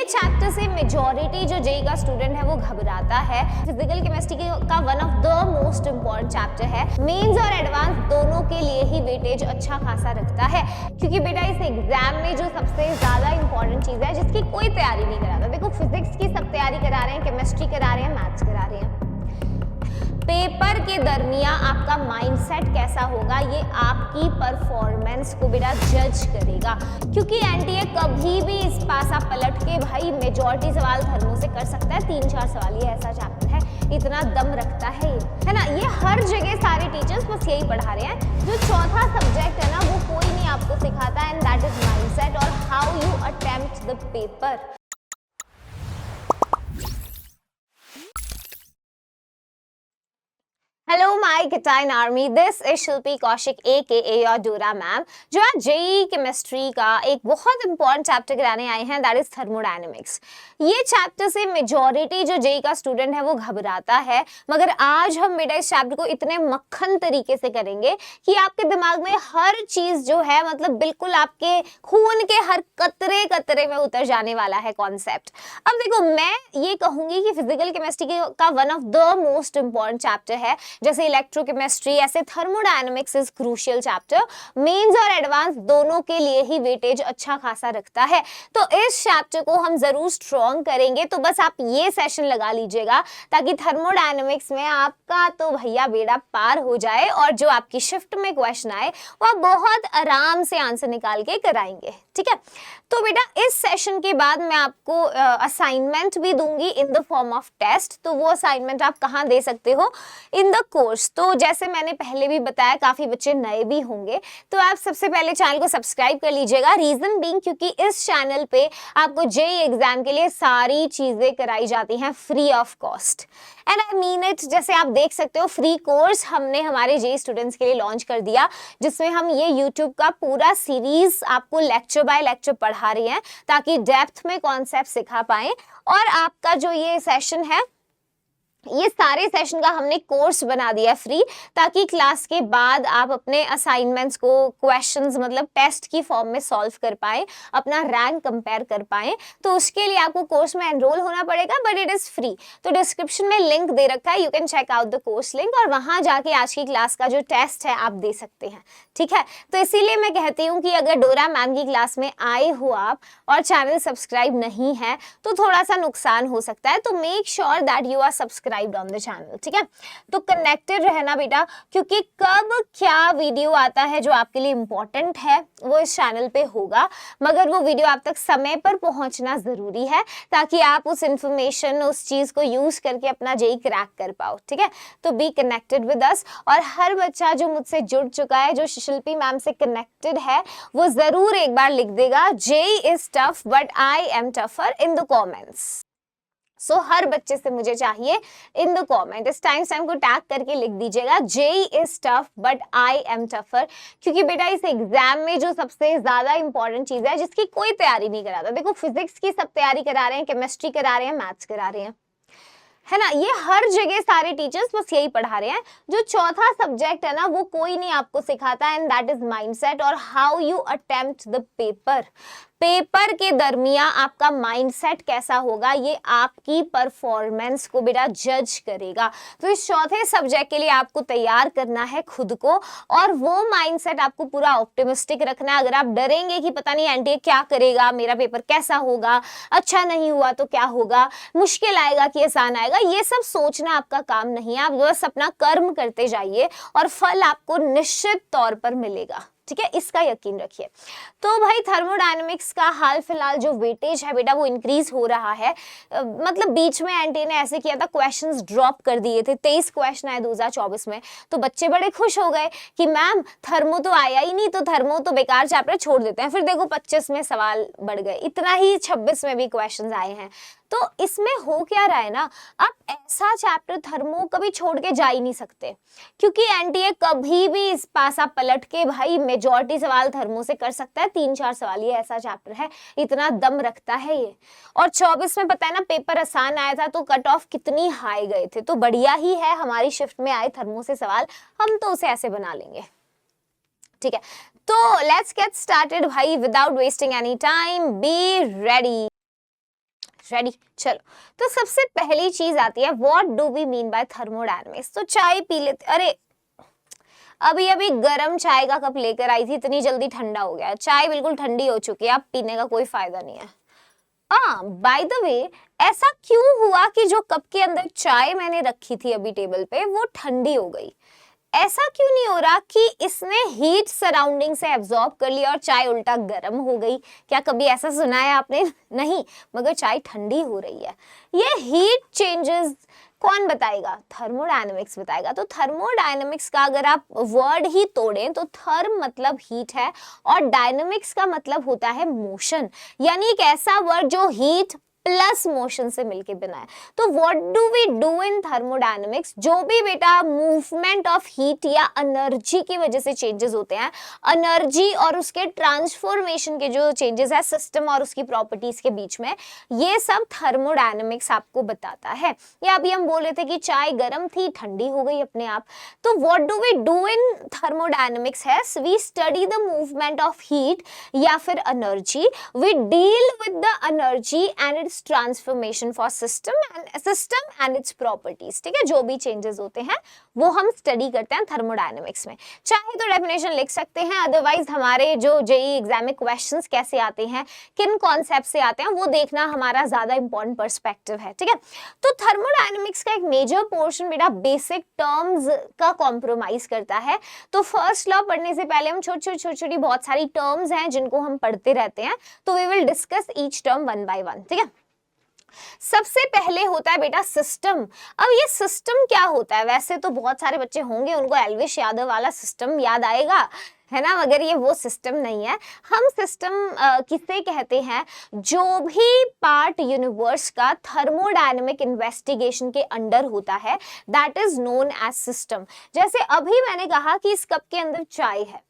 Chapter से majority जो JEE का स्टूडेंट है वो घबराता है। फिजिकल केमिस्ट्री का one of the most important chapter है। मेंस और एडवांस दोनों के लिए ही वेटेज अच्छा खासा रखता है, क्योंकि बेटा इस एग्जाम में जो सबसे ज्यादा इंपॉर्टेंट चीज है जिसकी कोई तैयारी नहीं कराता, देखो फिजिक्स की सब तैयारी करा रहे हैं, केमिस्ट्री करा रहे हैं, मैथ्स करा रहे हैं। पेपर के दरमियान आपका माइंडसेट कैसा होगा ये आपकी परफॉर्मेंस को बेटा जज करेगा, क्योंकि एनटीए कभी भी इस पासा पलट के भाई मेजॉरिटी सवाल धर्मों से कर सकता है। 3-4 सवाल, ये ऐसा चैप्टर है, इतना दम रखता है ये, है ना। ये हर जगह सारे टीचर्स बस यही पढ़ा रहे हैं। जो चौथा सब्जेक्ट है ना वो कोई नहीं आपको सिखाता है, एंड दैट इज माइंडसेट और how you attempt the paper. Hello my किटाइन army, this is Shilpi Kaushik AKA your Dora ma'am, जो आज जेई केमिस्ट्री का एक बहुत इंपॉर्टेंट चैप्टर कराने आए हैं, दैट इज थर्मोडायनेमिक्स। ये चैप्टर से मेजॉरिटी जो जेई का स्टूडेंट है वो घबराता है, मगर आज हम बेटा इस चैप्टर को इतने मक्खन तरीके से करेंगे कि आपके दिमाग में हर चीज जो है मतलब बिल्कुल आपके खून के हर कतरे कतरे में उतर जाने वाला है कॉन्सेप्ट। अब देखो, मैं ये कहूंगी कि फिजिकल केमिस्ट्री का one of the most important chapter है। जैसे इलेक्ट्रोकेमिस्ट्री, ऐसे thermodynamics is crucial chapter. Mains और एडवांस दोनों के लिए ही वेटेज अच्छा खासा रखता है, तो इस चैप्टर को हम जरूर स्ट्रॉन्ग करेंगे। तो बस आप ये सेशन लगा लीजिएगा ताकि थर्मोडायनेमिक्स में आपका तो भैया बेड़ा पार हो जाए, और जो आपकी शिफ्ट में क्वेश्चन आए वो आप बहुत आराम से आंसर निकाल के कराएंगे, ठीक है। तो बेटा इस सेशन के बाद मैं आपको असाइनमेंट भी दूंगी in the form of test. तो वो असाइनमेंट आप कहाँ दे सकते हो? In the course. तो जैसे मैंने पहले भी बताया, काफी बच्चे नए भी होंगे, तो आप सबसे पहले चैनल को सब्सक्राइब कर लीजिएगा। रीजन बीइंग क्योंकि इस चैनल पे आपको जेईई एग्जाम के लिए सारी चीजें कराई जाती हैं free of cost, and I mean it. जैसे आप देख सकते हो, फ्री कोर्स हमने हमारे जेईई स्टूडेंट्स के लिए लॉन्च कर दिया, जिसमें हम ये यूट्यूब का पूरा सीरीज आपको लेक्चर बाय लेक्चर पढ़ा रही हैं, ताकि डेप्थ में कॉन्सेप्ट सिखा पाएं। और आपका जो ये सेशन है, ये सारे सेशन का हमने कोर्स बना दिया फ्री, ताकि क्लास के बाद आप अपने असाइनमेंट्स को क्वेश्चंस मतलब टेस्ट की फॉर्म में सॉल्व कर पाएं, अपना रैंक कंपेयर कर पाएं। तो उसके लिए आपको कोर्स में एनरोल होना पड़ेगा, बट इट इज फ्री। तो डिस्क्रिप्शन में लिंक दे रखा है, you can check out the course link, और वहां जाके आज की क्लास का जो टेस्ट है आप दे सकते हैं, ठीक है। तो इसीलिए मैं कहती हूँ कि अगर डोरा मैम की क्लास में आए हो आप और चैनल सब्सक्राइब नहीं है तो थोड़ा सा नुकसान हो सकता है, तो make sure that you are subscribe on the channel, ठीक है। तो कनेक्टेड रहना बेटा, क्योंकि कब क्या वीडियो आता है जो आपके लिए इंपॉर्टेंट है वो इस चैनल पे होगा, मगर वो वीडियो आप तक समय पर पहुंचना जरूरी है, ताकि आप उस इंफॉर्मेशन, उस चीज को यूज करके अपना जेईई क्रैक कर पाओ, ठीक है। तो बी कनेक्टेड विद अस, और हर बच्चा जो मुझसे जुड़ चुका है, जो शिल्पी मैम से कनेक्टेड है, वो जरूर एक बार लिख देगा JEE is tough but I am tougher in the comments. So हर बच्चे से मुझे चाहिए इन द कॉमेंट इस टाइम को टैग करके लिख दीजिएगा JEE is tough but I am tougher, क्योंकि बेटा इस एग्जाम में जो सबसे ज्यादा इंपॉर्टेंट चीज है जिसकी कोई तैयारी नहीं कराता, देखो फिजिक्स की सब तैयारी करा रहे हैं, केमिस्ट्री करा रहे हैं, मैथ्स करा रहे हैं, है ना। ये हर जगह सारे टीचर्स बस यही पढ़ा रहे हैं। जो चौथा सब्जेक्ट है ना वो कोई नहीं आपको सिखाता, एंड दैट इज माइंडसेट और how you attempt the paper. Paper के दरमियान आपका माइंडसेट कैसा होगा ये आपकी परफॉर्मेंस को बेटा जज करेगा। तो इस चौथे सब्जेक्ट के लिए आपको तैयार करना है खुद को, और वो माइंडसेट आपको पूरा ऑप्टिमिस्टिक रखना है। अगर आप डरेंगे कि पता नहीं एनटीए क्या करेगा, मेरा पेपर कैसा होगा, अच्छा नहीं हुआ तो क्या होगा, मुश्किल आएगा कि आसान आएगा, ये सब सोचना आपका काम नहीं है। आप बस अपना कर्म करते जाइए और फल आपको निश्चित तौर पर मिलेगा, ठीक है, इसका यकीन रखिए। तो भाई थर्मोडायनेमिक्स का हाल फिलहाल जो वेटेज है बेटा वो इंक्रीज हो रहा है। मतलब बीच में एनटीए ने ऐसे किया था, क्वेश्चंस ड्रॉप कर दिए थे, 23 क्वेश्चन आए 2024 में, तो बच्चे बड़े खुश हो गए कि मैम थर्मो तो आया ही नहीं, तो थर्मो तो बेकार चैप्टर छोड़ देते हैं। फिर देखो 25 में सवाल बढ़ गए, इतना ही 26 में भी क्वेश्चंस आए हैं। तो इसमें हो क्या रहा है ना, आप ऐसा चैप्टर थर्मो कभी छोड़ के जा ही नहीं सकते, क्योंकि एनटीए कभी भी इस पासा पलट के भाई मेजॉरिटी सवाल थर्मो से कर सकता है। 3-4 सवाल, ये ऐसा चैप्टर है, इतना दम रखता है ये। और 24 में पता है ना पेपर आसान आया था तो कट ऑफ कितनी हाई गए थे, तो बढ़िया ही है हमारी शिफ्ट में आए थर्मो से सवाल, हम तो उसे ऐसे बना लेंगे, ठीक है। तो लेट्स गेट स्टार्टेड भाई, without wasting any time, be ready. Ready, चलो। तो सबसे पहली चीज आती है what do we mean by thermodynamics. तो चाय पी लेते, अरे अभी अभी गर्म चाय का कप लेकर आई थी, इतनी जल्दी ठंडा हो गया। चाय बिल्कुल ठंडी हो चुकी है, अब पीने का कोई फायदा नहीं है। बाय द वे, ऐसा क्यों हुआ कि जो कप के अंदर चाय मैंने रखी थी अभी टेबल पे वो ठंडी हो गई? ऐसा क्यों नहीं हो रहा कि इसने हीट सराउंडिंग से एब्जॉर्ब कर लिया और चाय उल्टा गर्म हो गई? क्या कभी ऐसा सुना है आपने? नहीं, मगर चाय ठंडी हो रही है। ये हीट चेंजेस कौन बताएगा? थर्मोडायनेमिक्स बताएगा। तो थर्मोडायनेमिक्स का अगर आप वर्ड ही तोड़ें तो थर्म मतलब हीट है और डायनेमिक्स का मतलब होता है मोशन, यानी एक ऐसा वर्ड जो हीट प्लस मोशन से मिलके बना है। तो what do we do in thermodynamics? जो भी बेटा मूवमेंट ऑफ हीट या एनर्जी की वजह से चेंजेस होते हैं, एनर्जी और उसके ट्रांसफॉर्मेशन के जो चेंजेस है सिस्टम और उसकी प्रॉपर्टीज के बीच में, ये सब थर्मोडायनेमिक्स आपको बताता है। या अभी हम बोल रहे थे कि चाय गर्म थी, ठंडी हो गई अपने आप। तो what do we do in thermodynamics है we study the movement of heat या फिर energy, we deal with the energy and its transformation for system and its properties. ठीक है, जो भी चेंजेस होते हैं वो हम स्टडी करते हैं थर्मोडायनेमिक्स में। चाहे तो डेफिनेशन लिख सकते हैं, अदरवाइज हमारे जो जेईई एग्जाम में क्वेश्चंस कैसे आते हैं, किन कॉन्सेप्ट से आते हैं, वो देखना हमारा ज्यादा इंपॉर्टेंट पर्सपेक्टिव है। ठीक है, तो थर्मोडायनेमिक्स का एक मेजर पोर्शन बेटा बेसिक टर्म्स का कॉम्प्रोमाइज करता है। तो फर्स्ट लॉ पढ़ने से पहले हम छोटी बहुत सारी टर्म्स हैं जिनको हम पढ़ते रहते हैं, तो we will discuss each term one by one. ठीक है, सबसे पहले होता है बेटा सिस्टम। अब ये सिस्टम क्या होता है? वैसे तो बहुत सारे बच्चे होंगे उनको एल्विश यादव वाला सिस्टम याद आएगा, है ना, मगर ये वो सिस्टम नहीं है। हम सिस्टम किसे कहते हैं? जो भी पार्ट यूनिवर्स का थर्मोडायनेमिक इन्वेस्टिगेशन के अंडर होता है, that is known as system. जैसे अभी मैंने कहा कि इस कप के अंदर चाय है,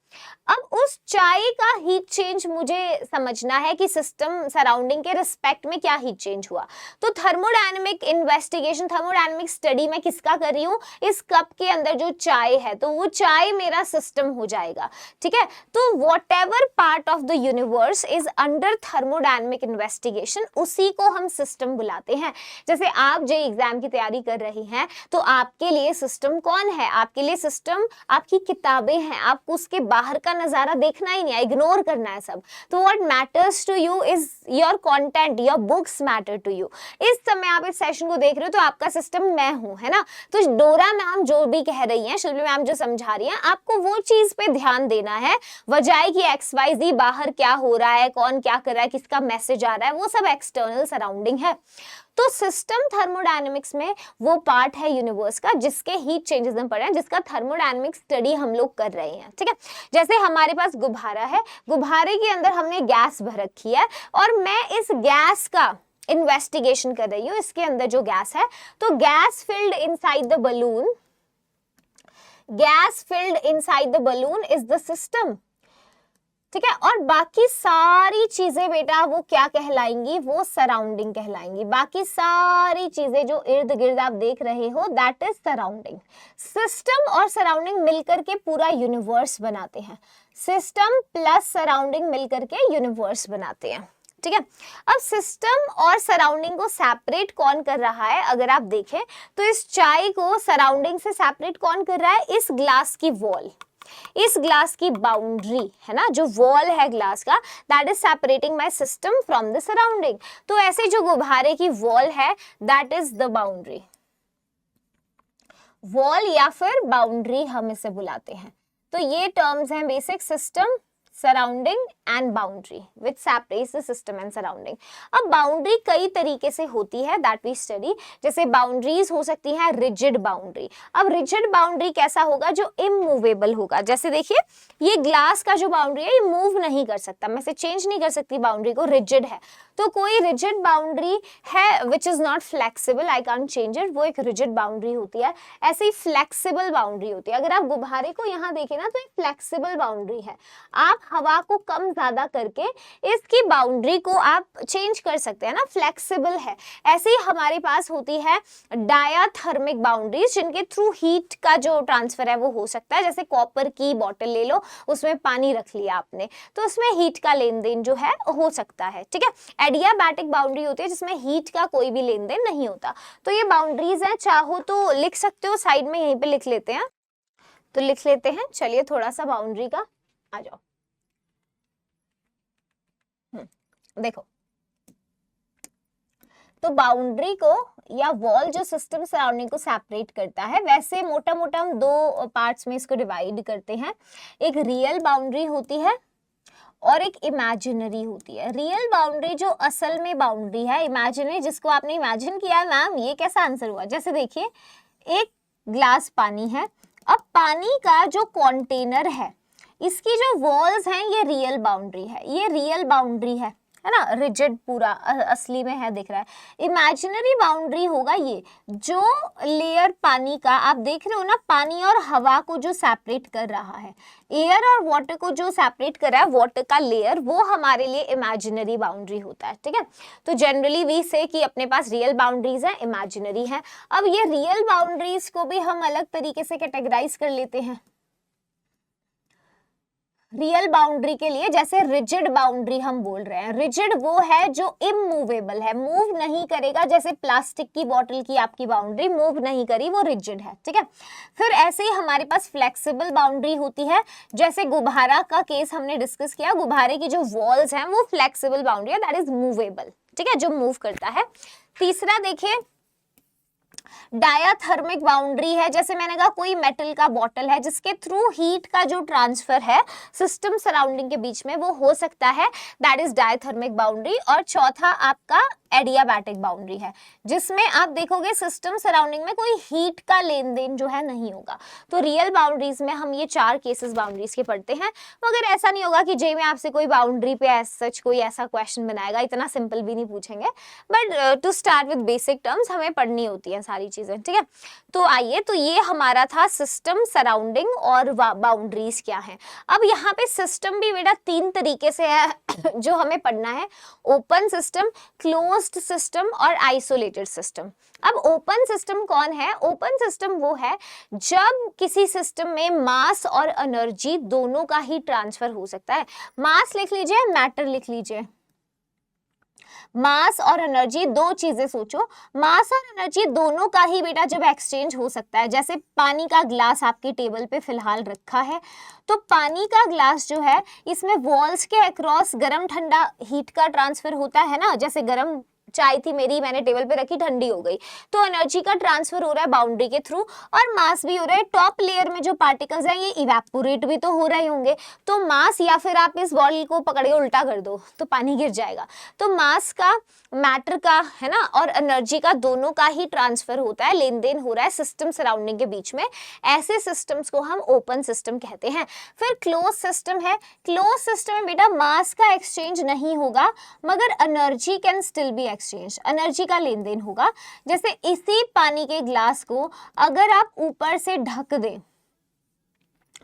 अब उस चाय का हीट चेंज मुझे समझना है कि सिस्टम सराउंडिंग के रिस्पेक्ट में क्या हीट चेंज हुआ। तो थर्मोडायनेमिक इन्वेस्टिगेशन, थर्मोडायनेमिक स्टडी मैं किसका कर रही हूँ? इस कप के अंदर जो चाय है, तो वो चाय मेरा सिस्टम हो जाएगा। ठीक है, तो whatever part of the universe is under thermodynamic investigation, उसी को हम सिस्टम बुलाते हैं। जैसे आप जो एग्जाम की तैयारी कर रही हैं, तो आपके लिए सिस्टम कौन है? आपके लिए सिस्टम आपकी किताबें हैं। आपको उसके बाहर का नजारा देखना ही नहीं है, इग्नोर करना है सब। तो what matters to you is your content, your books matter to you. इस समय आप इस सेशन को देख रहे हो तो आपका सिस्टम मैं हूं, है ना। तो डोरा मैम जो भी कह रही हैं, शिल्पी मैम जो समझा रही हैं, आपको वो चीज पे ध्यान देना है। वजह कि XYZ बाहर क्या हो रहा है, कौन क्या कर रहा है, किसका मैसेज आ रहा है, वो सब एक्सटर्नल सराउंडिंग है। तो सिस्टम थर्मोडायनेमिक्स में वो पार्ट है यूनिवर्स का जिसके हीट चेंजेस हम पढ़ रहे हैं, जिसका थर्मोडायनेमिक स्टडी हम लोग कर रहे हैं। ठीक है, जैसे हमारे पास गुब्बारा है, गुब्बारे के अंदर हमने गैस भर रखी है और मैं इस गैस का इन्वेस्टिगेशन कर रही हूँ। इसके अंदर जो गैस है, तो gas filled inside the balloon, gas filled inside the balloon is the system. ठीक है, और बाकी सारी चीजें बेटा वो क्या कहलाएंगी? वो सराउंडिंग कहलाएंगी। बाकी सारी चीजें जो इर्द गिर्द आप देख रहे हो, दैट इज सराउंडिंग। सिस्टम और सराउंडिंग मिलकर के पूरा यूनिवर्स बनाते हैं। सिस्टम प्लस सराउंडिंग मिलकर के यूनिवर्स बनाते हैं। ठीक है, अब सिस्टम और सराउंडिंग को सेपरेट कौन कर रहा है? अगर आप देखें तो इस चाय को सराउंडिंग से सेपरेट कौन कर रहा है? इस ग्लास की वॉल, इस ग्लास की बाउंड्री, है ना, जो वॉल है ग्लास का, that is separating my system from the surrounding. तो ऐसे जो गुब्बारे की वॉल है, that is the boundary. Wall या फिर बाउंड्री हम इसे बुलाते हैं। तो ये टर्म्स हैं basic, system, surrounding and boundary, which separates the system and surrounding. अब बाउंड्री कई तरीके से होती है, दैट वी स्टडी। जैसे बाउंड्रीज हो सकती है रिजिड बाउंड्री। अब रिजिड बाउंड्री कैसा होगा? जो इमूवेबल होगा। जैसे देखिए ये ग्लास का जो बाउंड्री है, ये मूव नहीं कर सकता, मैं इसे चेंज नहीं कर सकती, बाउंड्री को, रिजिड है। तो कोई रिजिड बाउंड्री है which is not flexible, I can't change it, वो एक रिजिड बाउंड्री होती है। ऐसे ही फ्लेक्सिबल बाउंड्री होती है। अगर आप गुब्बारे को यहाँ देखें ना, तो एक फ्लेक्सिबल बाउंड्री है, आप हवा को कम ज्यादा करके इसकी बाउंड्री को आप चेंज कर सकते हैं ना, फ्लेक्सिबल है। ऐसे ही हमारे पास होती है डायाथर्मिक बाउंड्रीज, जिनके थ्रू हीट का जो ट्रांसफर है वो हो सकता है। जैसे कॉपर की बॉटल ले लो, उसमें पानी रख लिया आपने, तो उसमें हीट का लेन देन जो है हो सकता है, ठीक है। एडियाबैटिक बाउंड्री होती है जिसमें हीट का कोई भी लेन देन नहीं होता। तो ये बाउंड्रीज हैं, चाहो तो लिख सकते हो, साइड में यहीं पे लिख लेते हैं, तो लिख लेते हैं। चलिए थोड़ा सा बाउंड्री का आ जाओ, देखो तो बाउंड्री को या वॉल जो सिस्टम सराउंडिंग को सेपरेट करता है, वैसे मोटा मोटा हम दो पार्ट्स में इसको डिवाइड करते हैं। एक रियल बाउंड्री होती है और एक इमेजिनरी होती है। रियल बाउंड्री जो असल में बाउंड्री है, इमेजिनरी जिसको आपने इमेजिन किया है। मैम ये कैसा आंसर हुआ? जैसे देखिए एक ग्लास पानी है, अब पानी का जो कंटेनर है, इसकी जो वॉल्स हैं ये रियल बाउंड्री है, ये रियल बाउंड्री है ना, रिजिड पूरा असली में है दिख रहा है। इमेजिनरी बाउंड्री होगा ये जो लेयर पानी का आप देख रहे हो ना, पानी और हवा को जो सेपरेट कर रहा है, एयर और वाटर को जो सेपरेट कर रहा है, वाटर का लेयर, वो हमारे लिए इमेजिनरी बाउंड्री होता है, ठीक है। तो जनरली वी से कि अपने पास रियल बाउंड्रीज है, इमेजिनरी है। अब ये रियल बाउंड्रीज को भी हम अलग तरीके से कैटेगराइज कर लेते हैं। रियल बाउंड्री के लिए जैसे रिजिड बाउंड्री हम बोल रहे हैं, रिजिड वो है जो इमूवेबल है, मूव नहीं करेगा। जैसे प्लास्टिक की बोतल की आपकी बाउंड्री मूव नहीं करी, वो रिजिड है, ठीक है। फिर ऐसे ही हमारे पास फ्लेक्सिबल बाउंड्री होती है, जैसे गुब्बारा का केस हमने डिस्कस किया, गुब्बारे की जो वॉल्स हैं वो फ्लेक्सिबल बाउंड्री है, दैट इज मूवेबल, ठीक है, जो मूव करता है। तीसरा देखिए डायाथर्मिक बाउंड्री है, जैसे मैंने कहा कोई मेटल का बॉटल है जिसके थ्रू हीट का जो ट्रांसफर है सिस्टम सराउंडिंग के बीच में वो हो सकता है, दैट इज डायाथर्मिक बाउंड्री। और चौथा आपका एडियाबैटिक बाउंड्री है, जिसमें आप देखोगे सिस्टम सराउंडिंग में कोई हीट का लेन देन जो है नहीं होगा। तो रियल बाउंड्रीज में हम ये चार केसेस बाउंड्रीज के पढ़ते हैं, मगर ऐसा नहीं होगा कि जे में आपसे कोई बाउंड्री पे सच कोई ऐसा क्वेश्चन बनाएगा, इतना सिंपल भी नहीं पूछेंगे, but to start with basic terms हमें पढ़नी होती है सारी चीजें, ठीक है। तो आइए, तो ये हमारा था सिस्टम सराउंडिंग और बाउंड्रीज क्या है। अब यहाँ पे सिस्टम भी बेटा तीन तरीके से है जो हमें पढ़ना है, ओपन सिस्टम, क्लोज्ड सिस्टम और आइसोलेटेड सिस्टम। अब ओपन सिस्टम कौन है? ओपन सिस्टम वो है जब किसी सिस्टम में मास और एनर्जी दोनों का ही ट्रांसफर हो सकता है। मास लिख लीजिए, मैटर लिख लीजिए। मास और एनर्जी दो चीजें सोचो, मास और एनर्जी दोनों का ही बेटा जब एक्सचेंज हो सकता है। जैसे पानी का ग्लास आपके टेबल पे फिलहाल रखा है, तो पानी का ग्लास जो है इसमें वॉल्स के अक्रॉस गर्म ठंडा हीट का ट्रांसफर होता है ना। जैसे गर्म चाय थी मेरी, मैंने टेबल पे रखी, ठंडी हो गई, तो एनर्जी का ट्रांसफर हो रहा है बाउंड्री के थ्रू और मास भी हो रहा है। टॉप लेयर में जो पार्टिकल्स हैं ये इवेपोरेट भी तो हो रहे होंगे, तो मास, या फिर आप इस बॉटल को पकड़ के उल्टा कर दो तो पानी गिर जाएगा। तो मास का, मैटर का, है ना, और एनर्जी का दोनों का ही ट्रांसफर होता है, लेन देन हो रहा है सिस्टम सराउंडिंग के बीच में। ऐसे सिस्टम्स को हम ओपन सिस्टम कहते हैं। फिर क्लोज सिस्टम है। क्लोज सिस्टम में बेटा मास का एक्सचेंज नहीं होगा, मगर energy can still be exchange, energy का लेन देन होगा। जैसे इसी पानी के ग्लास को अगर आप ऊपर से ढक दें,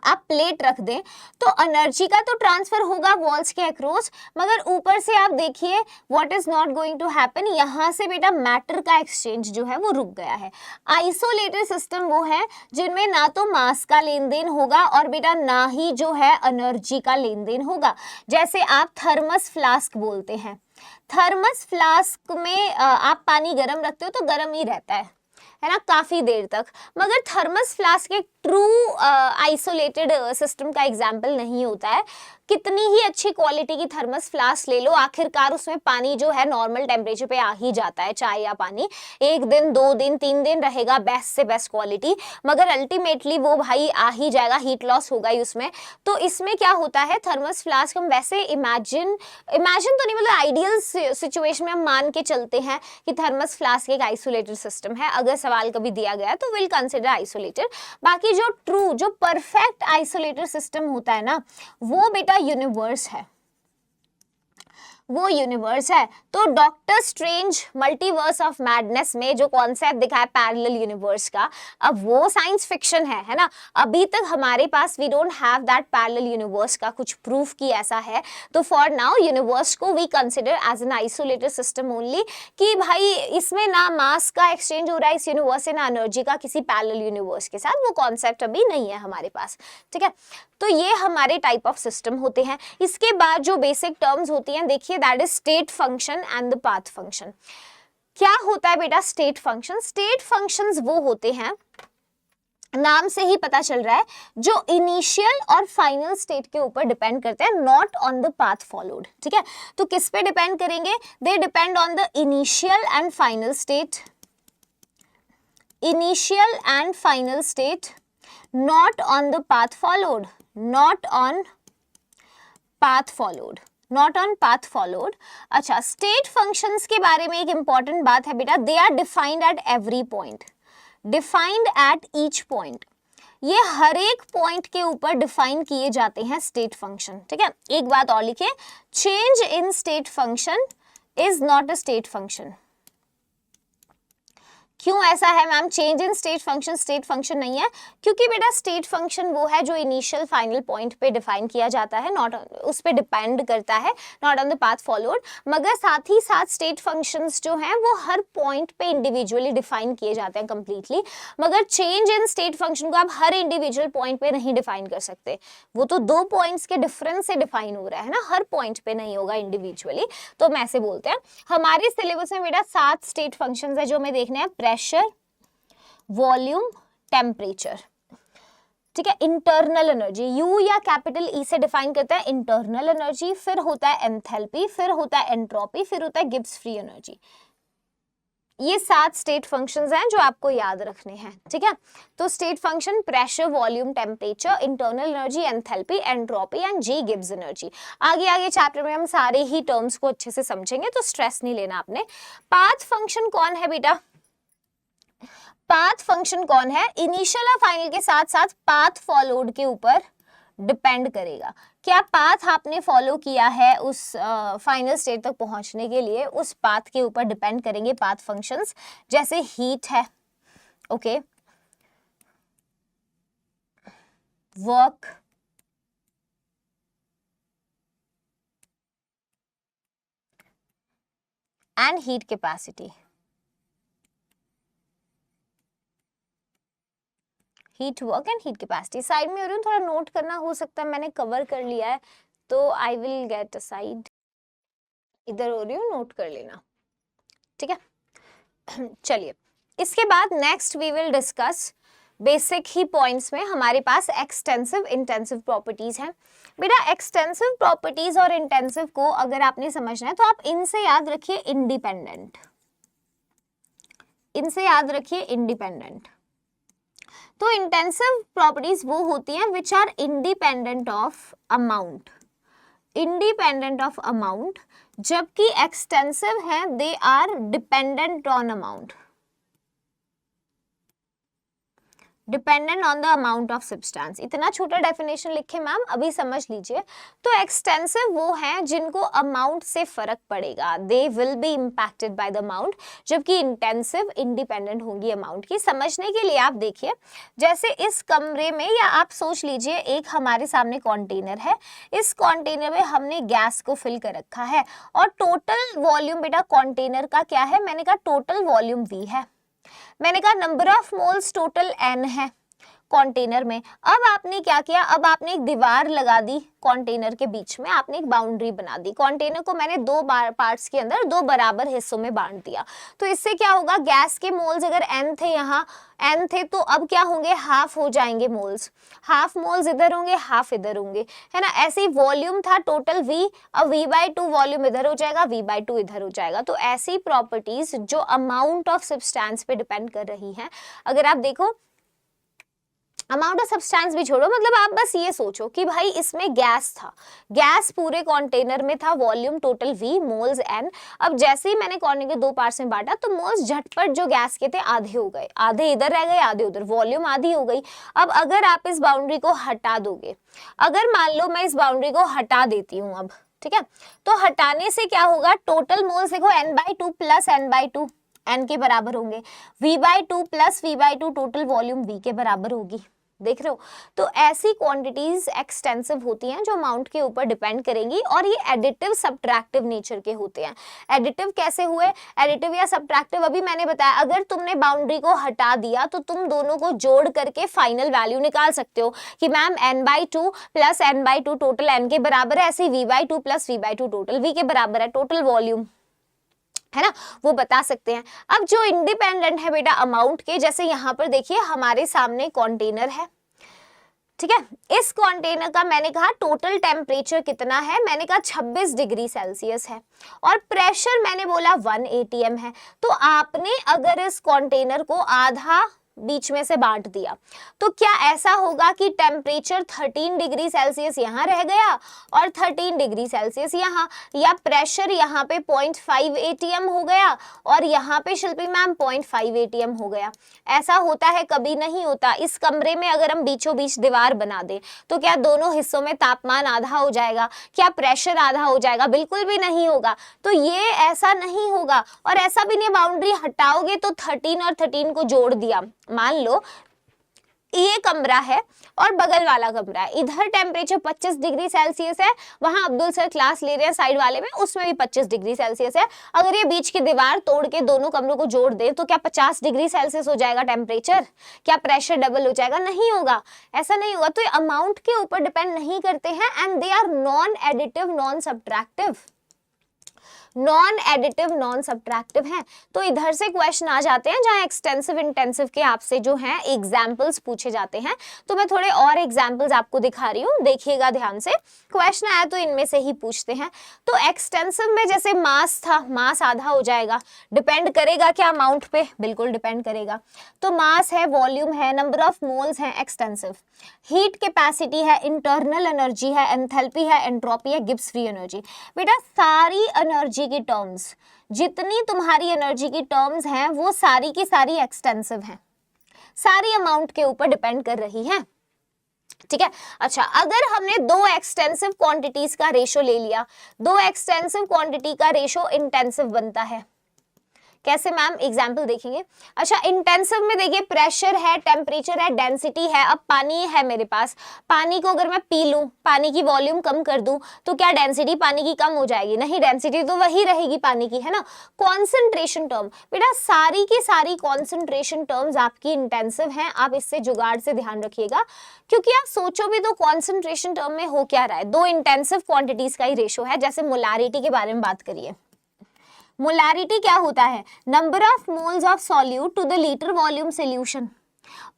आप प्लेट रख दें, तो एनर्जी का तो ट्रांसफर होगा वॉल्स के अक्रॉस, मगर ऊपर से आप देखिए what is not going to happen, यहां से बेटा मैटर का एक्सचेंज जो है वो रुक गया है। आइसोलेटेड सिस्टम वो है जिनमें ना तो मास का लेन देन होगा और बेटा ना ही जो है एनर्जी का लेन देन होगा। जैसे आप थर्मस फ्लास्क बोलते हैं, थर्मस फ्लास्क में आप पानी गर्म रखते हो तो गर्म ही रहता है ना, काफी देर तक, मगर थर्मस फ्लास्क एक ट्रू आइसोलेटेड सिस्टम का एग्जाम्पल नहीं होता है। कितनी ही अच्छी क्वालिटी की थर्मस फ्लास्क ले लो, आखिरकार उसमें पानी जो है नॉर्मल टेम्परेचर पे आ ही जाता है, चाय या पानी 1 दिन 2 दिन 3 दिन रहेगा बेस्ट से बेस्ट क्वालिटी, मगर अल्टीमेटली वो भाई आ ही जाएगा, हीट लॉस होगा ही उसमें। तो इसमें क्या होता है, थर्मस फ्लास्क हम वैसे इमेजिन तो नहीं, मतलब आइडियल सिचुएशन में हम मान के चलते हैं कि थर्मस फ्लास्क एक आइसोलेटेड सिस्टम है। अगर सवाल कभी दिया गया तो विल कंसिडर आइसोलेटेड। बाकी जो ट्रू, जो परफेक्ट आइसोलेटेड सिस्टम होता है ना, वो बेटा यूनिवर्स है। वो यूनिवर्स है। तो doctor strange multiverse of madness में जो कॉन्सेप्ट दिखा है पैरेलल यूनिवर्स का, अब वो साइंस फिक्शन है ना। अभी तक हमारे पास we don't have that parallel universe का कुछ प्रूफ कि ऐसा है। तो फॉर नाउ यूनिवर्स को we consider as an isolated system only, कि भाई इसमें ना मास का एक्सचेंज हो रहा है इस यूनिवर्स से, ना एनर्जी का किसी पैरेलल यूनिवर्स के साथ, वो कॉन्सेप्ट अभी नहीं है हमारे पास, ठीक है। तो ये हमारे टाइप ऑफ सिस्टम होते हैं। इसके बाद जो बेसिक टर्म्स होती हैं देखिए, that is state function and the path function. क्या होता है बेटा स्टेट फंक्शन? स्टेट फंक्शंस वो होते हैं, नाम से ही पता चल रहा है, जो इनिशियल और फाइनल स्टेट के ऊपर डिपेंड करते हैं, not on the path followed, ठीक है। तो किस पे डिपेंड करेंगे? They depend on the initial and final state, initial and final state, not on the path followed, not on path followed, not on path followed. अच्छा, state functions के बारे में एक इंपॉर्टेंट बात है बेटा, they are defined at every point, defined at each point. ये हर एक पॉइंट के ऊपर डिफाइन किए जाते हैं स्टेट फंक्शन, ठीक है। एक बात और लिखे, change in state function is not a state function. क्यों ऐसा है ma'am? Change in state function नहीं है, क्योंकि बेटा स्टेट फंक्शन वो है जो इनिशियल फाइनल पॉइंट पे डिफाइन किया जाता है, नॉट उस पे डिपेंड करता है, not on the path followed. मगर साथ ही साथ स्टेट फंक्शंस जो हैं वो हर पॉइंट पे इंडिविजुअली डिफाइन किए जाते हैं कंप्लीटली। मगर चेंज इन स्टेट फंक्शन को आप हर इंडिविजुअल पॉइंट पे नहीं डिफाइन कर सकते, वो तो दो पॉइंट्स के डिफरेंस से डिफाइन हो रहा है ना, हर पॉइंट पे नहीं होगा इंडिविजुअली। तो हम ऐसे बोलते हैं। हमारे सिलेबस में बेटा 7 स्टेट फंक्शंस है जो हमें देखने हैं, प्रेशर, वॉल्यूम, टेम्परेचर, ठीक है। इंटरनल एनर्जी यू या कैपिटल ई से डिफाइन करता है इंटरनल एनर्जी, फिर होता है एंथैल्पी, फिर होता है एंट्रोपी, फिर होता है गिब्स फ्री एनर्जी। ये 7 स्टेट फंक्शंस हैं जो आपको याद रखने हैं, ठीक है। तो state function pressure, volume, temperature, internal energy, enthalpy, entropy and G Gibbs energy. आगे आगे चैप्टर में हम सारे ही टर्म्स को अच्छे से समझेंगे, तो स्ट्रेस नहीं लेना आपने। पाथ फंक्शन कौन है बेटा? पाथ फंक्शन कौन है? इनिशियल और फाइनल के साथ साथ पाथ फॉलोड के ऊपर डिपेंड करेगा। क्या पाथ आपने फॉलो किया है उस फाइनल स्टेट तक पहुंचने के लिए, उस पाथ के ऊपर डिपेंड करेंगे पाथ फंक्शंस। जैसे हीट है, okay, work, and heat capacity, heat work and heat capacity. Side में हो रही हूँ, थोड़ा नोट करना, हो सकता है मैंने कवर कर लिया है तो I will get a side, इधर हो रही हूँ, नोट कर लेना, ठीक है। चलिए, इसके बाद next we will discuss basic ही पॉइंट्स में हमारे पास एक्सटेंसिव इंटेंसिव प्रॉपर्टीज हैं। बेटा एक्सटेंसिव प्रॉपर्टीज और इंटेंसिव को अगर आपने समझना है तो आप इनसे याद रखिए इंडिपेंडेंट, इनसे याद रखिए इंडिपेंडेंट। तो इंटेंसिव प्रॉपर्टीज वो होती हैं which are independent of amount, independent of amount, जबकि एक्सटेंसिव है they are dependent on amount, dependent on the amount of substance. इतना छोटा डेफिनेशन लिखे मैम, अभी समझ लीजिए। तो एक्सटेंसिव वो हैं जिनको अमाउंट से फर्क पड़ेगा, they will be impacted by the amount, जबकि इंटेंसिव इंडिपेंडेंट होंगी अमाउंट की। समझने के लिए आप देखिए, जैसे इस कमरे में, या आप सोच लीजिए एक हमारे सामने कंटेनर है, इस कंटेनर में हमने गैस को फिल कर रखा है और टोटल वॉल्यूम बेटा कंटेनर का क्या है? मैंने कहा टोटल वॉल्यूम V है, मैंने कहा number of moles total N है कंटेनर में। अब आपने क्या किया? अब आपने एक दीवार लगा दी कंटेनर के बीच में, आपने एक बाउंड्री बना दी। कंटेनर को मैंने दो पार्ट्स के अंदर दो बराबर हिस्सों में बांट दिया। तो इससे क्या होगा? गैस के मोल्स अगर N थे, यहाँ N थे, तो अब क्या होंगे? हाफ हो जाएंगे मोल्स, हाफ मोल्स इधर होंगे, हाफ इधर होंगे, है ना। ऐसे ही वॉल्यूम था टोटल V, अब V/2 वॉल्यूम इधर हो जाएगा, V/2 इधर हो जाएगा। तो ऐसी प्रॉपर्टीज जो अमाउंट ऑफ सब्सटेंस पे डिपेंड कर रही हैं। अगर आप देखो, अमाउंट ऑफ सब्सटेंस भी छोड़ो, मतलब आप बस ये सोचो कि भाई इसमें गैस था, गैस पूरे कंटेनर में था, volume total V, moles N। अब जैसे ही मैंने कंटेनर के दो पार्ट्स में बांटा तो मोल्स झटपट जो गैस के थे आधे हो गए, आधे इधर रह गए, आधे उधर, वॉल्यूम आधी हो गई। अब अगर आप इस बाउंड्री को हटा दोगे, अगर मान लो मैं इस बाउंड्री को हटा देती हूँ अब, ठीक है। तो हटाने से क्या होगा, टोटल मोल्स देखो n/2 प्लस n/2 n के बराबर होंगे, v/2 plus v/2 total volume v के बराबर होगी। देख रहे हो, तो ऐसी क्वांटिटीज एक्सटेंसिव होती हैं जो अमाउंट के ऊपर डिपेंड करेंगी, और ये एडिटिव सब्ट्रैक्टिव नेचर के होते हैं। एडिटिव कैसे हुए, एडिटिव या सब्ट्रैक्टिव अभी मैंने बताया, अगर तुमने बाउंड्री को हटा दिया तो तुम दोनों को जोड़ करके फाइनल वैल्यू निकाल सकते हो कि ma'am n/2 plus n/2 total n के बराबर है, ऐसे v/2 plus v/2 total v के बराबर है, टोटल वॉल्यूम है ना, वो बता सकते हैं। अब जो इंडिपेंडेंट है बेटा अमाउंट के, जैसे यहाँ पर देखिए हमारे सामने कंटेनर है, ठीक है। इस कंटेनर का मैंने कहा टोटल टेम्परेचर कितना है, मैंने कहा 26 डिग्री सेल्सियस है, और प्रेशर मैंने बोला 1 atm है। तो आपने अगर इस कंटेनर को आधा बीच में से बांट दिया तो क्या ऐसा होगा कि टेम्परेचर 13 डिग्री सेल्सियस यहाँ रह गया और 13 डिग्री सेल्सियस यहाँ, या प्रेशर यहाँ पे 0.5 atm हो गया और यहाँ पे शिल्पी मैम 0.5 atm हो गया? ऐसा होता है? कभी नहीं होता। इस कमरे में अगर हम बीचों बीच दीवार बना दें तो क्या दोनों हिस्सों में तापमान आधा हो जाएगा? क्या प्रेशर आधा हो जाएगा? बिल्कुल भी नहीं होगा। तो ये ऐसा नहीं होगा, और ऐसा भी नहीं बाउंड्री हटाओगे तो 13 और 13 को जोड़ दिया, मान लो ये कमरा है और बगल वाला कमरा है, इधर टेम्परेचर 25 डिग्री सेल्सियस है, वहां अब्दुल सर क्लास ले रहे हैं साइड वाले में, उसमें भी 25 डिग्री सेल्सियस है। अगर ये बीच की दीवार तोड़ के दोनों कमरों को जोड़ दे तो क्या 50 डिग्री सेल्सियस हो जाएगा टेम्परेचर? क्या प्रेशर डबल हो जाएगा? नहीं होगा, ऐसा नहीं होगा। तो ये अमाउंट के ऊपर डिपेंड नहीं करते हैं, and they are non additive non subtractive, non additive non subtractive हैं। तो इधर से क्वेश्चन आ जाते हैं जहां एक्सटेंसिव इंटेंसिव के आपसे जो हैं एग्जाम्पल्स पूछे जाते हैं। तो मैं थोड़े और एग्जाम्पल्स आपको दिखा रही हूँ, देखिएगा ध्यान से, क्वेश्चन आया तो इनमें से ही पूछते हैं। तो एक्सटेंसिव में जैसे मास था, मास आधा हो जाएगा, डिपेंड करेगा क्या अमाउंट पे? बिल्कुल डिपेंड करेगा। तो मास है, वॉल्यूम है, नंबर ऑफ मोल्स है एक्सटेंसिव, हीट कैपेसिटी है, इंटरनल एनर्जी है, एंथैल्पी है, एंट्रोपी है, गिब्स फ्री एनर्जी। बेटा सारी एनर्जी की टर्म्स, जितनी तुम्हारी एनर्जी की टर्म्स हैं वो सारी की सारी एक्सटेंसिव हैं, सारी अमाउंट के ऊपर डिपेंड कर रही हैं, ठीक है। अच्छा, अगर हमने दो एक्सटेंसिव क्वांटिटीज का रेशो ले लिया, दो एक्सटेंसिव क्वांटिटी का रेशो इंटेंसिव बनता है, कैसे मैम? एग्जाम्पल देखेंगे। अच्छा, इंटेंसिव में देखिए प्रेशर है, टेम्परेचर है, डेंसिटी है। अब पानी है मेरे पास, पानी को अगर मैं पी लूं, पानी की वॉल्यूम कम कर दूं तो क्या डेंसिटी पानी की कम हो जाएगी? नहीं, डेंसिटी तो वही रहेगी पानी की, है ना। कॉन्सेंट्रेशन टर्म, बेटा सारी की सारी कॉन्सेंट्रेशन टर्म्स आपकी इंटेंसिव हैं, आप इससे जुगाड़ से ध्यान रखिएगा, क्योंकि आप सोचो भी तो कॉन्सेंट्रेशन टर्म में हो क्या रहा है, दो इंटेंसिव क्वांटिटीज का ही रेशो है। जैसे मोलारिटी के बारे में बात करिए, मोलारिटी क्या होता है? Number of moles of solute to the litre volume solution,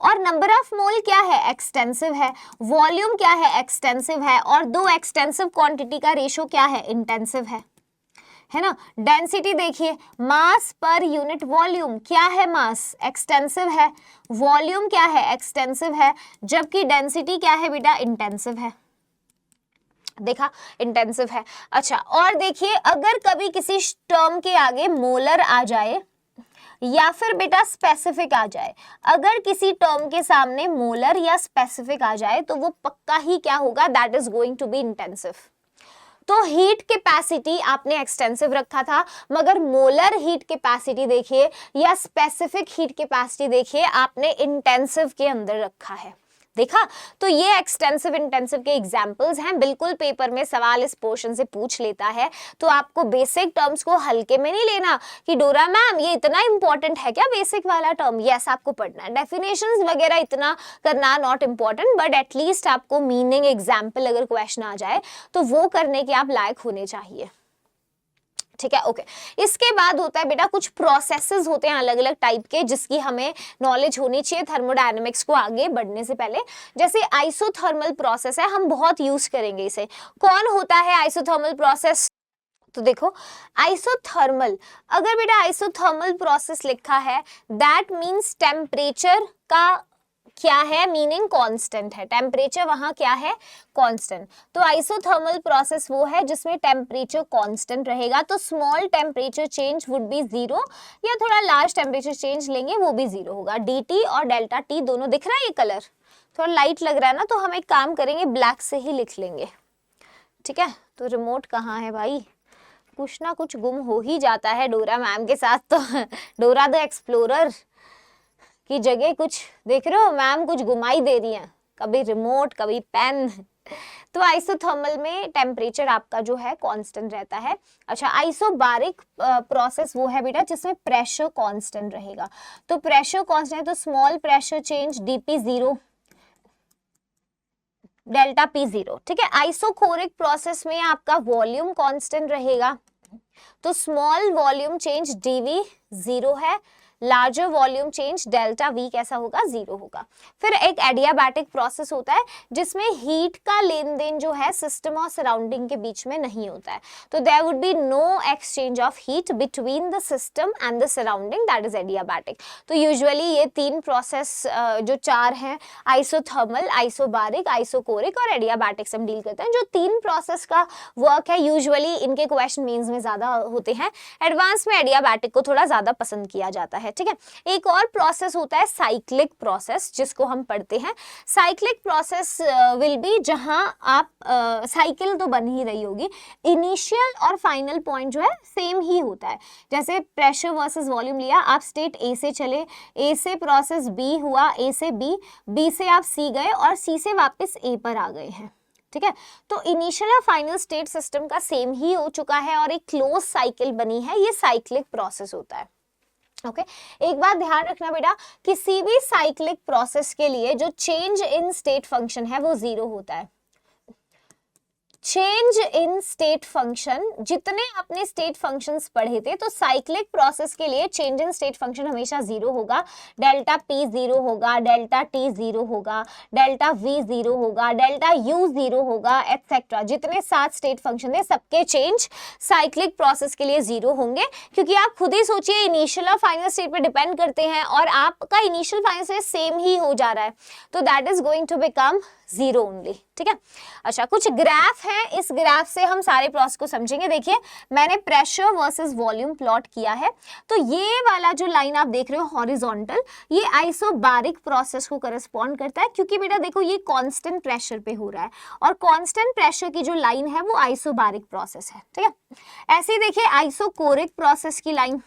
और नंबर ऑफ मोल क्या है? एक्सटेंसिव है। वॉल्यूम क्या है? एक्सटेंसिव है। और दो एक्सटेंसिव क्वांटिटी का रेशो क्या है? इंटेंसिव है ना। डेंसिटी देखिए, मास पर यूनिट वॉल्यूम, क्या है? मास, एक्सटेंसिव है। वॉल्यूम क्या है? एक्सटेंसिव है। जबकि डेंसिटी क्या है बेटा? इंटेंसिव है। देखा, इंटेंसिव है। अच्छा, और देखिए अगर कभी किसी टर्म के आगे मोलर आ जाए या फिर बेटा स्पेसिफिक आ जाए, अगर किसी टर्म के सामने मोलर या स्पेसिफिक आ जाए तो वो पक्का ही क्या होगा? That is going to be intensive. तो हीट कैपेसिटी आपने एक्सटेंसिव रखा था, मगर मोलर हीट कैपेसिटी देखिए या स्पेसिफिक हीट कैपेसिटी देखिए आपने इंटेंसिव के अंदर रखा है। देखा, तो ये एक्सटेंसिव इंटेंसिव के एग्जाम्पल्स हैं। बिल्कुल पेपर में सवाल इस पोर्शन से पूछ लेता है, तो आपको बेसिक टर्म्स को हल्के में नहीं लेना कि डोरा मैम ये इतना इंपॉर्टेंट है क्या बेसिक वाला टर्म? यस, आपको पढ़ना है। डेफिनेशंस वगैरह इतना करना नॉट इम्पॉर्टेंट, बट एटलीस्ट आपको मीनिंग एग्जाम्पल अगर क्वेश्चन आ जाए तो वो करने के आप लायक होने चाहिए, ठीक है। ओके, इसके बाद होता है बेटा कुछ प्रोसेसेस होते हैं अलग अलग टाइप के, जिसकी हमें नॉलेज होनी चाहिए थर्मोडायनेमिक्स को आगे बढ़ने से पहले। जैसे आइसोथर्मल प्रोसेस है, हम बहुत यूज करेंगे इसे। कौन होता है आइसोथर्मल प्रोसेस? तो देखो, आइसोथर्मल, अगर बेटा आइसोथर्मल प्रोसेस लिखा है दैट मीन्स टेम्परेचर का क्या है? मीनिंग कांस्टेंट है, टेम्परेचर वहां क्या है? कांस्टेंट। तो आइसोथर्मल प्रोसेस वो है जिसमें टेम्परेचर कांस्टेंट रहेगा। तो small temperature change would be zero, या थोड़ा लार्ज टेम्परेचर चेंज लेंगे वो भी जीरो होगा। dt और डेल्टा t दोनों दिख रहा है, ये कलर थोड़ा लाइट लग रहा है ना, तो हम एक काम करेंगे ब्लैक से ही लिख लेंगे। ठीक है, तो रिमोट कहाँ है भाई, कुछ ना कुछ गुम हो ही जाता है डोरा मैम के साथ। तो डोरा द एक्सप्लोरर की जगह कुछ देख रहे हो, मैम कुछ घुमाई दे रही हैं, कभी रिमोट कभी पेन। तो आइसोथर्मल में टेम्परेचर आपका जो है कांस्टेंट रहता है। अच्छा, आइसोबारिक प्रोसेस वो है बेटा जिसमें प्रेशर कांस्टेंट रहेगा। तो प्रेशर कांस्टेंट है तो small pressure change dp 0 delta P 0, ठीक है। आइसोकोरिक प्रोसेस में आपका वॉल्यूम कांस्टेंट रहेगा, तो स्मॉल वॉल्यूम चेंज dV 0 है, larger volume change delta V कैसा होगा, 0 होगा। फिर एक एडियाबैटिक प्रोसेस होता है जिसमें हीट का लेन देन जो है सिस्टम और सराउंडिंग के बीच में नहीं होता है, तो there would be no exchange of heat between the system and the surrounding, that is adiabatic. तो यूजुअली ये तीन प्रोसेस जो चार हैं, आइसोथर्मल, आइसोबारिक, आइसोकोरिक और एडियाबैटिक से हम डील करते हैं। जो तीन प्रोसेस का वर्क है यूजुअली इनके क्वेश्चन मेंस में ज्यादा होते हैं, एडवांस में एडियाबैटिक को थोड़ा ज्यादा पसंद किया जाता है, ठीक है। एक और प्रोसेस होता है साइक्लिक प्रोसेस, जिसको हम पढ़ते हैं। साइक्लिक प्रोसेस विल बी जहां आप साइकिल तो बन ही रही होगी, इनिशियल और फाइनल पॉइंट जो है सेम ही होता है। जैसे प्रेशर वर्सेस वॉल्यूम लिया, आप स्टेट ए से चले, ए से प्रोसेस बी हुआ, ए से बी, बी से आप सी गए और सी से वापस ए पर आ गए हैं, ठीक है। तो इनिशियल और फाइनल स्टेट सिस्टम का सेम ही हो चुका है और एक क्लोज साइकिल बनी है, ये साइक्लिक प्रोसेस होता है। ओके एक बात ध्यान रखना बेटा, किसी भी साइक्लिक प्रोसेस के लिए जो चेंज इन स्टेट फंक्शन है वो 0 होता है। चेंज इन स्टेट फंक्शन, जितने आपने स्टेट फंक्शंस पढ़े थे, तो साइक्लिक प्रोसेस के लिए चेंज इन स्टेट फंक्शन हमेशा 0 होगा। डेल्टा P 0 होगा, डेल्टा T 0 होगा, डेल्टा V 0 होगा, डेल्टा U 0 होगा, एटसेट्रा। जितने 7 स्टेट फंक्शन है सबके चेंज साइक्लिक प्रोसेस के लिए 0 होंगे, क्योंकि आप खुद ही सोचिए इनिशियल और फाइनल स्टेट पे डिपेंड करते हैं और आपका इनिशियल फाइनल स्टेट सेम ही हो जा रहा है, तो that is going to become 0 only, ठीक है। अच्छा, कुछ ग्राफ है, इस ग्राफ से हम सारे प्रोसेस को समझेंगे। देखिए मैंने प्रेशर वर्सेस वॉल्यूम प्लॉट किया है, तो ये वाला जो लाइन आप देख रहे हो हॉरिजॉन्टल, ये आइसोबारिक प्रोसेस को करस्पॉन्ड करता है, क्योंकि बेटा देखो ये कांस्टेंट प्रेशर पे हो रहा है और कांस्टेंट प्रेशर की जो लाइन है वो आइसोबारिक प्रोसेस है, ठीक है। ऐसे ही देखिए आइसोकोरिक प्रोसेस की लाइन,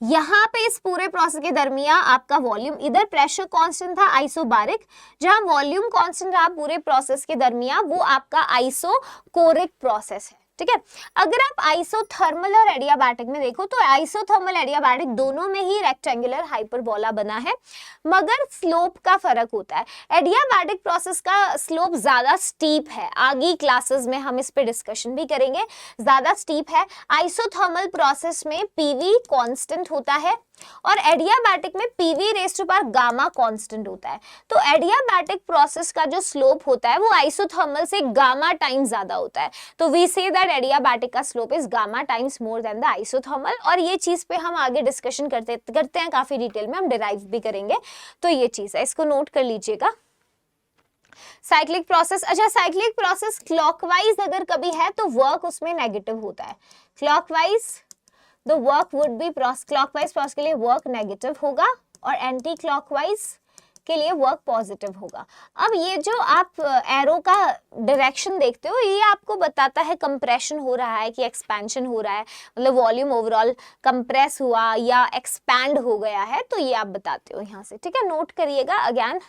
यहाँ पे इस पूरे प्रोसेस के दरमियान आपका वॉल्यूम, इधर प्रेशर कांस्टेंट था आइसोबारिक, जहां वॉल्यूम कांस्टेंट रहा पूरे प्रोसेस के दरमियान, वो आपका आइसोकोरिक प्रोसेस है, ठीक है। अगर आप आइसोथर्मल और एडियाबैटिक में देखो तो आइसोथर्मल एडियाबैटिक दोनों में ही रेक्टेंगुलर हाइपरबोला बना है, मगर स्लोप का फर्क होता है। एडियाबैटिक प्रोसेस का स्लोप ज्यादा स्टीप है, आगे क्लासेस में हम इस पे डिस्कशन भी करेंगे, ज्यादा स्टीप है। आइसोथर्मल प्रोसेस में पीवी कांस्टेंट होता है और एडियाबैटिक में PV raise to power gamma constant होता है। तो एडियाबैटिक प्रोसेस का जो स्लोप होता है वो आइसोथर्मल से गामा टाइम्स ज्यादा होता है, तो वी से दैट एडियाबैटिक का slope is gamma times more than the isothermal. और ये चीज पे हम आगे डिस्कशन करते हैं काफी डिटेल में, हम डिराइव भी करेंगे, तो ये चीज है, इसको नोट कर लीजिएगा। साइक्लिक प्रोसेस, अच्छा साइक्लिक प्रोसेस क्लॉकवाइज अगर कभी है तो वर्क उसमें नेगेटिव होता है। Clockwise the work would be clockwise process के लिए वर्क नेगेटिव होगा और एंटी क्लॉकवाइज के लिए वर्क पॉजिटिव होगा। अब ये जो आप एरो का डायरेक्शन देखते हो, ये आपको बताता है कंप्रेशन हो रहा है कि एक्सपेंशन हो रहा है, मतलब वॉल्यूम ओवरऑल कंप्रेस हुआ या एक्सपैंड हो गया है, तो ये आप बताते हो यहाँ से, ठीक है। नोट करिएगा अगेन।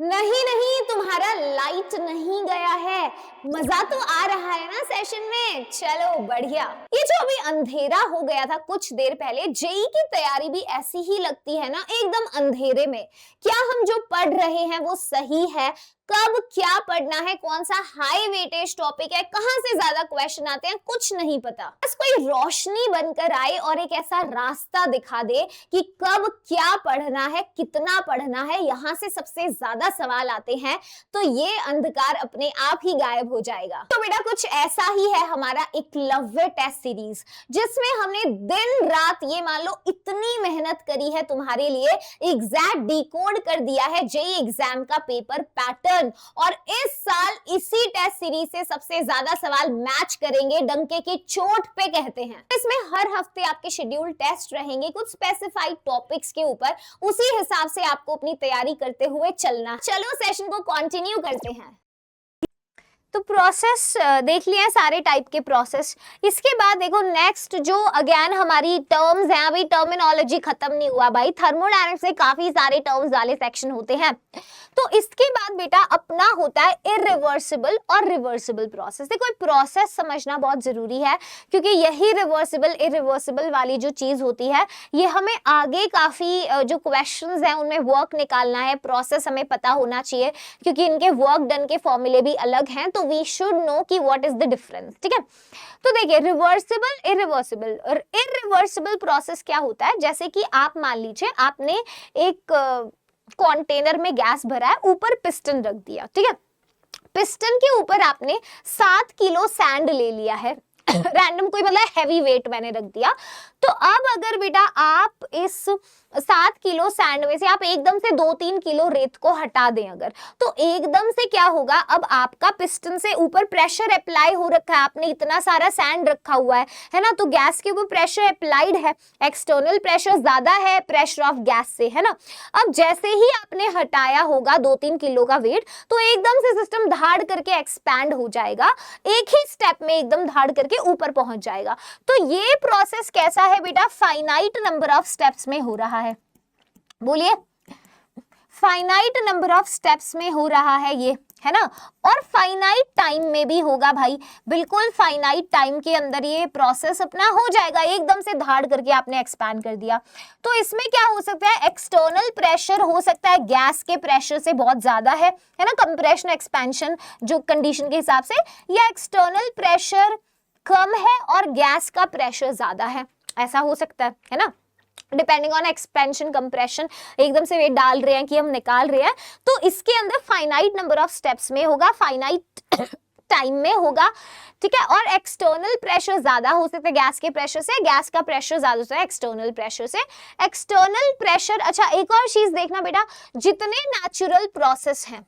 नहीं नहीं, तुम्हारा लाइट नहीं गया है, मजा तो आ रहा है ना सेशन में, चलो बढ़िया। ये जो अभी अंधेरा हो गया था कुछ देर पहले, जेई की तैयारी भी ऐसी ही लगती है ना, एकदम अंधेरे में। क्या हम जो पढ़ रहे हैं वो सही है? कब क्या पढ़ना है, कौन सा हाई वेटेज टॉपिक है, कहां से ज्यादा क्वेश्चन आते हैं, कुछ नहीं पता। बस कोई रोशनी बनकर आए और एक ऐसा रास्ता दिखा दे कि कब क्या पढ़ना है, कितना पढ़ना है, यहाँ से सबसे ज्यादा सवाल आते हैं, तो ये अंधकार अपने आप ही गायब हो जाएगा। तो बेटा कुछ ऐसा ही है हमारा एकलव्य टेस्ट सीरीज, जिसमें हमने दिन रात ये मान लो इतनी मेहनत करी है तुम्हारे लिए, एग्जैक्ट डिकोड कर दिया है जेई एग्जाम का पेपर पैटर्न, और इस साल इसी टेस्ट सीरीज से सबसे ज्यादा सवाल मैच करेंगे, डंके की चोट पे कहते हैं। इसमें हर हफ्ते आपके शेड्यूल टेस्ट रहेंगे कुछ स्पेसिफाइड टॉपिक्स के ऊपर, उसी हिसाब से आपको अपनी तैयारी करते हुए चलना। चलो सेशन को कंटिन्यू करते हैं। तो प्रोसेस देख लिया सारे टाइप के प्रोसेस। इसके बाद देखो नेक्स्ट जो अगेन हमारी टर्म्स हैं, अभी टर्मिनोलॉजी खत्म नहीं हुआ भाई, थर्मोडायनेमिक्स में काफी सारे टर्म्स वाले सेक्शन होते हैं। तो इसके बाद बेटा अपना होता है इरिवर्सिबल और रिवर्सिबल प्रोसेस। देखो प्रोसेस समझना बहुत जरूरी है, क्योंकि यही रिवर्सिबल इरिवर्सिबल वाली जो चीज होती है ये हमें आगे काफी जो क्वेश्चंस हैं उनमें वर्क निकालना है। प्रोसेस हमें पता होना चाहिए, क्योंकि इनके वर्क डन के फॉर्मूले भी अलग हैं, तो वी शुड नो कि व्हाट इज द डिफरेंस। ठीक है, तो देखिए रिवर्सिबल इरिवर्सिबल और इरिवर्सिबल प्रोसेस क्या होता है, जैसे कि आप मान लीजिए आपने एक कंटेनर में गैस भरा है, ऊपर पिस्टन रख दिया। ठीक है, पिस्टन के ऊपर आपने 7 किलो सैंड ले लिया है रैंडम कोई मतलब हैवी वेट मैंने रख दिया। तो अब अगर बेटा आप इस 7 किलो सैंड में से आप एकदम से 2-3 किलो रेत को हटा दें अगर, तो एकदम से क्या होगा, अब आपका पिस्टन से ऊपर प्रेशर अप्लाई हो रखा है, आपने इतना सारा सैंड रखा हुआ है ना, तो गैस के ऊपर प्रेशर अप्लाइड है, एक्सटर्नल प्रेशर ज्यादा है प्रेशर ऑफ गैस से, है ना। अब जैसे ही आपने हटाया होगा 2-3 किलो का वेट, तो एकदम से सिस्टम धाड़ करके एक्सपैंड हो जाएगा, एक ही स्टेप में एकदम धाड़ करके ऊपर पहुंच जाएगा। तो ये प्रोसेस कैसा है बेटा, फाइनाइट नंबर ऑफ स्टेप्स में हो रहा है। बोलिए, फाइनाइट नंबर ऑफ स्टेप्स में हो रहा है ये, है ना, और फाइनाइट टाइम में भी होगा भाई, बिल्कुल फाइनाइट टाइम के अंदर ये प्रोसेस अपना हो जाएगा। एकदम से धाड़ करके आपने एक्सपैंड कर दिया, तो इसमें क्या हो सकता है, एक्सटर्नल प्रेशर हो सकता है गैस के प्रेशर से बहुत ज्यादा है ना, कंप्रेशन एक्सपेंशन जो कंडीशन के हिसाब से, या एक्सटर्नल प्रेशर कम है और गैस का प्रेशर ज्यादा है, ऐसा हो सकता है ना, डिपेंडिंग ऑन एक्सपेंशन कंप्रेशन, एकदम से वेट डाल रहे हैं कि हम निकाल रहे हैं, तो इसके अंदर फाइनाइट नंबर ऑफ स्टेप्स में होगा, फाइनाइट टाइम में होगा। ठीक है, और एक्सटर्नल प्रेशर ज्यादा हो सकता है गैस के प्रेशर से, गैस का प्रेशर ज्यादा होता है एक्सटर्नल प्रेशर से। एक्सटर्नल प्रेशर, अच्छा एक और चीज देखना बेटा, जितने नेचुरल प्रोसेस हैं,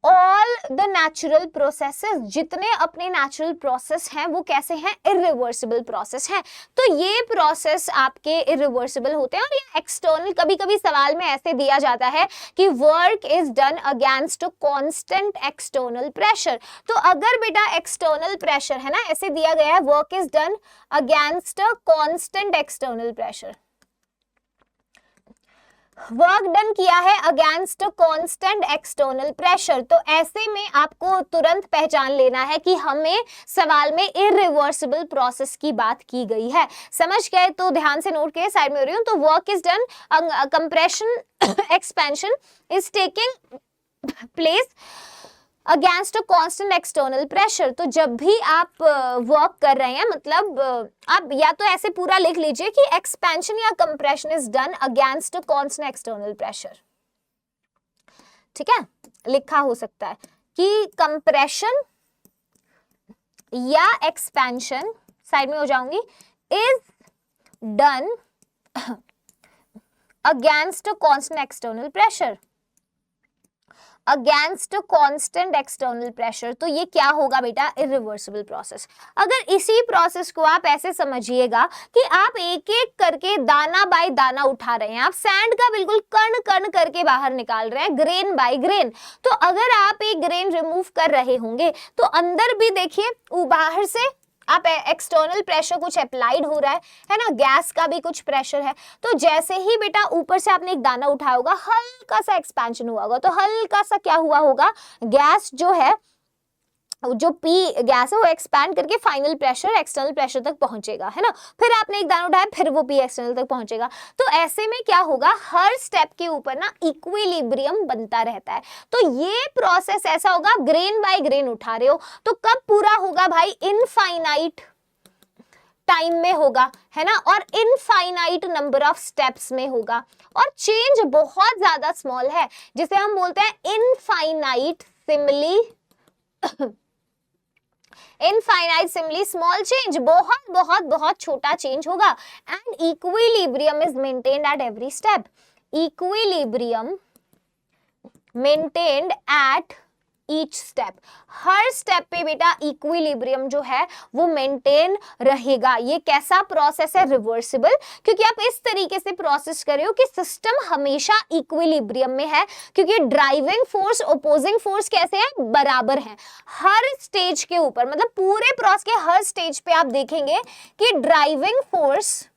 ऑल द नेचुरल प्रोसेसेस, जितने अपने नेचुरल प्रोसेस हैं वो कैसे हैं, इरिवर्सिबल प्रोसेस हैं। तो ये प्रोसेस आपके इरिवर्सिबल होते हैं। और ये एक्सटर्नल, कभी कभी सवाल में ऐसे दिया जाता है कि work is done against constant external pressure. तो अगर बेटा एक्सटर्नल प्रेशर है ना, ऐसे दिया गया है work is done against constant external pressure, work done किया है अगेंस्ट कांस्टेंट एक्सटर्नल प्रेशर, तो ऐसे में आपको तुरंत पहचान लेना है कि हमें सवाल में इरिवर्सिबल प्रोसेस की बात की गई है। समझ गए, तो ध्यान से नोट के साइड में हो रही हूं। तो work is done, compression expansion is taking place against a constant external pressure. तो जब भी आप वर्क कर रहे हैं, मतलब आप या तो ऐसे पूरा लिख लीजिए कि एक्सपेंशन या compression is done against a constant external pressure. ठीक है, लिखा हो सकता है कि कंप्रेशन या एक्सपेंशन, साइड में हो जाऊंगी, is done against a constant external pressure, against constant external pressure. तो ये क्या होगा बेटा, इरिवर्सिबल प्रोसेस। अगर इसी प्रोसेस को आप ऐसे समझिएगा कि आप एक एक करके दाना बाय दाना उठा रहे हैं, आप सैंड का बिल्कुल कण कण करके बाहर निकाल रहे हैं, ग्रेन बाय ग्रेन। तो अगर आप एक ग्रेन रिमूव कर रहे होंगे तो अंदर भी देखिए बाहर से आप एक्सटर्नल प्रेशर कुछ अप्लाइड हो रहा है ना, गैस का भी कुछ प्रेशर है। तो जैसे ही बेटा ऊपर से आपने एक दाना उठाया होगा, हल्का सा एक्सपेंशन हुआ होगा, तो हल्का सा क्या हुआ होगा, गैस जो है, जो पी गैस है वो एक्सपैंड करके फाइनल प्रेशर एक्सटर्नल प्रेशर तक पहुंचेगा, है ना। फिर आपने एक दाना उठाया, फिर वो पी एक्सटर्नल तक पहुंचेगा। तो ऐसे में क्या होगा, हर स्टेप के ऊपर ना इक्विलिब्रियम बनता रहता है। तो ये प्रोसेस ऐसा होगा, ग्रेन बाय ग्रेन उठा रहे हो, तो कब पूरा होगा भाई, इनफाइनाइट टाइम में होगा, है ना, और इनफाइनाइट नंबर ऑफ स्टेप्स में होगा, और चेंज बहुत ज्यादा स्मॉल है, जिसे हम बोलते हैं infinite Simli infinite Simli small change, बहुत बहुत बहुत छोटा चेंज होगा। And equilibrium is maintained at every step, equilibrium maintained at each step, her step पे बेटा इक्विलिब्रियम जो है वो मेंटेन रहेगा। ये कैसा प्रोसेस है? रिवर्सिबल, क्योंकि आप इस तरीके से प्रोसेस कर रहे हो कि सिस्टम हमेशा इक्विलिब्रियम में है, क्योंकि ड्राइविंग फोर्स ओपोजिंग फोर्स कैसे है? बराबर है हर स्टेज के ऊपर। मतलब पूरे प्रोसेस के हर स्टेज पे आप देखेंगे कि ड्राइविंग फोर्स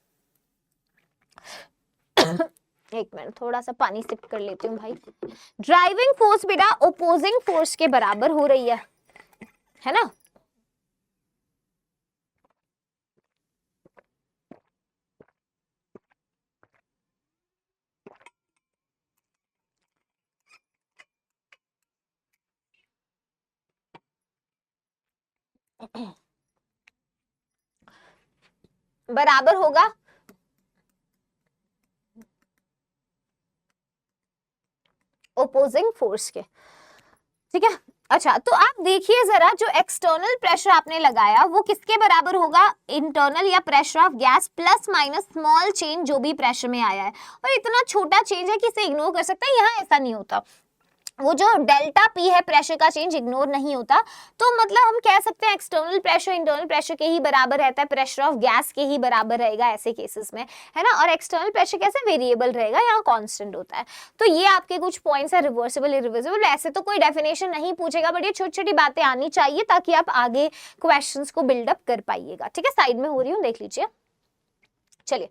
एक मिनट, थोड़ा सा पानी सिप कर लेती हूँ भाई। ड्राइविंग फोर्स बेटा ओपोजिंग फोर्स के बराबर हो रही है ना? बराबर होगा ओपोजिंग फोर्स के, ठीक है। अच्छा, तो आप देखिए जरा, जो एक्सटर्नल प्रेशर आपने लगाया वो किसके बराबर होगा? इंटरनल या pressure of gas plus minus small change जो भी प्रेशर में आया है। और इतना छोटा चेंज है कि इसे इग्नोर कर सकता है, यहाँ ऐसा नहीं होता। वो जो डेल्टा पी है प्रेशर का चेंज इग्नोर नहीं होता। तो मतलब हम कह सकते हैं एक्सटर्नल प्रेशर इंटरनल प्रेशर के ही बराबर रहता है, प्रेशर ऑफ गैस के ही बराबर रहेगा ऐसे केसेस में, है ना। और एक्सटर्नल प्रेशर कैसे? वेरिएबल रहेगा, यहाँ कांस्टेंट होता है। तो ये आपके कुछ पॉइंट्स है, रिवर्सिबल इरिवर्सिबल। ऐसे तो कोई डेफिनेशन नहीं पूछेगा, बट ये छोटी छोटी बातें आनी चाहिए ताकि आप आगे क्वेश्चंस को बिल्डअप कर पाइएगा, ठीक है। साइड में हो रही हूँ, देख लीजिए। चलिए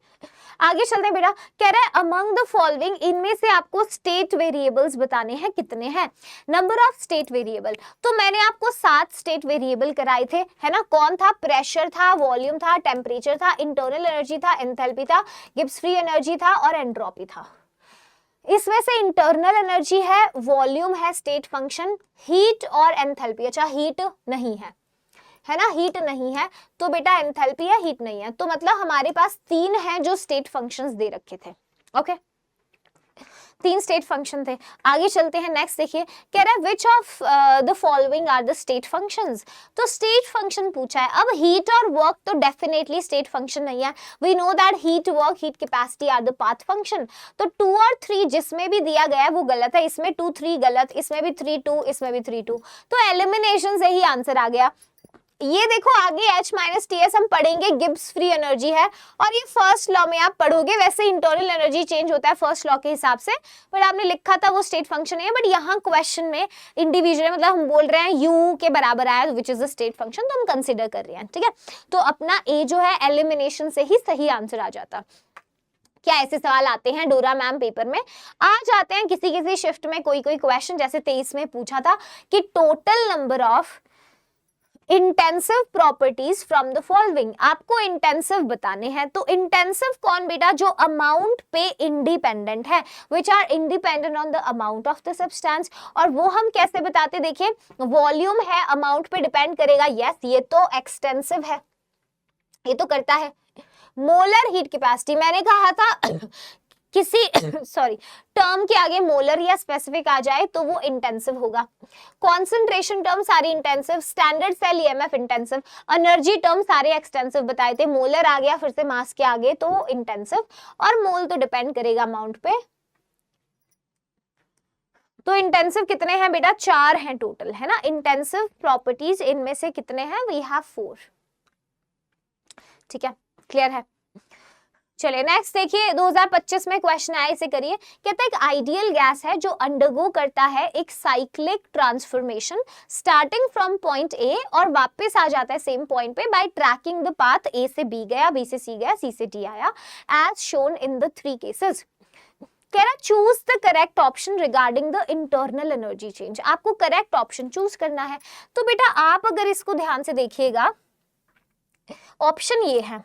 आगे चलते हैं बेटा। कह रहा है अमंग द फॉलोइंग, इनमें से आपको स्टेट वेरिएबल्स बताने हैं। कितने हैं? Number of state variable. तो मैंने आपको 7 स्टेट वेरिएबल कराए थे, है ना। कौन था? प्रेशर था, वॉल्यूम था, टेम्परेचर था, इंटरनल एनर्जी था, एंथैल्पी था, गिब्स फ्री एनर्जी था और एंट्रोपी था। इसमें से इंटरनल एनर्जी है, वॉल्यूम है, स्टेट फंक्शन, हीट और एंथैल्पी। अच्छा, हीट नहीं है ना, हीट नहीं है तो बेटा एंथैल्पी है, हीट नहीं है। तो मतलब हमारे पास 3 हैं जो स्टेट फंक्शंस दे रखे थे। ओके, 3 स्टेट फंक्शन थे। आगे चलते हैं, नेक्स्ट देखिए। कह रहा है which of the following are the state functions. तो स्टेट फंक्शन पूछा है। अब हीट और वर्क तो डेफिनेटली स्टेट फंक्शन नहीं है। We know that heat, work, heat capacity are the path function. तो 2 और 3 जिसमें भी दिया गया है वो गलत है। इसमें 2 3 गलत, इसमें भी 3 2, इसमें भी 3 2। तो एलिमिनेशन से ही आंसर आ गया। ये देखो आगे H माइनस टी एस हम पढ़ेंगे, गिब्स फ्री एनर्जी है और ये फर्स्ट लॉ में आप पढ़ोगे। वैसे इंटरनल एनर्जी चेंज होता है फर्स्ट लॉ के हिसाब से, पर आपने लिखा था वो स्टेट फंक्शन है। बट यहाँ क्वेश्चन में इंडिविजुअल मतलब हम बोल रहे हैं U के बराबर आया which is the state function, तो हम कंसिडर कर रहे हैं, ठीक है। तो अपना A जो है एलिमिनेशन से ही सही आंसर आ जाता। क्या ऐसे सवाल आते हैं डोरा मैम पेपर में? आ जाते हैं किसी किसी शिफ्ट में कोई कोई क्वेश्चन। जैसे 23 में पूछा था कि total number of intensive properties from the following. आपको इंटेंसिव बताने हैं। तो इंटेंसिव कौन बेटा? जो अमाउंट पे इंडिपेंडेंट है, which are independent on the amount of the substance. और वो हम कैसे बताते? देखिए, वॉल्यूम है, अमाउंट पे डिपेंड करेगा। यस, ये तो एक्सटेंसिव है, ये तो करता है। मोलर हीट कैपेसिटी, मैंने कहा था किसी सॉरी टर्म के आगे मोलर या स्पेसिफिक आ जाए तो वो इंटेंसिव होगा। कंसंट्रेशन टर्म सारी intensive, standard cell EMF intensive, energy term सारे एक्सटेंसिव बताए थे। मोलर आ गया फिर से मास के आगे तो इंटेंसिव, और मोल तो डिपेंड करेगा अमाउंट पे। तो इंटेंसिव कितने हैं बेटा? 4 हैं टोटल, है ना। इंटेंसिव प्रॉपर्टीज इनमें से कितने हैं? वी हैव 4, ठीक है, क्लियर है। चलिए नेक्स्ट देखिए, 2025 में क्वेश्चन आया, इसे करिए। कहता है एक आइडियल गैस है जो अंडरगो करता है एक cyclic transformation starting from point A और वापस आ जाता है सेम पॉइंट पे बाय ट्रैकिंग द पाथ। ए से बी गया, बी से सी गया, सी से डी आया, as shown in the 3 cases. कह रहा choose the correct option regarding the internal energy change. आपको करेक्ट ऑप्शन चूज करना है। तो बेटा आप अगर इसको ध्यान से देखिएगा, ऑप्शन ये है।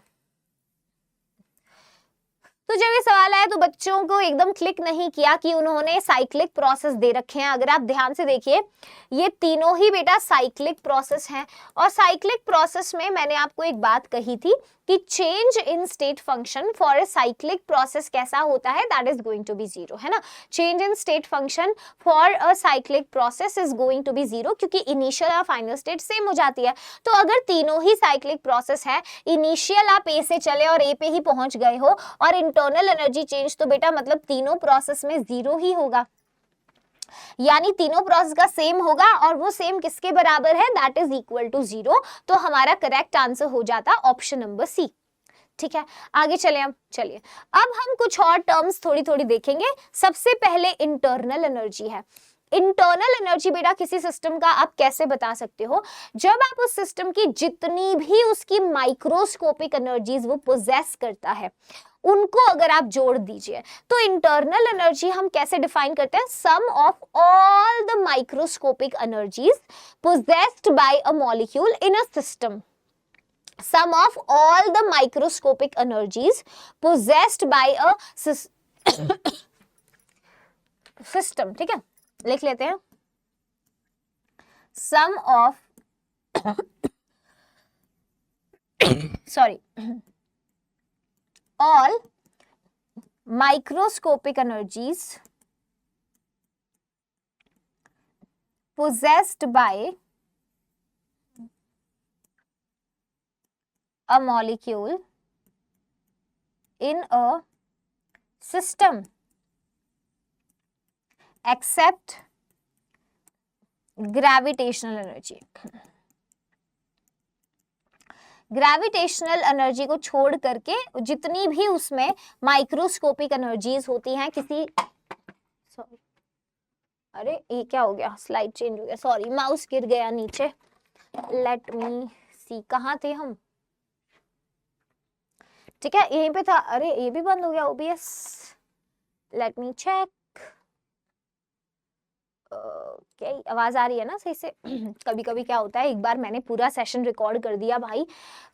तो जब ये सवाल आया तो बच्चों को एकदम क्लिक नहीं किया कि उन्होंने साइक्लिक प्रोसेस दे रखे हैं। अगर आप ध्यान से देखिए, ये तीनों ही बेटा साइक्लिक प्रोसेस हैं। और साइक्लिक प्रोसेस में मैंने आपको एक बात कही थी कि change in state function for a cyclic process कैसा होता है? That is going to be 0, है ना। Change in state function for a cyclic process is going to be 0, क्योंकि इनिशियल और फाइनल स्टेट सेम हो जाती है। तो अगर तीनों ही साइक्लिक प्रोसेस है, इनिशियल आप ए से चले और ए पे ही पहुंच गए हो, और इंटरनल एनर्जी चेंज, तो बेटा मतलब तीनों प्रोसेस में 0 ही होगा। यानी तीनों प्रोसेस का सेम होगा और वो सेम किसके बराबर है, दैट इज इक्वल टू 0। तो हमारा करेक्ट आंसर हो जाता ऑप्शन नंबर सी। ठीक है, आगे चले हम। चलिए अब हम कुछ और टर्म्स थोड़ी थोड़ी देखेंगे। सबसे पहले इंटरनल एनर्जी है। इंटरनल एनर्जी बेटा किसी सिस्टम का आप कैसे बता सकते हो, जब आप उस सिस्टम की जितनी भी उसकी माइक्रोस्कोपिक एनर्जीज वो पोजेस करता है उनको अगर आप जोड़ दीजिए तो इंटरनल एनर्जी हम कैसे डिफाइन करते हैं, sum of all the microscopic energies possessed by a molecule in a system. Sum of all the microscopic energies possessed by a system। ठीक है, लिख लेते हैं, sum of sorry all microscopic energies possessed by a molecule in a system except gravitational energy। Gravitational energy को छोड़ करके जितनी भी उसमें माइक्रोस्कोपिक एनर्जीज होती हैं किसी, सॉरी अरे ये क्या हो गया, स्लाइड चेंज हो गया, सॉरी माउस गिर गया नीचे। लेट मी सी, कहाँ थे हम, ठीक है यहीं पे था। अरे ये भी बंद हो गया OBS, let me check. Okay, आवाज आ रही है ना सही से? कभी कभी क्या होता है, एक बार मैंने पूरा सेशन रिकॉर्ड कर दिया भाई,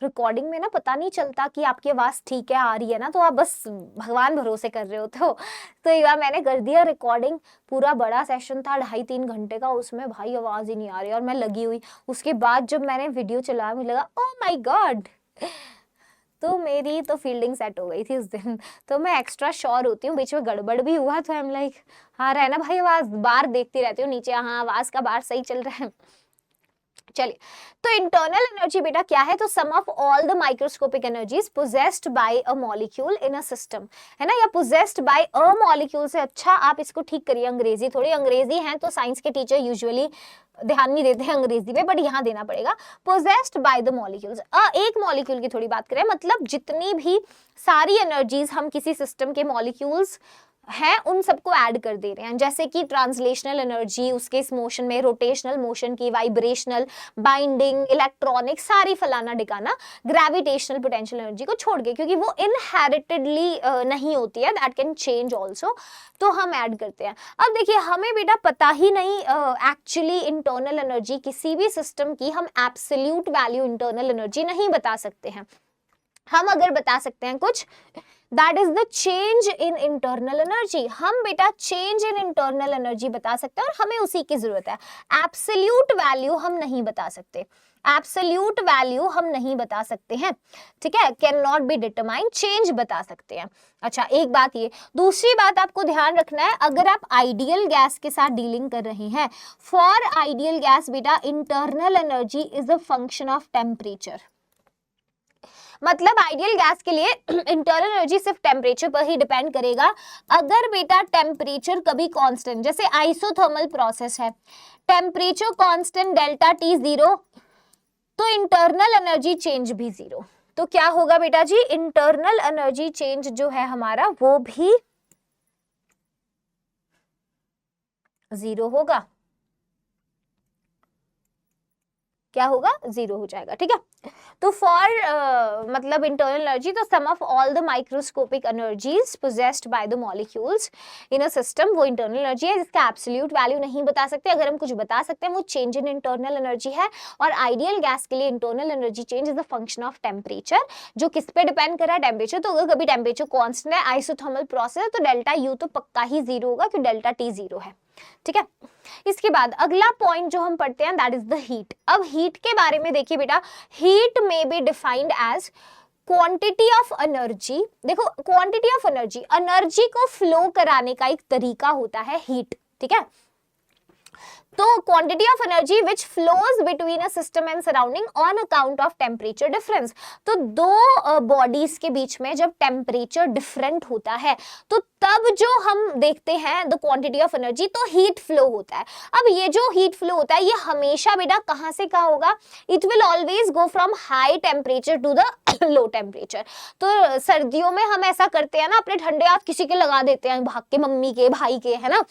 रिकॉर्डिंग में ना पता नहीं चलता कि आपकी आवाज ठीक है आ रही है ना, तो आप बस भगवान भरोसे कर रहे हो। तो एक बार मैंने कर दिया रिकॉर्डिंग, पूरा बड़ा सेशन था 2.5-3 घंटे का, उसमें भाई आवाज ही नहीं आ रही और मैं लगी हुई। उसके बाद जब मैंने वीडियो चलाया मुझे लगा ओ माई गॉड, तो मेरी तो फील्डिंग सेट हो गई थी उस दिन। तो मैं एक्स्ट्रा श्योर होती हूँ, बीच में गड़बड़ भी हुआ तो आई एम लाइक हाँ रहा है ना भाई आवाज, बार देखती रहती हूँ नीचे, हाँ आवाज का बार सही चल रहा है। चलिए, तो इंटरनल एनर्जी बेटा क्या है, तो sum of all the microscopic energies possessed by a molecule in a system, है ना, या पोजेस्ड बाय अ मॉलिक्यूल से अच्छा आप इसको ठीक करिए, अंग्रेजी थोड़ी, अंग्रेजी है तो साइंस के टीचर यूजुअली ध्यान नहीं देते हैं अंग्रेजी पे, बट यहाँ देना पड़ेगा, पोजेस्ड बाय द मॉलिक्यूल्स। एक मॉलिक्यूल की थोड़ी बात करें, मतलब जितनी भी सारी एनर्जीज हम किसी सिस्टम के मॉलिक्यूल्स है उन सबको ऐड कर दे रहे हैं, जैसे कि ट्रांसलेशनल एनर्जी उसके इस मोशन में, रोटेशनल मोशन की, वाइब्रेशनल, बाइंडिंग, इलेक्ट्रॉनिक, सारी फलाना डिकाना, ग्रेविटेशनल पोटेंशियल एनर्जी को छोड़ के, क्योंकि वो इनहेरिटेडली नहीं होती है, दैट कैन चेंज ऑल्सो, तो हम ऐड करते हैं। अब देखिए हमें बेटा पता ही नहीं एक्चुअली इंटरनल एनर्जी किसी भी सिस्टम की, हम एब्सोल्यूट वैल्यू इंटरनल एनर्जी नहीं बता सकते हैं। हम अगर बता सकते हैं कुछ, that is the change in internal energy, हम बेटा चेंज इन इंटरनल एनर्जी बता सकते हैं और हमें उसी की जरूरत है। एब्सोल्यूट वैल्यू हम नहीं बता सकते, एब्सोल्यूट वैल्यू हम नहीं बता सकते हैं, ठीक है, can not be determine, change बता सकते हैं। अच्छा एक बात ये, दूसरी बात आपको ध्यान रखना है, अगर आप आइडियल गैस के साथ डीलिंग कर रहे हैं, फॉर आइडियल गैस बेटा internal energy is a function of temperature. मतलब आइडियल गैस के लिए इंटरनल एनर्जी सिर्फ टेम्परेचर पर ही डिपेंड करेगा। अगर बेटा टेम्परेचर कभी कांस्टेंट, जैसे आइसोथर्मल प्रोसेस है, टेम्परेचर कांस्टेंट डेल्टा टी 0, तो इंटरनल एनर्जी चेंज भी 0। तो क्या होगा बेटा जी, इंटरनल एनर्जी चेंज जो है हमारा वो भी 0 होगा। क्या होगा, 0 हो जाएगा, ठीक है। तो फॉर मतलब इंटरनल एनर्जी, तो sum of all the microscopic energies possessed by the molecules in a system, वो इंटरनल एनर्जी है, जिसका एब्सोल्यूट वैल्यू नहीं बता सकते। अगर हम कुछ बता सकते हैं वो चेंज इन इंटरनल एनर्जी है, और आइडियल गैस के लिए internal energy change is the function of temperature, जो किस पे डिपेंड कर रहा है, टेम्परेचर। तो अगर कभी टेम्परेचर कॉन्स्टेंट है, आइसोथर्मल प्रोसेस है, तो डेल्टा यू तो पक्का ही 0 होगा, क्योंकि डेल्टा टी 0 है, ठीक है। इसके बाद अगला पॉइंट जो हम पढ़ते हैं दैट इज द हीट। अब हीट के बारे में देखिए बेटा, हीट में be defined as quantity of energy. देखो क्वांटिटी ऑफ एनर्जी, एनर्जी को फ्लो कराने का एक तरीका होता है हीट, ठीक है। तो quantity of energy which flows between a system and surrounding on account of temperature difference. तो दो बॉडीज के बीच में जब टेम्परेचर डिफरेंट होता है तो तब जो हम देखते हैं द क्वांटिटी ऑफ एनर्जी, तो हीट फ्लो होता है। अब ये जो हीट फ्लो होता है ये हमेशा बेटा कहाँ से कहाँ होगा, it will always go from high temperature to the low temperature. तो सर्दियों में हम ऐसा करते हैं ना, अपने ठंडे हाथ किसी के लगा देते हैं, भाग के मम्मी के, भाई के, है ना,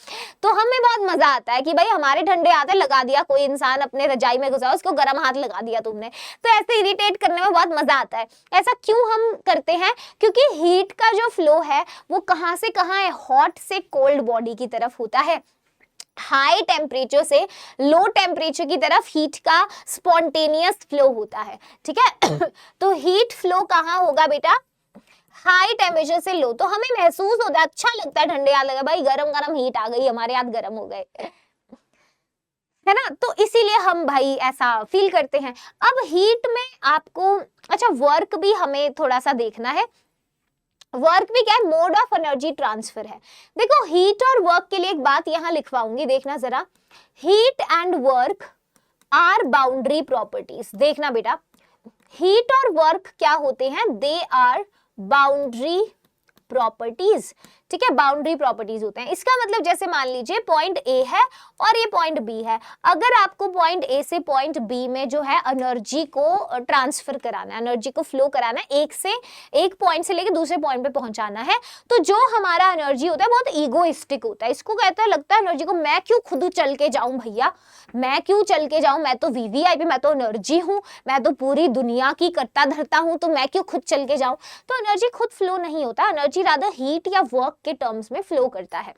तो हमें बहुत मजा आता है कि भाई हमारे ठंडे हाथ है, लगा दिया, कोई इंसान अपने रजाई में घुसा उसको गर्म हाथ लगा दिया तुमने, तो ऐसे इरिटेट करने में बहुत मजा आता है। ऐसा क्यों हम करते हैं, क्योंकि हीट का जो फ्लो है वो कहाँ से कहाँ है, हॉट से कोल्ड बॉडी की तरफ होता है, हाई टेम्परेचर से लो टेम्परेचर की तरफ हीट का स्पॉन्टेनियस फ्लो होता है, ठीक है। तो हीट फ्लो कहाँ होगा बेटा, हाई टेम्परेचर से लो, तो हमें महसूस होता है, अच्छा लगता है, ठंडे हाथ लगा, भाई गरम गरम हीट आ गई, हमारे हाथ गरम हो गए, है ना, तो इसीलिए हम भाई ऐसा फील करते हैं। अब हीट में आपको अच्छा वर्क भी हमें थोड़ा सा देखना है, वर्क भी क्या है, मोड ऑफ एनर्जी ट्रांसफर है। देखो हीट और वर्क के लिए एक बात यहां लिखवाऊंगी, देखना जरा, heat and work are boundary properties. देखना बेटा, हीट और वर्क क्या होते हैं, दे आर बाउंड्री प्रॉपर्टीज, ठीक है, बाउंड्री प्रॉपर्टीज होते हैं। इसका मतलब जैसे मान लीजिए पॉइंट ए है और ये पॉइंट बी है, अगर आपको पॉइंट ए से पॉइंट बी में जो है एनर्जी को ट्रांसफर कराना है, एनर्जी को फ्लो कराना है, एक पॉइंट से लेकर दूसरे पॉइंट पे पहुंचाना है, तो जो हमारा एनर्जी होता है बहुत ईगोइस्टिक होता है। इसको कहता है, लगता है एनर्जी को, मैं क्यों खुद चल के जाऊं भैया, मैं क्यों चल के जाऊं, मैं तो वीवीआईपी, मैं तो एनर्जी हूं, मैं तो पूरी दुनिया की करता धरता हूं, तो मैं क्यों खुद चल के जाऊं। तो एनर्जी खुद फ्लो नहीं होता, एनर्जी रादर हीट या वर्क के टर्म्स में फ्लो करता है।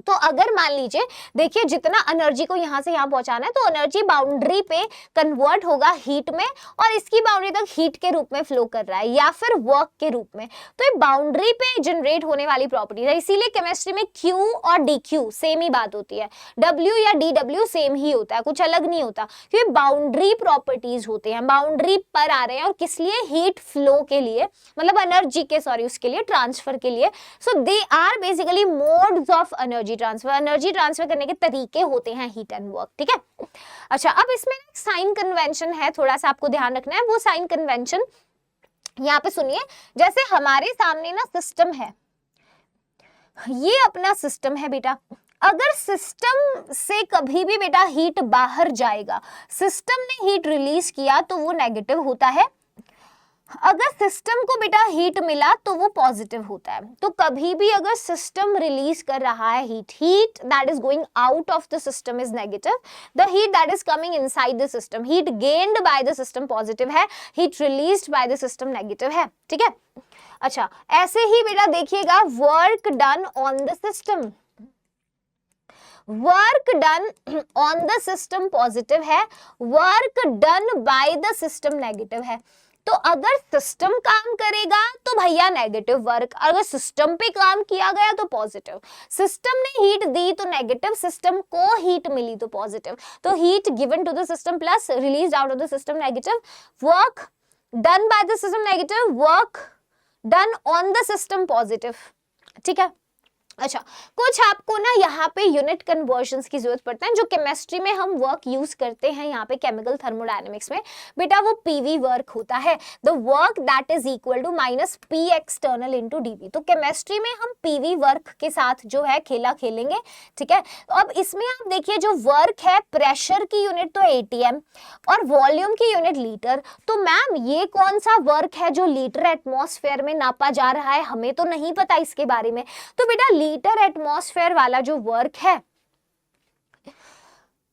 तो अगर मान लीजिए, देखिए जितना एनर्जी को यहां से यहां पहुंचाना है, तो एनर्जी बाउंड्री पे कन्वर्ट होगा हीट में, और इसकी बाउंड्री तक हीट के रूप में फ्लो कर रहा है या फिर वर्क के रूप में। तो ये बाउंड्री पे जनरेट होने वाली प्रॉपर्टी है, इसीलिए केमिस्ट्री में Q और DQ सेम ही बात होती है, W या DW सेम ही होता है, कुछ अलग नहीं होता, क्योंकि बाउंड्री प्रॉपर्टीज होते हैं, बाउंड्री पर आ रहे हैं, और किस लिए, हीट फ्लो के लिए, मतलब एनर्जी के, सॉरी, उसके लिए, ट्रांसफर के लिए। So they are basically modes of energy transfer, energy transfer करने के तरीके होते हैं हीट एंड वर्क, ठीक है। अच्छा, अब इसमें साइन कन्वेंशन है, थोड़ा सा आपको ध्यान रखना है, वो साइन कन्वेंशन यहाँ पे सुनिए। जैसे हमारे सामने ना सिस्टम है, ये अपना सिस्टम है बेटा, अगर सिस्टम से कभी भी बेटा हीट बाहर जाएगा, सिस्टम ने हीट रिलीज किया तो वो नेगेटिव होता है, अगर सिस्टम को बेटा हीट मिला तो वो पॉजिटिव होता है। तो कभी भी अगर सिस्टम रिलीज कर रहा है heat that is going out of the system is negative, the heat that is coming inside the system, heat gained by the system positive है, heat released by the system negative है, ठीक है। अच्छा, ऐसे ही बेटा देखिएगा, work done on the system, work done on the system positive है, work done by the system negative है। तो अगर सिस्टम काम करेगा तो भैया नेगेटिव वर्क, अगर सिस्टम पे काम किया गया तो पॉजिटिव, सिस्टम ने हीट दी तो नेगेटिव, सिस्टम को हीट मिली तो पॉजिटिव। तो heat given to the system plus release out of the system negative, work done by the system negative, work done on the system positive, ठीक है। अच्छा, कुछ आपको ना यहाँ पे यूनिट कन्वर्जन्स की जरूरत पड़ता है, जो केमिस्ट्री में हम वर्क यूज करते हैं यहाँ पे केमिकल थर्मोडायनेमिक्स में, बेटा वो पीवी वर्क होता है, the work that is equal to minus P external into DV. तो केमिस्ट्री में हम पीवी वर्क के साथ जो है खेला खेलेंगे, ठीक है। तो अब इसमें आप देखिए, जो वर्क है, प्रेशर की यूनिट तो एटीएम और वॉल्यूम की यूनिट लीटर। तो मैम ये कौन सा वर्क है जो लीटर एटमॉस्फेयर में नापा जा रहा है, हमें तो नहीं पता इसके बारे में। तो बेटा लीटर एटमॉस्फेयर वाला जो वर्क है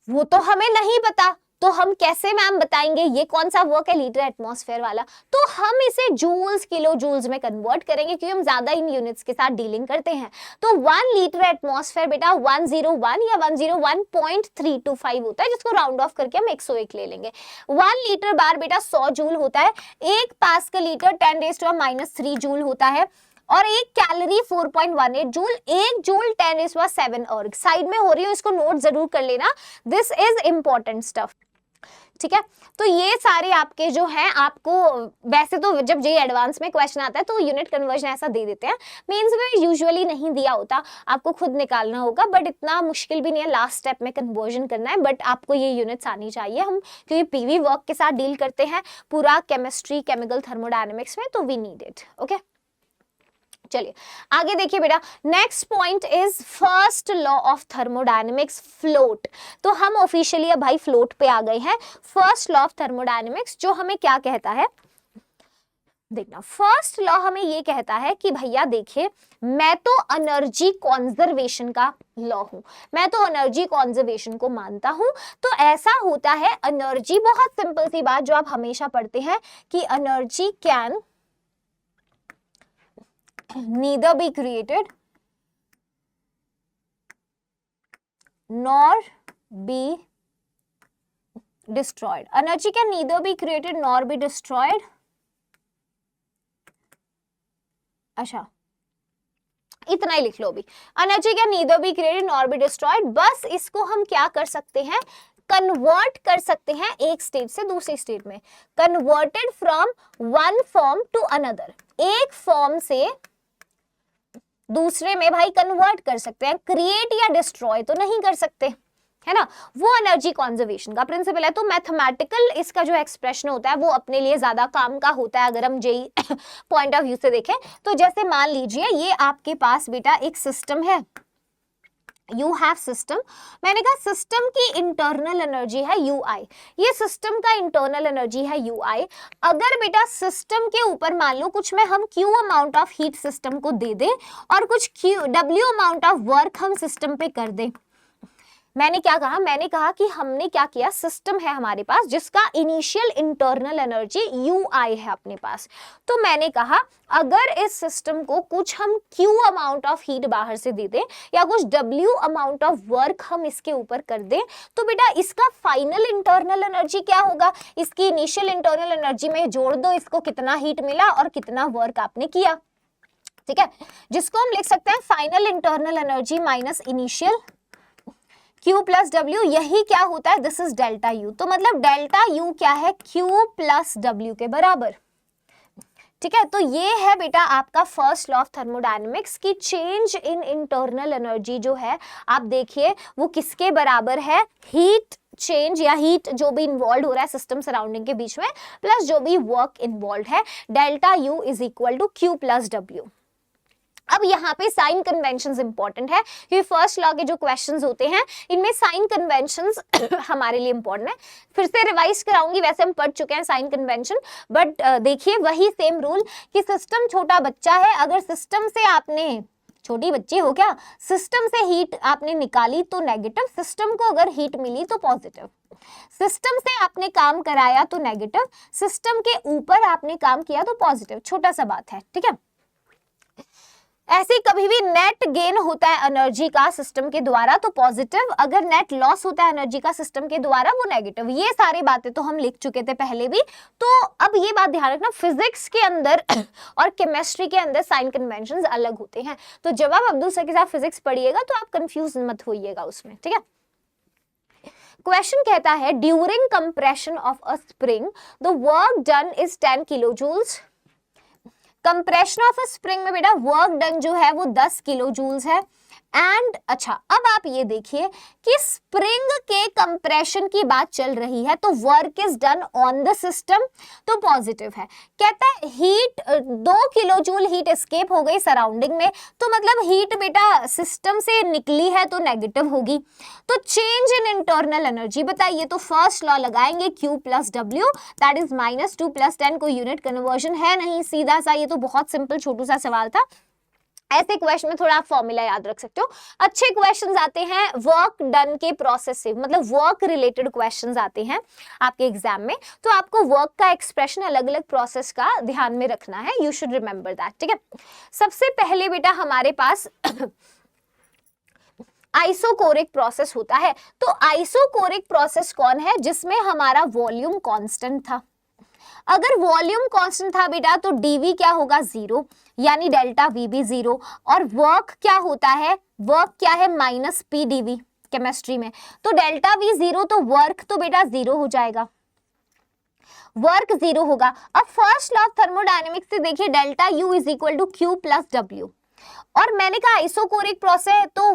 वो तो हमें नहीं पता, तो हम कैसे मैम बताएंगे ये कौन सा वर्क है लीटर एटमॉस्फेयर वाला। तो हम इसे जूल्स, किलो जूल्स में कन्वर्ट करेंगे, क्योंकि हम ज्यादा इन यूनिट्स के साथ डीलिंग करते हैं। तो 1 लीटर एटमॉस्फेयर बेटा 101 या 101.325 होता है, जिसको राउंड ऑफ करके हम 101 ले लेंगे। 1 लीटर बार बेटा 100 जूल होता है, 1 पास्कल लीटर 10⁻³ जूल होता है, और 1 कैलोरी 4.18 जूल, 1 जूल 10⁻7 अर्ग। साइड में हो रही हो, इसको नोट जरूर कर लेना, दिस इज इंपॉर्टेंट स्टफ। ठीक है। तो ये सारे आपके जो हैं, आपको वैसे तो जब जेईई एडवांस में क्वेश्चन आता है तो यूनिट कन्वर्जन ऐसा दे देते हैं, मेंस में यूजुअली नहीं दिया होता, आपको खुद निकालना होगा, बट इतना मुश्किल भी नहीं है, लास्ट स्टेप में कन्वर्जन करना है, बट आपको ये यूनिट्स आनी चाहिए। हम क्योंकि पीवी वर्क के साथ डील करते हैं पूरा केमिस्ट्री, केमिकल, थर्मोडायनेमिक्स में, तो वी नीड इट। ओके, चलिए आगे देखिए बेटा, next point is first law of thermodynamics, float. तो हम ऑफिशियली अब भाई फ्लोट पे आ गए हैं। फर्स्ट लॉ ऑफ थर्मोडायनेमिक्स जो हमें क्या कहता है, देखना, फर्स्ट लॉ हमें ये कहता है कि भैया देखिए, मैं तो एनर्जी कॉन्जर्वेशन का लॉ हूं, मैं तो एनर्जी कॉन्जर्वेशन को मानता हूं। तो ऐसा होता है, एनर्जी, बहुत सिंपल सी बात जो आप हमेशा पढ़ते हैं कि energy can neither be created nor be destroyed. Energy can neither be created nor be destroyed. अच्छा, इतना ही लिख लो भी, energy can neither be created nor be destroyed. बस इसको हम क्या कर सकते हैं, कन्वर्ट कर सकते हैं एक स्टेट से दूसरी स्टेट में, converted from one form to another, एक फॉर्म से दूसरे में भाई कन्वर्ट कर सकते हैं, क्रिएट या डिस्ट्रॉय तो नहीं कर सकते, है ना। वो एनर्जी कंजर्वेशन का प्रिंसिपल है। तो मैथमेटिकल इसका जो एक्सप्रेशन होता है वो अपने लिए ज्यादा काम का होता है, अगर हम जेईई पॉइंट ऑफ व्यू से देखें तो। जैसे मान लीजिए ये आपके पास बेटा एक सिस्टम है, यू हैव सिस्टम, मैंने कहा सिस्टम की इंटरनल एनर्जी है यू आई, ये सिस्टम का इंटरनल एनर्जी है यू आई। अगर बेटा सिस्टम के ऊपर मान लो कुछ में हम Q amount of heat system को दे दें और कुछ Q W amount of work हम सिस्टम पे कर दें, मैंने क्या कहा, मैंने कहा कि हमने क्या किया, सिस्टम है हमारे पास जिसका इनिशियल इंटरनल एनर्जी यू आई है अपने पास। तो मैंने कहा अगर इस सिस्टम को कुछ हम क्यू अमाउंट ऑफ हीट बाहर से दे दें या कुछ डब्ल्यू अमाउंट ऑफ वर्क हम इसके ऊपर कर दें, तो बेटा इसका फाइनल इंटरनल एनर्जी क्या होगा, इसकी इनिशियल इंटरनल एनर्जी में जोड़ दो, इसको कितना हीट मिला और कितना वर्क आपने किया, ठीक है, जिसको हम लिख सकते हैं final internal energy minus initial Q plus W। यही क्या होता है, दिस इज डेल्टा U। तो मतलब डेल्टा U क्या है, Q प्लस W के बराबर, ठीक है। तो ये है बेटा आपका फर्स्ट लॉ ऑफ थर्मोडायनेमिक्स की चेंज इन इंटरनल एनर्जी जो है, आप देखिए वो किसके बराबर है, हीट चेंज या हीट जो भी इन्वॉल्व हो रहा है सिस्टम सराउंडिंग के बीच में प्लस जो भी वर्क इन्वॉल्व है, delta U is equal to Q plus W। अब यहाँ पे साइन कन्वेंशंस इंपॉर्टेंट है क्योंकि फर्स्ट लॉ के जो क्वेश्चंस होते हैं इनमें साइन कन्वेंशंस हमारे लिए इंपॉर्टेंट है। फिर से रिवाइज कराऊंगी, वैसे हम पढ़ चुके हैं साइन कन्वेंशन, बट देखिए वही सेम रूल कि सिस्टम छोटा बच्चा है, अगर सिस्टम से आपने, छोटी बच्ची हो क्या, सिस्टम से हीट आपने निकाली तो नेगेटिव, सिस्टम को अगर हीट मिली तो पॉजिटिव, सिस्टम से आपने काम कराया तो नेगेटिव, सिस्टम के ऊपर आपने काम किया तो पॉजिटिव, छोटा सा बात है, ठीक है। ऐसे कभी भी नेट गेन होता है एनर्जी का सिस्टम के द्वारा तो पॉजिटिव, अगर नेट लॉस होता है एनर्जी का सिस्टम के द्वारा वो नेगेटिव। ये सारी बातें तो हम लिख चुके थे पहले भी। तो अब ये बात ध्यान रखना, फिजिक्स के अंदर और केमिस्ट्री के अंदर साइन कन्वेंशंस अलग होते हैं। तो जब आप अब्दुल सर के साथ फिजिक्स पढ़िएगा तो आप कंफ्यूज मत होइएगा उसमें, ठीक है। क्वेश्चन कहता है during compression of a spring the work done is 10 kilo joules. Compression of a spring में बेटा वर्क डन जो है वो 10 किलो जूल्स है। एंड अच्छा, अब आप ये देखिए कि स्प्रिंग के कंप्रेशन की बात चल रही है तो work is done on the system तो पॉजिटिव है। कहता है heat 2 kilo joule heat escape हो गई सराउंडिंग में, तो मतलब हीट बेटा सिस्टम से निकली है तो नेगेटिव होगी। तो चेंज इन इंटरनल एनर्जी बताइए, तो फर्स्ट लॉ लगाएंगे Q plus W that is -2 + 10। कोई यूनिट कन्वर्जन है नहीं, सीधा सा, ये तो बहुत सिंपल छोटू सा सवाल था। ऐसे क्वेश्चन में थोड़ा आप फॉर्मूला याद रख सकते हो। अच्छे क्वेश्चंस आते हैं वर्क डन के प्रोसेस से, मतलब वर्क रिलेटेड क्वेश्चंस आते हैं आपके एग्जाम में, तो आपको वर्क का एक्सप्रेशन अलग अलग प्रोसेस का ध्यान में रखना है, यू शुड रिमेंबर दैट, ठीक है। सबसे पहले बेटा हमारे पास आइसोकोरिक प्रोसेस होता है। तो आइसोकोरिक प्रोसेस कौन है, जिसमें हमारा वॉल्यूम कांस्टेंट था। अगर वॉल्यूम कांस्टेंट था बेटा तो dV क्या होगा, 0, यानी डेल्टा V भी 0। और वर्क क्या होता है, वर्क क्या है, -P dV केमिस्ट्री में, तो डेल्टा V 0 तो वर्क तो बेटा 0 हो जाएगा, वर्क जीरो होगा। अब फर्स्ट लॉ ऑफ थर्मोडायनेमिक्स से देखिए delta U is equal to Q plus W, और मैंने कहा आइसोकोरिक प्रोसेस है तो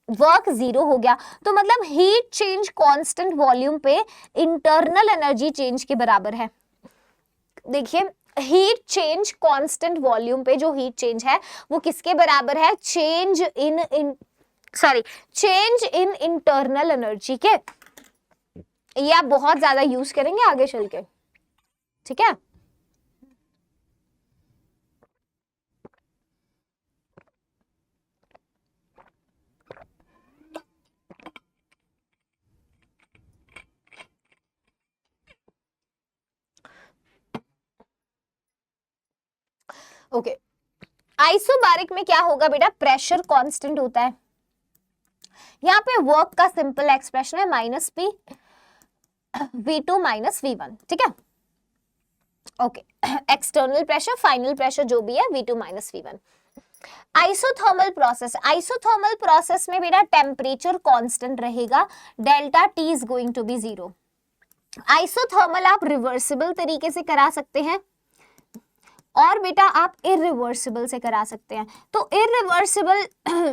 वर्क जीरो हो गया, तो मतलब हीट चेंज कांस्टेंट वॉल्यूम पे इंटरनल एनर्जी चेंज के बराबर है। देखिए हीट चेंज कांस्टेंट वॉल्यूम पे जो हीट चेंज है वो किसके बराबर है, चेंज इन इंटरनल एनर्जी के। ये आप बहुत ज्यादा यूज करेंगे आगे चल के, ठीक है। ओके आइसोबारिक में क्या होगा बेटा, प्रेशर कांस्टेंट होता है। यहाँ पे वर्क का सिंपल एक्सप्रेशन है minus P V2 minus V1, ठीक है। Okay external pressure final pressure जो भी है V2 minus V1। Isothermal process में बेटा टेम्परेचर कांस्टेंट रहेगा, delta T is going to be zero. Isothermal आप रिवर्सिबल तरीके से करा सकते हैं और बेटा आप इरिवर्सिबल से करा सकते हैं। तो इरिवर्सिबल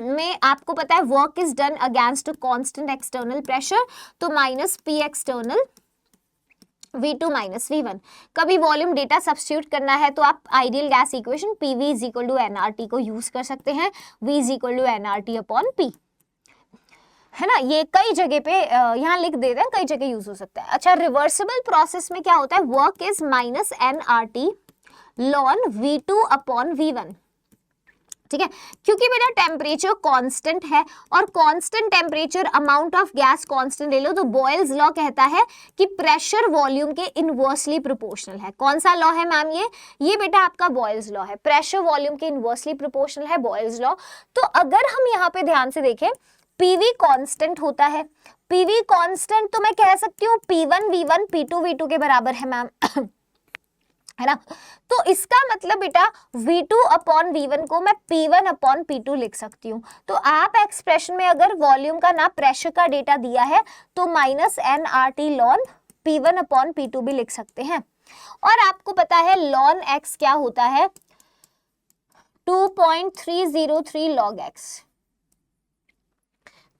में आपको पता है work is done against constant external pressure, तो minus P external V2 minus V1। कभी वॉल्यूम डेटा सब्स्टिट्यूट करना है तो आप ideal gas equation PV is equal to nRT को यूज कर सकते हैं, V is equal to nRT upon P, है ना। ये कई जगह पे यहाँ लिख देते हैं, कई जगह यूज हो सकता है। अच्छा रिवर्सिबल प्रोसेस में क्या होता है, work is minus nRT lawn V2 upon V1, ठीक है। क्योंकि बेटा टेम्परेचर कांस्टेंट है और constant temperature amount of gas constant ले लो तो बॉयल्स लॉ कहता है कि प्रेशर वॉल्यूम के इनवर्सली प्रोपोर्शनल है। कौन सा लॉ है मैम, ये बेटा आपका बॉयल्स लॉ है, प्रेशर वॉल्यूम के इनवर्सली प्रोपोर्शनल है बॉयल्स लॉ। तो अगर हम यहाँ पे ध्यान से देखें पीवी कांस्टेंट होता है, पीवी कांस्टेंट तो मैं कह सकती हूँ P1 V1 P2 V2 के बराबर है मैम, है ना। तो इसका मतलब बेटा V2 अपॉन V1 को मैं P1 अपॉन P2 लिख सकती हूँ। तो आप एक्सप्रेशन में अगर वॉल्यूम का ना प्रेशर का डेटा दिया है तो minus nRT lawn P1 upon P2 भी लिख सकते हैं। और आपको पता है लॉन x क्या होता है, 2.303 log x।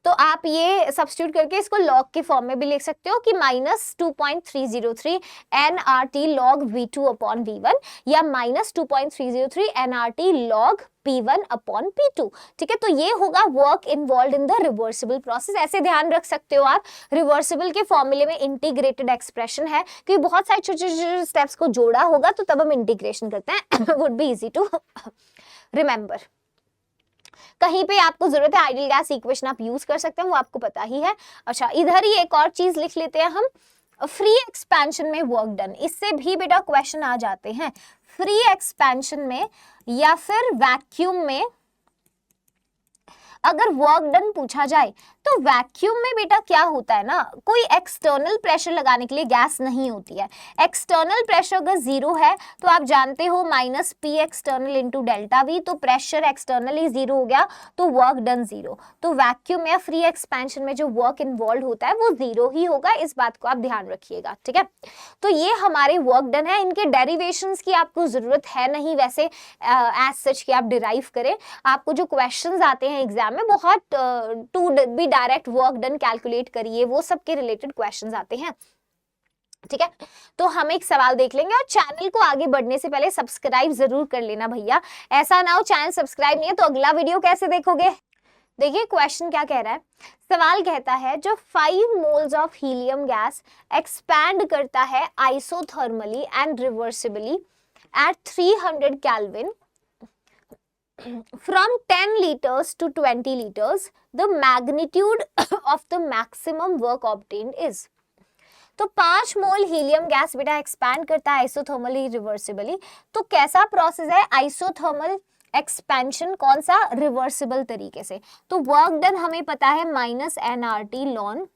तो आप ये सब्स्टिट्यूट करके इसको लॉग के फॉर्म में भी लिख सकते हो कि minus 2.303 nRT log V2 upon V1 या minus 2.303 nRT log P1 upon P2, ठीक है। तो ये होगा work involve in the reversible process. ऐसे ध्यान रख सकते हो आप, रिवर्सिबल के फॉर्मूले में इंटीग्रेटेड एक्सप्रेशन है क्योंकि बहुत सारे छोटे छोटे स्टेप्स को जोड़ा होगा तो तब हम इंटीग्रेशन करते हैं, would be easy to remember. कहीं पे आपको जरूरत है आइडियल गैस इक्वेशन आप यूज कर सकते हैं, वो आपको पता ही है। अच्छा इधर ही एक और चीज लिख लेते हैं हम, फ्री एक्सपेंशन में वर्क डन, इससे भी बेटा क्वेश्चन आ जाते हैं। फ्री एक्सपेंशन में या फिर वैक्यूम में अगर वर्क डन पूछा जाए तो वैक्यूम में बेटा क्या होता है ना, कोई एक्सटर्नल प्रेशर लगाने के लिए गैस नहीं होती है। एक्सटर्नल प्रेशर अगर जीरो है तो आप जानते हो minus P external into delta we, तो प्रेशर एक्सटर्नली जीरो हो गया तो वर्क डन जीरो। तो वैक्यूम या फ्री एक्सपेंशन में जो वर्क इन्वॉल्व होता है वो जीरो ही होगा, इस बात को आप ध्यान रखिएगा, ठीक है। तो ये हमारे वर्क डन है, इनके डेरिवेशंस की आपको जरूरत है नहीं वैसे एज सच कि आप डिराइव करें। आपको जो क्वेश्चंस आते हैं एग्जाम में बहुत to be direct work done calculate करिए, वो सब के रिलेटेड क्वेश्चंस आते हैं, ठीक है। तो हम एक सवाल देख लेंगे और चैनल को आगे बढ़ने से पहले सब्सक्राइब जरूर कर लेना भैया, ऐसा ना हो चैनल सब्सक्राइब नहीं है तो अगला वीडियो कैसे देखोगे। देखिए क्वेश्चन क्या कह रहा है, सवाल कहता है जो 5 moles of helium gas expand करता है isothermally and reversibly at 300 kelvin from 10 liters to 20 liters, the magnitude of the maximum work obtained is। तो 5 मोल हीलियम गैस बेटा एक्सपैंड करता है आइसोथर्मली रिवर्सिबली, तो कैसा प्रोसेस है आइसोथर्मल एक्सपेंशन, कौन सा, रिवर्सिबल तरीके से। तो वर्क डन हमें पता है minus nRT lawn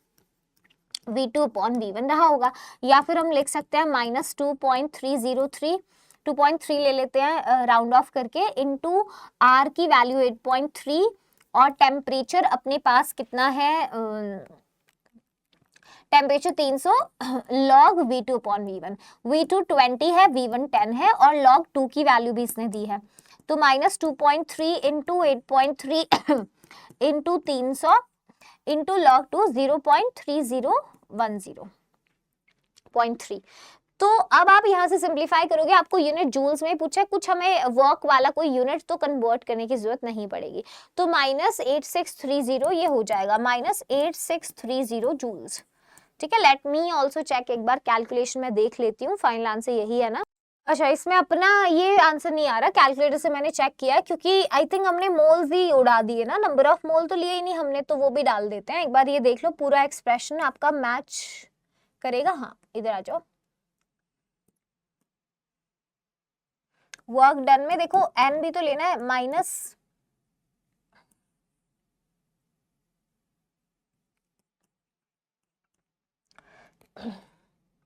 V2 upon V1 रहा होगा, या फिर हम लिख सकते हैं माइनस 2.303 2.3 ले लेते हैं राउंड ऑफ करके, इनटू R की वैल्यू 8.3 और टेम्परेचर अपने पास कितना है, temperature 300 log V2 upon V1, V2 20 है, V1 10 है और log 2 की वैल्यू भी इसने दी है, तो minus 2.3 into 8.3 into 300 into log 2 0.3010.3। तो अब आप यहाँ से सिंप्लीफाई करोगे, आपको यूनिट जूल्स में पूछा है, कुछ हमें वर्क वाला कोई यूनिट तो कन्वर्ट करने की जरूरत नहीं पड़ेगी, तो माइनस 8630 ये हो जाएगा माइनस 8630 जूल्स। ठीक है, लेट मी ऑल्सो चेक, एक बार कैलकुलेशन में देख लेती हूँ, फाइनल आंसर यही है ना। अच्छा, इसमें अपना ये आंसर नहीं आ रहा, कैलकुलेटर से मैंने चेक किया क्योंकि आई थिंक हमने मोल्स ही उड़ा दिए ना, नंबर ऑफ मोल तो लिए ही नहीं हमने, तो वो भी डाल देते हैं। एक बार ये देख लो पूरा एक्सप्रेशन आपका मैच करेगा। हाँ, इधर आ जाओ, वर्क डन में देखो एन भी तो लेना है, माइनस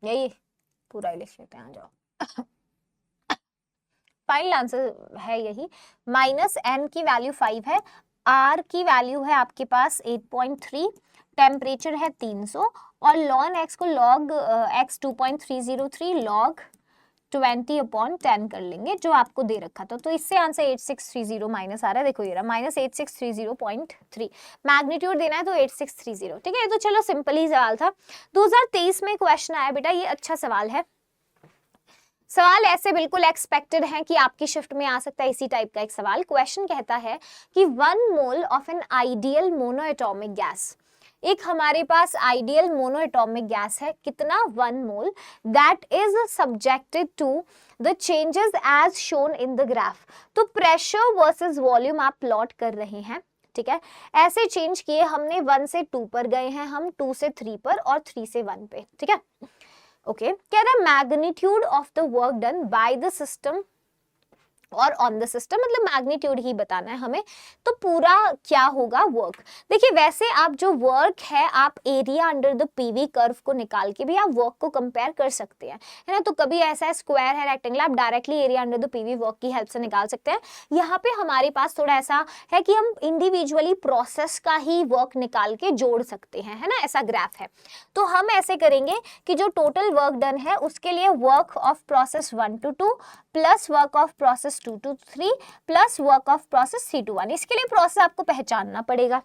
यही पूरा ही लिख लेते हैं, आ जाओ। फाइनल आंसर है यही, माइनस एन की वैल्यू 5 है, आर की वैल्यू है आपके पास 8.3, टेम्परेचर है 300 और लॉन एक्स को लॉग एक्स 2.303 लॉग 20 अपॉन 10 कर लेंगे जो आपको दे रखा था, तो इससे आंसर 8630 माइनस आ रहा है, देखो ये रहा माइनस 8630.3, मैग्नीट्यूड देना है तो 8630। ठीक है, तो चलो सिंपल ही सवाल था। 2023 में क्वेश्चन आया बेटा, ये अच्छा सवाल है, सवाल ऐसे बिल्कुल एक्सपेक्टेड है कि आपकी शिफ्ट में आ सकता है इसी टाइप का एक सवाल। क्वेश्चन कहता है कि 1 mole of an ideal monoatomic gas, एक हमारे पास आइडियल मोनोएटॉमिक गैस है, कितना 1 mole, that is subjected to the changes as shown in the graph. तो प्रेशर वर्सेस वॉल्यूम आप प्लॉट कर रहे हैं। ठीक है, ऐसे चेंज किए हमने, 1 से 2 पर गए हैं हम, 2 से 3 पर और 3 से 1 पे। ठीक है, ओके, कह रहा है magnitude of the work done by the system और ऑन द सिस्टम, मतलब मैग्नीट्यूड ही बताना है हमें, तो पूरा क्या होगा वर्क। देखिए वैसे आप जो वर्क है आप area under the PV curve को निकाल के भी आप वर्क को कंपेयर कर सकते हैं, है ना। तो कभी ऐसा है स्क्वायर है, रेक्टेंगल, आप directly area under the PV work की हेल्प से निकाल सकते हैं। यहाँ पे हमारे पास थोड़ा ऐसा है कि हम इंडिविजुअली प्रोसेस का ही वर्क निकाल के जोड़ सकते हैं, है ना, ऐसा ग्राफ है। तो हम ऐसे करेंगे कि जो टोटल वर्क डन है उसके लिए work of process 1 to 2 plus work of process 2 to 3 plus work of process 3 to 1। इसके लिए प्रोसेस आपको पहचानना पड़ेगा।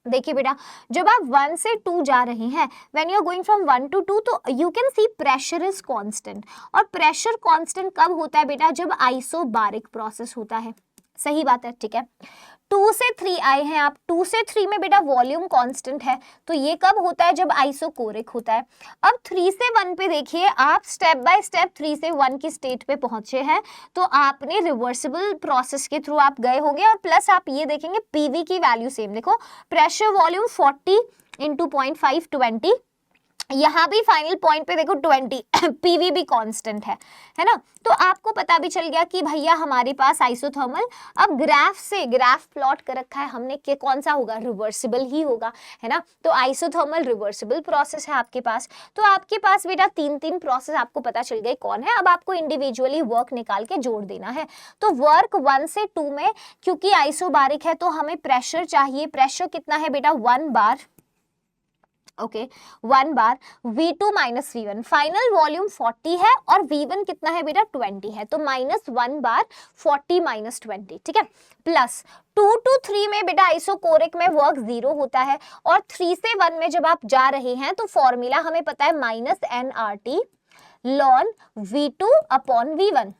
देखिए बेटा, जब आप 1 से 2 जा रहे हैं, when you are going from 1 to 2, तो you can see pressure is constant. और प्रेशर कांस्टेंट कब होता है बेटा, जब आइसोबारिक प्रोसेस होता है। सही बात है, ठीक है। 2 से 3 आए हैं आप, 2 से 3 में बेटा वॉल्यूम कांस्टेंट है, तो ये कब होता है, जब आइसोकोरिक होता है। अब 3 से 1 पे देखिए, आप स्टेप बाय स्टेप 3 से 1 की स्टेट पे पहुंचे हैं, तो आपने रिवर्सिबल प्रोसेस के थ्रू आप गए होंगे। और प्लस आप ये देखेंगे पीवी की वैल्यू सेम, देखो प्रेशर वॉल्यूम 40 इंटू 0.5 20, यहाँ भी फाइनल पॉइंट पे देखो 20, पीवी भी कांस्टेंट है ना। तो आपको पता भी चल गया कि भैया हमारे पास आइसोथर्मल, अब ग्राफ से ग्राफ प्लॉट कर रखा है हमने कि कौन सा होगा, रिवर्सिबल ही होगा, है ना। तो आइसोथर्मल रिवर्सिबल प्रोसेस है आपके पास, तो आपके पास बेटा 3 प्रोसेस आपको पता चल गए कौन है। अब आपको इंडिविजुअली वर्क निकाल के जोड़ देना है। तो वर्क 1 से 2 में क्योंकि आइसोबारिक है तो हमें प्रेशर चाहिए, प्रेशर कितना है बेटा 1 बार, ओके 1 बार V2 minus V1, final volume 40 है और V1 कितना है बेटा 20 है, तो माइनस 1 बार 40 माइनस 20, ठीक है। प्लस 2 to 3 में बेटा आइसोकोरिक में वर्क 0 होता है, और 3 से 1 में जब आप जा रहे हैं तो फॉर्मूला हमें पता है minus nRT ln V2 upon V1।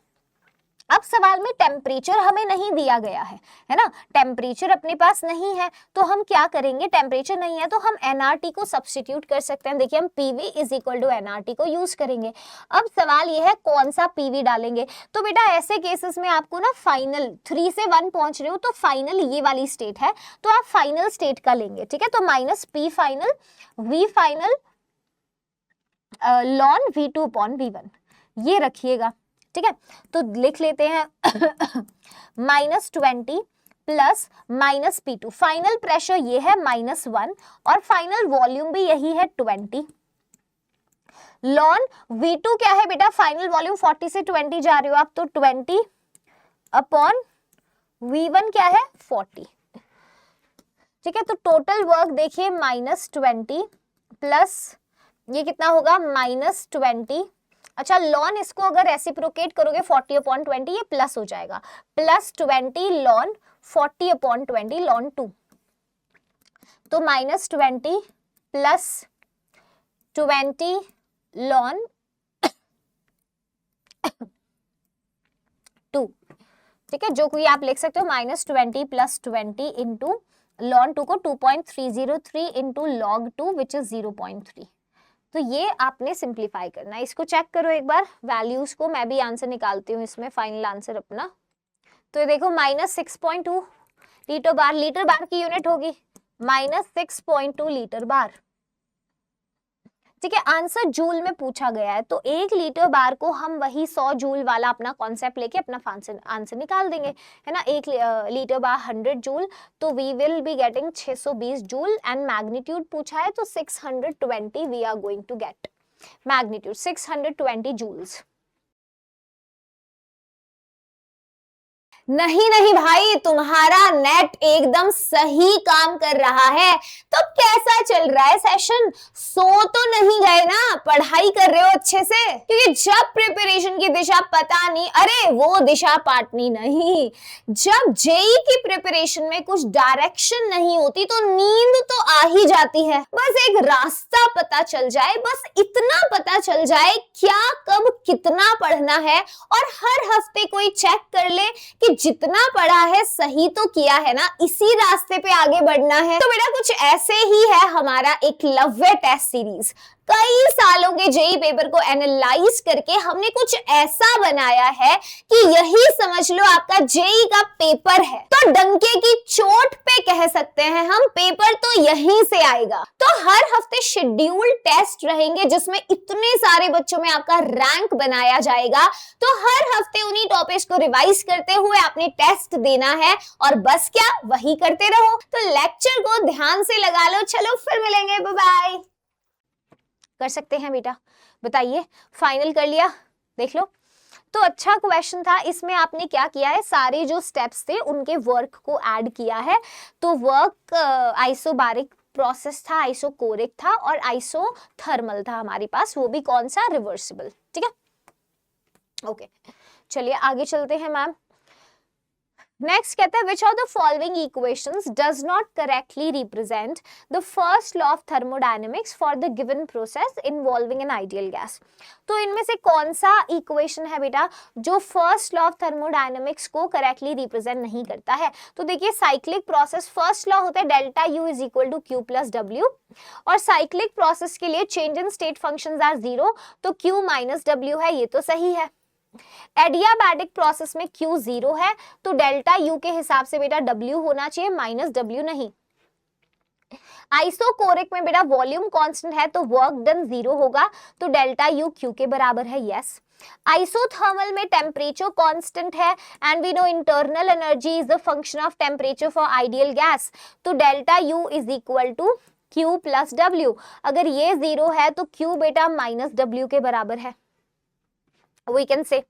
अब सवाल में टेम्परेचर हमें नहीं दिया गया है ना, टेम्परेचर अपने पास नहीं है, तो हम क्या करेंगे, टेम्परेचर नहीं है तो हम एनआरटी को सब्स्टिट्यूट कर सकते हैं। देखिए हम PV is equal to NRT को यूज करेंगे। अब सवाल ये है कौन सा पीवी डालेंगे, तो बेटा ऐसे केसेस में आपको ना फाइनल 3 से 1 पहुंच रहे हो तो फाइनल ये वाली स्टेट है, तो आप फाइनल स्टेट का लेंगे, ठीक है। तो minus P final V final ln V2 upon V1 ये रखिएगा, ठीक है। तो लिख लेते हैं minus 20 plus minus P2, final pressure ये है -1 और फाइनल वॉल्यूम भी यही है 20 लॉन V2 क्या है बेटा, फाइनल वॉल्यूम 40 से 20 जा रहे हो आप, तो 20 अपॉन V1 क्या है 40, ठीक है। तो टोटल वर्क देखिए -20 प्लस ये कितना होगा -20। अच्छा लॉन इसको अगर रेसिप्रोकेट करोगे 40/20 ये प्लस हो जाएगा, +20 लॉन 40/20 लॉन 2, तो -20 +20 लॉन 2, ठीक है, जो कि आप लिख सकते हो -20 +20 इंटू लॉन 2 को 2.303 इंटू लॉग 2 विच इज 0.3। तो ये आपने सिंप्लीफाई करना है। इसको चेक करो एक बार वैल्यूज को, मैं भी आंसर निकालती हूँ इसमें फाइनल आंसर अपना। तो ये देखो -6.2 लीटर बार की यूनिट होगी, -6.2 लीटर बार, ठीक है। आंसर जूल में पूछा गया है, तो 1 लीटर बार को हम वही 100 जूल वाला अपना कॉन्सेप्ट लेके अपना आंसर निकाल देंगे, है ना। 1 लीटर बार 100 जूल, तो we will be getting 620 joule, and magnitude पूछा है तो 620 we are going to get magnitude 620 joules. नहीं नहीं भाई, तुम्हारा नेट एकदम सही काम कर रहा है। तो कैसा चल रहा है सेशन? सो तो नहीं गए ना, पढ़ाई कर रहे हो अच्छे से? क्योंकि जब प्रिपरेशन की दिशा पता नहीं, अरे वो दिशा पाटनी नहीं, जब जेई की प्रिपरेशन में कुछ डायरेक्शन नहीं होती तो नींद तो आ ही जाती है। बस एक रास्ता पता चल जाए, बस इतना पता चल जाए क्या कब कितना पढ़ना है, और हर हफ्ते कोई चेक कर ले कि जितना पढ़ा है सही तो किया है ना, इसी रास्ते पे आगे बढ़ना है। तो बेटा कुछ ऐसे ही है हमारा एकलव्य टेस्ट सीरीज। कई सालों के जेई पेपर को एनालाइज करके हमने कुछ ऐसा बनाया है कि यही समझ लो आपका जेई का पेपर है। तो डंके की चोट पे कह सकते हैं हम, पेपर तो यहीं से आएगा। तो हर हफ्ते शेड्यूल टेस्ट रहेंगे जिसमें इतने सारे बच्चों में आपका रैंक बनाया जाएगा। तो हर हफ्ते उन्हीं टॉपिक्स को रिवाइज करते हुए आपने टेस्ट देना है, और बस क्या वही करते रहो। तो लेक्चर को ध्यान से लगा लो। चलो फिर मिलेंगे, बाय बाय। कर सकते हैं बेटा, बताइए फाइनल कर लिया? देख लो, तो अच्छा क्वेश्चन था। इसमें आपने क्या किया है, सारे जो स्टेप्स थे उनके वर्क को ऐड किया है। तो वर्क आइसोबारिक प्रोसेस था, आइसोकोरिक था, और आइसोथर्मल था हमारे पास, वो भी कौन सा, रिवर्सिबल, ठीक है। ओके चलिए आगे चलते हैं मैम। नेक्स्ट कहता है which of the following equations does not correctly represent the first law of thermodynamics for the given process involving N ideal gas. तो इनमें से कौन सा इक्वेशन है बेटा जो फर्स्ट लॉ ऑफ थर्मोडायनेमिक्स को करेक्टली रिप्रेजेंट नहीं करता है? तो देखिए साइक्लिक प्रोसेस फर्स्ट लॉ होता है delta U is equal to Q plus W, और साइक्लिक प्रोसेस के लिए change in state functions are 0, तो क्यू माइनस डब्ल्यू है, ये तो सही है। एडियाबैटिक प्रोसेस में Q 0 है, तो डेल्टा U के हिसाब से बेटा W होना चाहिए, माइनस W नहीं। आइसोकोरिक में बेटा वॉल्यूम कांस्टेंट है तो वर्क डन 0 होगा, तो डेल्टा U Q के बराबर है, यस। आइसोथर्मल में टेम्परेचर कांस्टेंट है, and we know internal energy is the function of temperature for ideal gas, तो delta U is equal to Q plus W। अगर ये 0 है तो Q बेटा माइनस W के बराबर है, we can say।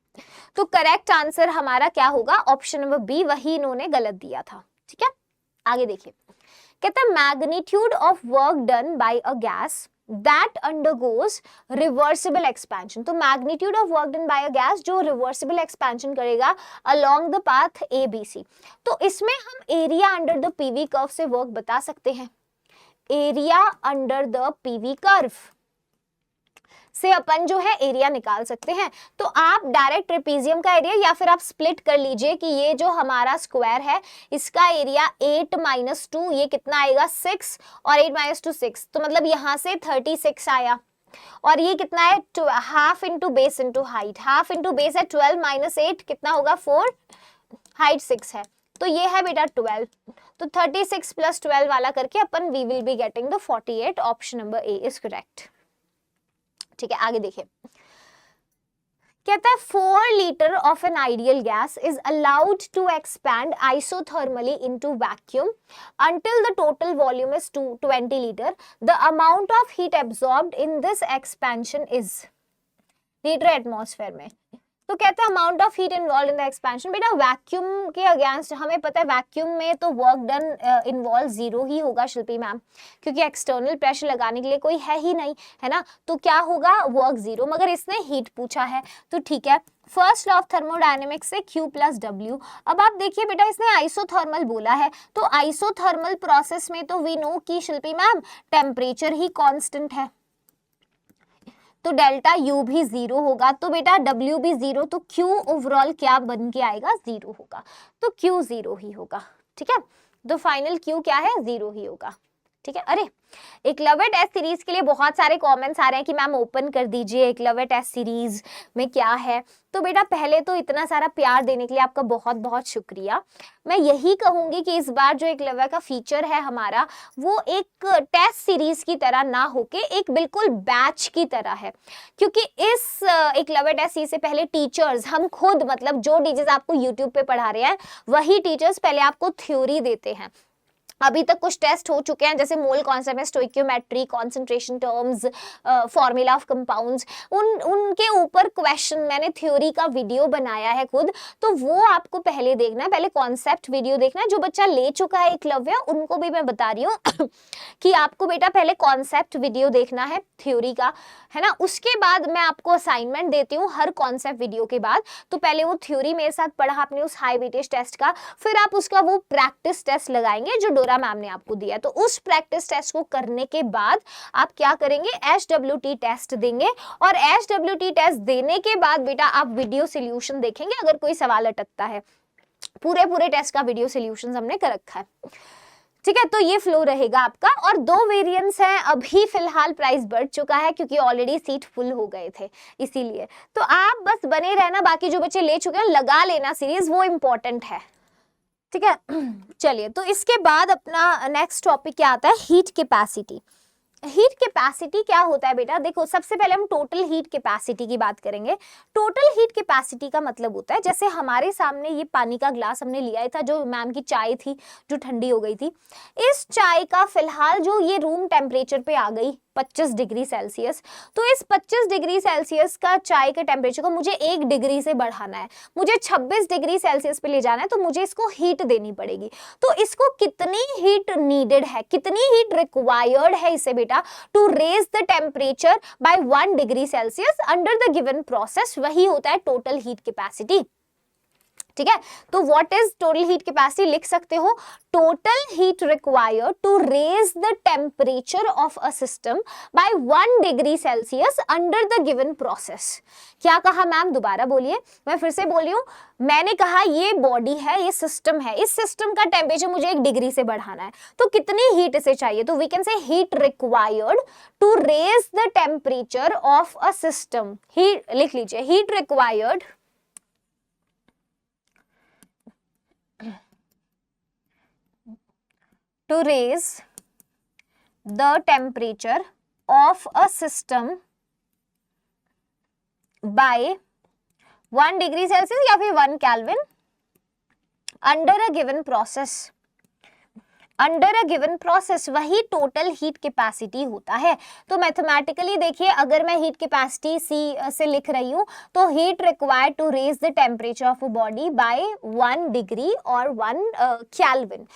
तो करेक्ट आंसर हमारा क्या होगा, ऑप्शन नंबर बी, वही इन्होंने गलत दिया था, ठीक है। आगे देखिए, कहता है magnitude of work done bye a gas that undergoes reversible expansion। तो magnitude of work done bye a gas जो रिवर्सिबल एक्सपेंशन करेगा along the path ABC। तो इसमें हम area under the PV curve से वर्क बता सकते हैं। Area under the PV curve से अपन जो है एरिया निकाल सकते हैं। तो आप डायरेक्ट ट्रेपीजियम का एरिया, या फिर आप स्प्लिट कर लीजिए कि ये जो हमारा स्क्वायर है इसका एरिया 8 माइनस 2, ये कितना आएगा 6, और 8 माइनस 2 6, तो मतलब यहाँ से 36 आया। और ये कितना है, half into base into height, half into base है 12 माइनस 8 कितना होगा 4, हाइट 6 है, तो ये है बेटा 12। तो 36 प्लस 12 वाला करके अपन we will be getting the 48। Option number A is correct, ठीक है। आगे देखिए, कहता है 4 litre of an ideal gas is allowed to expand isothermally into vacuum until the total volume is 20 liter. The amount of heat absorbed in this expansion is litre atmosphere में। तो कहते हैं amount of heat involve in the expansion. बेटा vacuum के against हमें पता है vacuum में तो वर्क डन इन्वॉल्व जीरो ही होगा शिल्पी मैम, क्योंकि एक्सटर्नल प्रेशर लगाने के लिए कोई है ही नहीं, है ना, तो क्या होगा, वर्क जीरो। मगर इसने हीट पूछा है तो ठीक है, फर्स्ट लॉ ऑफ थर्मोडायनेमिक्स से Q प्लस W। अब आप देखिए बेटा इसने आइसोथर्मल बोला है, तो आइसोथर्मल प्रोसेस में तो वी नो की शिल्पी मैम टेम्परेचर ही कांस्टेंट है, तो डेल्टा U भी जीरो होगा, तो बेटा W भी जीरो, तो Q ओवरऑल क्या बन के आएगा, जीरो होगा, तो Q जीरो ही होगा। ठीक है, तो फाइनल Q क्या है, जीरो ही होगा। ठीक है, अरे एकलव्य टेस्ट सीरीज के लिए बहुत सारे कमेंट्स आ रहे हैं कि मैम ओपन कर दीजिए एकलव्य टेस्ट सीरीज में क्या है। तो बेटा पहले तो इतना सारा प्यार देने के लिए आपका बहुत बहुत शुक्रिया। मैं यही कहूंगी कि इस बार जो एकलव्य का फीचर है हमारा, वो एक टेस्ट सीरीज की तरह ना होके एक बिल्कुल बैच की तरह है, क्योंकि इस एकलव्य टेस्ट सीरीज से पहले टीचर्स, हम खुद मतलब जो टीचर्स आपको यूट्यूब पे पढ़ा रहे हैं वही टीचर्स पहले आपको थ्योरी देते हैं। अभी तक कुछ टेस्ट हो चुके हैं जैसे मोल कॉन्सेप्ट में stoichiometry, concentration terms, formula of compounds, उनके ऊपर क्वेश्चन मैंने थ्योरी का वीडियो बनाया है खुद, तो वो आपको पहले देखना है, पहले कॉन्सेप्ट वीडियो देखना है। जो बच्चा ले चुका है एकलव्य उनको भी मैं बता रही हूँ कि आपको बेटा पहले कॉन्सेप्ट वीडियो देखना है थ्योरी का, है ना, उसके बाद मैं आपको असाइनमेंट देती हूँ हर कॉन्सेप्ट वीडियो के बाद। तो पहले वो थ्योरी मेरे साथ पढ़ा आपने उस हाई वेटेज टेस्ट का, फिर आप उसका वो प्रैक्टिस टेस्ट लगाएंगे जो डोरा मैम ने आपको दिया। तो उस प्रैक्टिस टेस्ट को करने के बाद आप क्या करेंगे, HWT टेस्ट देंगे, और HWT टेस्ट देने के बाद बेटा आप वीडियो सॉल्यूशन देखेंगे अगर कोई सवाल अटकता है। पूरे टेस्ट का वीडियो सॉल्यूशन हमने कर रखा है। ठीक है, तो ये फ्लो रहेगा आपका, और 2 वेरिएंट्स हैं। अभी फिलहाल प्राइस बढ़ चुका है क्योंकि ऑलरेडी सीट फुल हो गए थे इसीलिए। तो आप बस बने रहना, बाकी जो बच्चे ले चुके हैं लगा लेना सीरीज, वो इंपॉर्टेंट है। ठीक है, चलिए तो इसके बाद अपना नेक्स्ट टॉपिक क्या आता है, हीट कैपेसिटी। हीट कैपेसिटी क्या होता है बेटा, देखो सबसे पहले हम टोटल हीट कैपेसिटी की बात करेंगे। टोटल हीट कैपेसिटी का मतलब होता है, जैसे हमारे सामने ये पानी का ग्लास हमने लिया था, जो मैम की चाय थी जो ठंडी हो गई थी, इस चाय का फिलहाल जो ये रूम टेम्परेचर पे आ गई 25 डिग्री सेल्सियस, तो इस 25 डिग्री सेल्सियस का चाय के टेम्परेचर को मुझे 1 डिग्री से बढ़ाना है, मुझे 26 डिग्री सेल्सियस पे ले जाना है, तो मुझे इसको हीट देनी पड़ेगी। तो इसको कितनी हीट नीडेड है, कितनी हीट रिक्वायर्ड है इसे बेटा to raise the temperature by 1 degree Celsius under the given process, वही होता है टोटल हीट कैपेसिटी। ठीक है, तो what is total heat capacity लिख सकते हो, total heat required to raise the temperature of a system by 1 degree Celsius under the given process. क्या कहा मैम, दोबारा बोलिए, मैं फिर से बोल रही हूं, मैंने कहा ये बॉडी है, ये सिस्टम है, इस सिस्टम का टेम्परेचर मुझे 1 डिग्री से बढ़ाना है, तो कितनी हीट इसे चाहिए, तो we can say heat required to raise the temperature of a system. Heat लिख लीजिए, heat required to raise the temperature of a system by 1 degree Celsius या फिर 1 kelvin under a given process. Under a given process वही total heat capacity होता है। तो mathematically देखिए, अगर मैं हीट कैपेसिटी C से लिख रही हूँ, तो heat required to raise the temperature of a body by 1 degree और 1 केल्विन,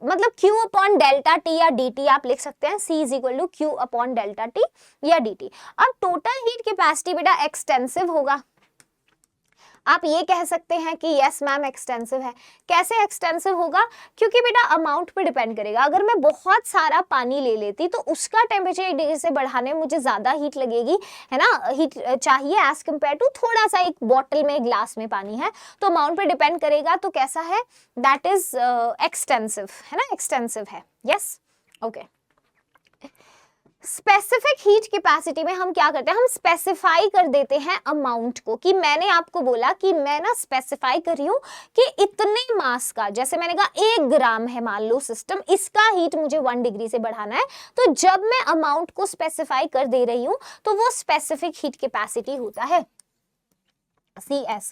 मतलब Q अपॉन डेल्टा T या dt आप लिख सकते हैं, C is equal to Q upon delta T या dt। अब टोटल हीट कैपेसिटी बेटा एक्सटेंसिव होगा, आप ये कह सकते हैं कि यस मैम एक्सटेंसिव है। कैसे एक्सटेंसिव होगा, क्योंकि बेटा अमाउंट पे डिपेंड करेगा। अगर मैं बहुत सारा पानी ले लेती तो उसका टेम्परेचर 1 डिग्री से बढ़ाने में मुझे ज्यादा हीट लगेगी, है ना, हीट चाहिए एज कम्पेयर टू थोड़ा सा एक बॉटल में, ग्लास में पानी है, तो अमाउंट पे डिपेंड करेगा। तो कैसा है, दैट इज एक्सटेंसिव, है ना, एक्सटेंसिव है, yes okay. Specific heat capacity में हम क्या करते हैं, हम स्पेसिफाई कर देते हैं अमाउंट को, कि मैंने आपको बोला कि मैं ना स्पेसिफाई कर रही हूं कि इतने मास का, जैसे मैंने कहा 1 ग्राम है मान लो सिस्टम, इसका हीट मुझे 1 डिग्री से बढ़ाना है। तो जब मैं अमाउंट को स्पेसिफाई कर दे रही हूं तो वो स्पेसिफिक हीट कैपेसिटी होता है। CS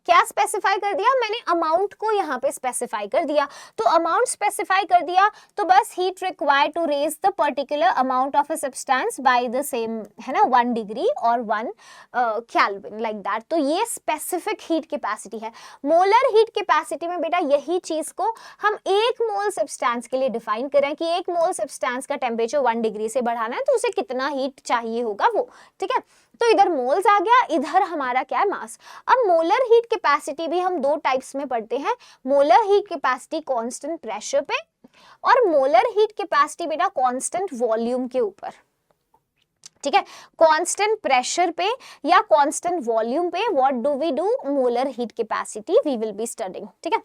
क्या स्पेसिफाई कर दिया मैंने, अमाउंट को यहाँ पे स्पेसिफाई कर दिया। तो अमाउंट स्पेसिफाई कर दिया तो बस heat required to raise the particular amount of a substance by the same, है ना, 1 डिग्री और 1 केल्विन लाइक दैट। तो ये स्पेसिफिक हीट कैपेसिटी है। मोलर हीट कैपेसिटी में बेटा यही चीज को हम 1 मोल सब्सटेंस के लिए डिफाइन करें कि 1 मोल सब्सटेंस का टेम्परेचर 1 डिग्री से बढ़ाना है तो उसे कितना हीट चाहिए होगा वो, ठीक है। तो इधर मोल्स आ गया, इधर हमारा क्या है, मास। अब मोलर हीट कैपेसिटी भी हम 2 टाइप्स में पढ़ते हैं, molar heat capacity constant pressure पे और मोलर हीट कैपेसिटी बेटा कांस्टेंट वॉल्यूम के ऊपर, ठीक है। कांस्टेंट प्रेशर पे या कांस्टेंट वॉल्यूम पे what do we do, molar heat capacity we will be studying, ठीक है।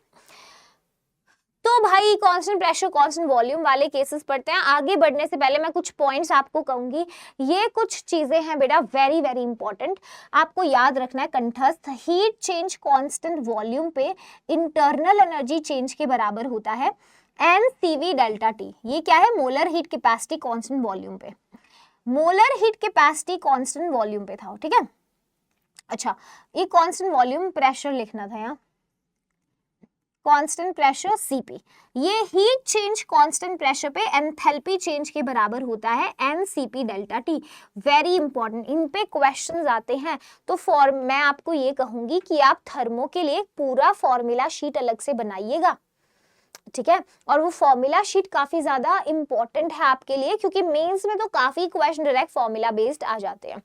तो भाई कांस्टेंट प्रेशर कांस्टेंट वॉल्यूम वाले केसेस पढ़ते हैं। आगे बढ़ने से पहले मैं कुछ पॉइंट्स आपको कहूंगी, ये कुछ चीजें हैं बेटा वेरी वेरी इंपॉर्टेंट, आपको याद रखना है कंठस्थ। हीट चेंज कांस्टेंट वॉल्यूम पे इंटरनल एनर्जी चेंज के बराबर होता है NCV डेल्टा T। ये क्या है, molar heat capacity constant volume पे, molar heat capacity constant volume पे था, ठीक है। अच्छा, ये कांस्टेंट वॉल्यूम प्रेशर लिखना था यहाँ, कांस्टेंट प्रेशर Cp। ये हीट चेंज कांस्टेंट प्रेशर पे एंथैल्पी चेंज के बराबर होता है NCP delta T। Very important, इन पे क्वेश्चंस आते हैं। तो मैं आपको ये कहूंगी कि आप थर्मो के लिए पूरा फॉर्मूला शीट अलग से बनाइएगा, ठीक है। और वो फॉर्मूला शीट काफी ज्यादा इंपॉर्टेंट है आपके लिए, क्योंकि मेंस में तो काफी क्वेश्चन डायरेक्ट फॉर्मूला बेस्ड आ जाते हैं।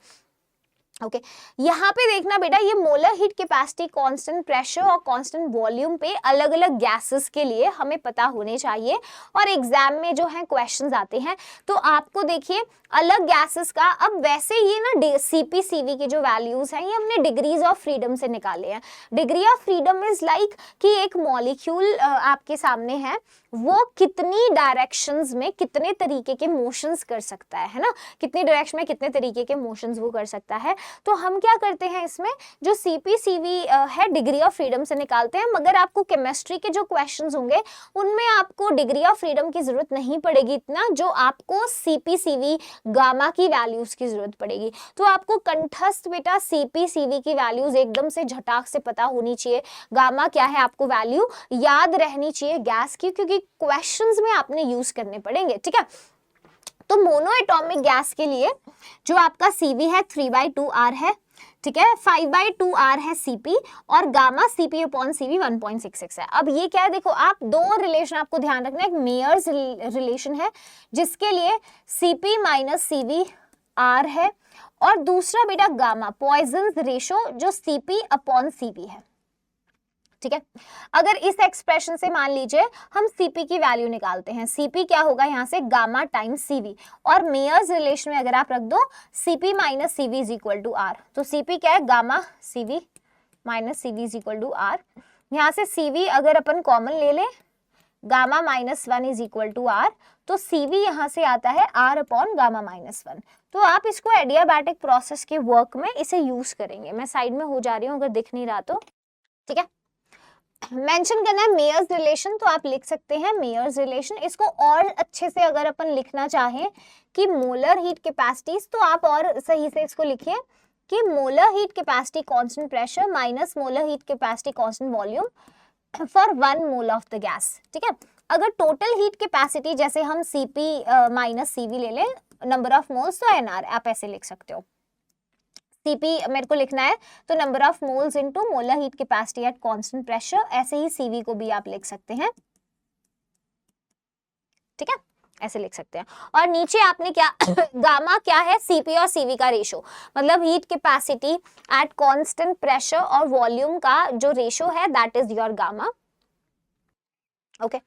ओके यहाँ पे देखना बेटा, ये molar heat capacity constant pressure और कांस्टेंट वॉल्यूम पे अलग अलग गैसेस के लिए हमें पता होने चाहिए, और एग्जाम में जो है क्वेश्चंस आते हैं। तो आपको देखिए अलग गैसेस का, अब वैसे ये ना Cp Cv के जो वैल्यूज हैं ये हमने डिग्रीज ऑफ फ्रीडम से निकाले हैं। Degree of freedom is like कि एक मॉलिक्यूल आपके सामने है, वो कितनी डायरेक्शंस में कितने तरीके के मोशंस कर सकता है ना, कितनी डायरेक्शन में कितने तरीके के मोशंस वो कर सकता है। तो हम क्या करते हैं, इसमें जो Cp Cv है डिग्री ऑफ फ्रीडम से निकालते हैं, मगर आपको केमिस्ट्री के जो क्वेश्चंस होंगे उनमें आपको डिग्री ऑफ फ्रीडम की जरूरत नहीं पड़ेगी इतना, जो आपको Cp Cv गामा की वैल्यूज की जरूरत पड़ेगी। तो आपको कंठस्थ बेटा Cp Cv की वैल्यूज एकदम से झटाक से पता होनी चाहिए, गामा क्या है आपको वैल्यू याद रहनी चाहिए गैस की, क्योंकि क्वेश्चंस में आपने यूज करने पड़ेंगे, ठीक है। तो मोनो एटॉमिक गैस के लिए जो आपका Cv है 3/2R है, ठीक है, 5/2R है Cp, और गामा Cp अपॉन Cv 1.66 है। अब ये क्या है, देखो आप दो रिलेशन आपको ध्यान रखना है, एक मेयर्स रिलेशन है जिसके लिए Cp माइनस Cv R है, और दूसरा बेटा गामा पॉइजन्स रेशो जो Cp अपॉन Cv है, ठीक है। अगर इस एक्सप्रेशन से मान लीजिए हम Cp की वैल्यू निकालते हैं, Cp क्या होगा यहाँ से गामा टाइम्स Cv, और मेयर्स रिलेशन में अगर आप रख दो Cp minus Cv is equal to R, तो Cp क्या है gamma Cv minus Cv is equal to R। यहाँ से Cv अगर अपन कॉमन ले लें, gamma minus 1 is equal to R, तो Cv यहाँ से आता है R अपॉन गामा माइनस 1। तो आप इसको एडियाबैटिक प्रोसेस के वर्क में इसे यूज करेंगे। मैं साइड में हो जा रही हूँ अगर दिख नहीं रहा तो, ठीक है। मेंशन करना है मेयर्स रिलेशन, तो आप लिख सकते हैं मेयर्स रिलेशन। इसको और अच्छे से अगर अपन लिखना चाहें कि मोलर हीट कैपेसिटीज, तो आप और सही से इसको लिखिए कि molar heat capacity constant pressure minus molar heat capacity constant volume for 1 mole of the gas, ठीक है। अगर टोटल हीट कैपेसिटी जैसे हम Cp माइनस Cv ले लें नंबर ऑफ मोल्स, तो NR आप ऐसे लिख सकते हो। Cp मेरे को लिखना है तो number of moles into molar heat capacity eight constant pressure, ऐसे ही Cv को भी आप लिख सकते हैं, ठीक है, ऐसे लिख सकते हैं। और नीचे आपने क्या गामा क्या है, Cp और Cv का रेशो, मतलब heat capacity eight constant pressure और वॉल्यूम का जो रेशो है that is your gamma, okay.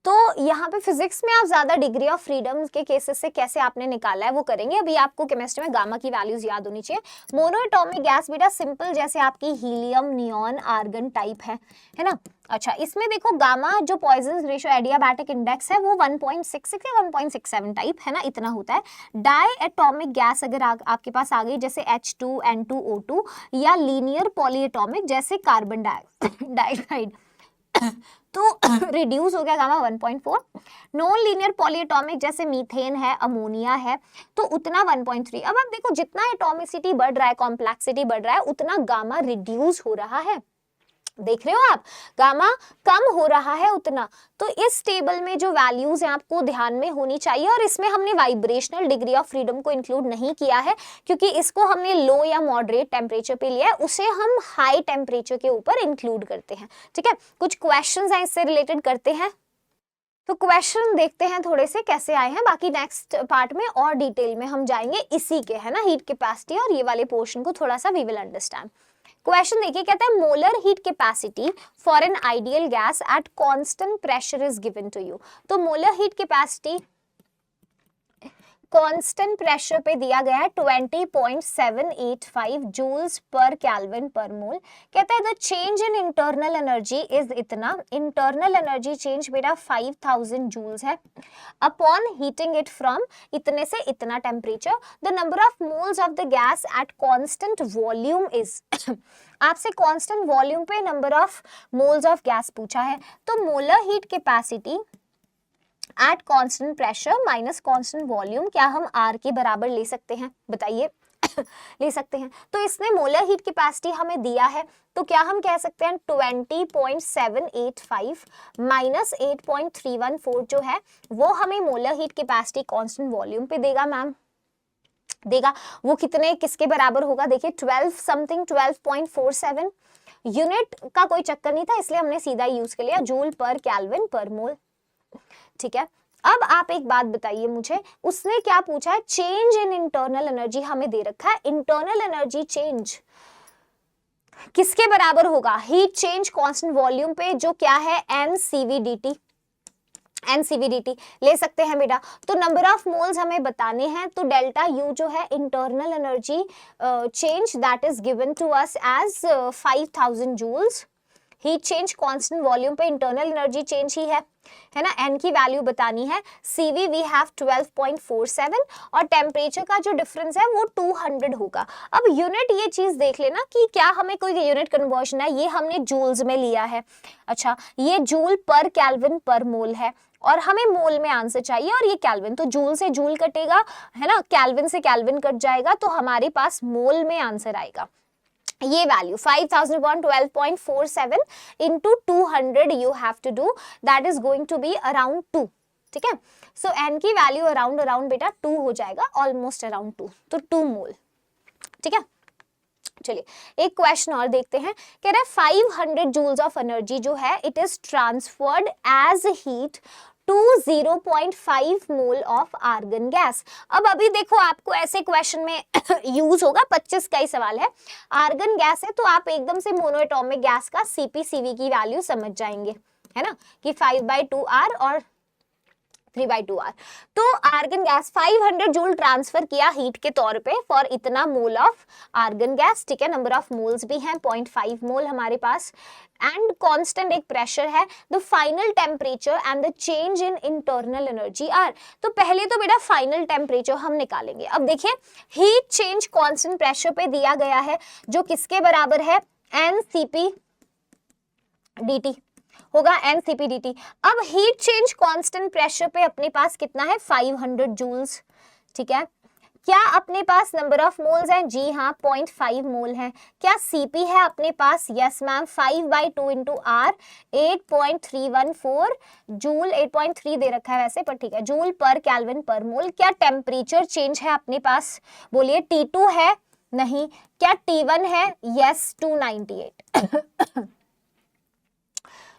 तो यहाँ पे फिजिक्स में आप ज्यादा डिग्री ऑफ फ्रीडम के केसेस से कैसे आपने निकाला है वो करेंगे, अभी आपको केमिस्ट्री में गामा की वैल्यूज याद होनी चाहिए। मोनोएटॉमिक गैस बेटा सिंपल जैसे आपकी हीलियम, नियॉन, आर्गन टाइप है ना। अच्छा, इसमें देखो गामा जो पॉइजन रेशियो एडियाबैटिक इंडेक्स है वो 1.66 या 1.67 टाइप है ना, इतना होता है। डाई एटॉमिक गैस अगर आपके पास आ गई जैसे H2N2O2, या लीनियर पॉलीएटॉमिक जैसे कार्बन डाइऑक्साइड तो रिड्यूस हो गया गामा 1.4। नॉन लीनियर पॉलीएटॉमिक जैसे मीथेन है, अमोनिया है, तो उतना 1.3। अब आप देखो जितना एटॉमिसिटी बढ़ रहा है, कॉम्प्लेक्सिटी बढ़ रहा है, उतना गामा रिड्यूस हो रहा है। देख रहे हो आप, गामा कम हो रहा है उतना। तो इस टेबल में जो वैल्यूज हैं आपको ध्यान में होनी चाहिए, और इसमें हमने वाइब्रेशनल डिग्री ऑफ फ्रीडम को इंक्लूड नहीं किया है क्योंकि इसको हमने लो या मॉडरेट टेम्परेचर पे लिया है, उसे हम हाई टेम्परेचर के ऊपर इंक्लूड करते हैं। ठीक है, कुछ क्वेश्चंस हैं इससे रिलेटेड, करते हैं। तो क्वेश्चन देखते हैं थोड़े से कैसे आए हैं, बाकी नेक्स्ट पार्ट में और डिटेल में हम जाएंगे इसी के, है ना, हीट कैपेसिटी, और ये वाले पोर्शन को थोड़ा सा वी विल अंडरस्टैंड। क्वेश्चन देखिए, कहता है molar heat capacity for an ideal gas at constant pressure is given to you. तो molar heat capacity constant pressure पे दिया गया है 20.785 जूल्स पर केल्विन पर मोल। कहता है the change in internal energy is इतना, इंटरनल एनर्जी चेंज बेटा 5000 जूल्स है, अपॉन हीटिंग इट फ्रॉम इतने से इतना temperature, the number of moles of the gas at constant volume is आपसे कांस्टेंट वॉल्यूम पे number of moles of gas पूछा है। तो molar heat capacity eight constant pressure minus constant volume, क्या हम R के बराबर ले सकते हैं, बताइए? ले सकते हैं। तो इसने मोलर हीट कैपेसिटी हमें दिया है, तो क्या हम कह सकते हैं 20.785 माइनस 8.314 जो है वो हमें molar heat capacity constant volume पे देगा। मैम देगा, वो कितने किसके बराबर होगा? देखिए 12 समथिंग 12.47। यूनिट का कोई चक्कर नहीं था, इसलिए हमने सीधा यूज कर लिया, जूल पर केल्विन पर मोल। ठीक है, अब आप एक बात बताइए मुझे, उसने क्या पूछा है? चेंज इन इंटरनल एनर्जी हमें दे रखा है। इंटरनल एनर्जी चेंज किसके बराबर होगा? हीट चेंज कांस्टेंट वॉल्यूम पे, जो क्या है NCVDT। NCVDT ले सकते हैं बेटा। तो नंबर ऑफ मोल्स हमें बताने हैं, तो डेल्टा U जो है internal energy change that is given to us as 5000 joules. Heat change constant volume पे इंटरनल एनर्जी चेंज ही है ना। N की वैल्यू बतानी है, CV वी हैव 12.47, और टेम्परेचर का जो डिफरेंस है वो 200 होगा। अब यूनिट ये चीज देख लेना कि क्या हमें कोई यूनिट कन्वर्जन है, ये हमने जूल्स में लिया है। अच्छा, ये जूल पर केल्विन पर मोल है, और हमें मोल में आंसर चाहिए, और ये केल्विन, तो जूल से जूल कटेगा, है ना, केल्विन से केल्विन कट जाएगा, तो हमारे पास मोल में आंसर आएगा। ये value 5012.47 into 200 you have to do, that is going to be around 2। ठीक है, सो n की वैल्यू अराउंड बेटा 2 हो जाएगा, ऑलमोस्ट अराउंड 2, तो 2 मोल। ठीक है, चलिए एक क्वेश्चन और देखते हैं। कह रहा है 500 जूल्स ऑफ एनर्जी जो है it is transferred as heat to 0.5 mole of argon gas. अब अभी देखो आपको ऐसे क्वेश्चन में यूज होगा, 25 का ही सवाल है, आर्गन गैस है, तो आप एकदम से मोनोएटॉमिक गैस का CP/CV की वैल्यू समझ जाएंगे, है ना, कि 5/2R और 3/2R। तो आर्गन गैस 500 जूल ट्रांसफर किया हीट के तौर पे फॉर इतना मोल ऑफ आर्गन गैस। ठीक है, नंबर ऑफ मोल्स भी हैं 0.5 मोल हमारे पास, एंड कांस्टेंट एक प्रेशर है। The final temperature and the change in internal energy are. तो पहले तो बेटा फाइनल टेम्परेचर हम निकालेंगे। अब देखिए हीट चेंज कांस्टेंट प्रेशर पे दिया गया है, जो किसके बराबर है? NCPDT होगा, NCPDT। अब हीट चेंज कांस्टेंट प्रेशर पे अपने पास कितना है? 500 जूल्स। ठीक है, क्या अपने पास नंबर ऑफ मोल्स हैं? जी हाँ, 0.5 मोल है। क्या CP है अपने पास? Yes ma'am, 5/2 into R 8.314 joule, 8.3 दे रखा है वैसे पर ठीक है, जूल पर केल्विन पर मोल। क्या टेम्परेचर चेंज है अपने पास? बोलिए, T2 है? नहीं। क्या T1 है? यस, 298।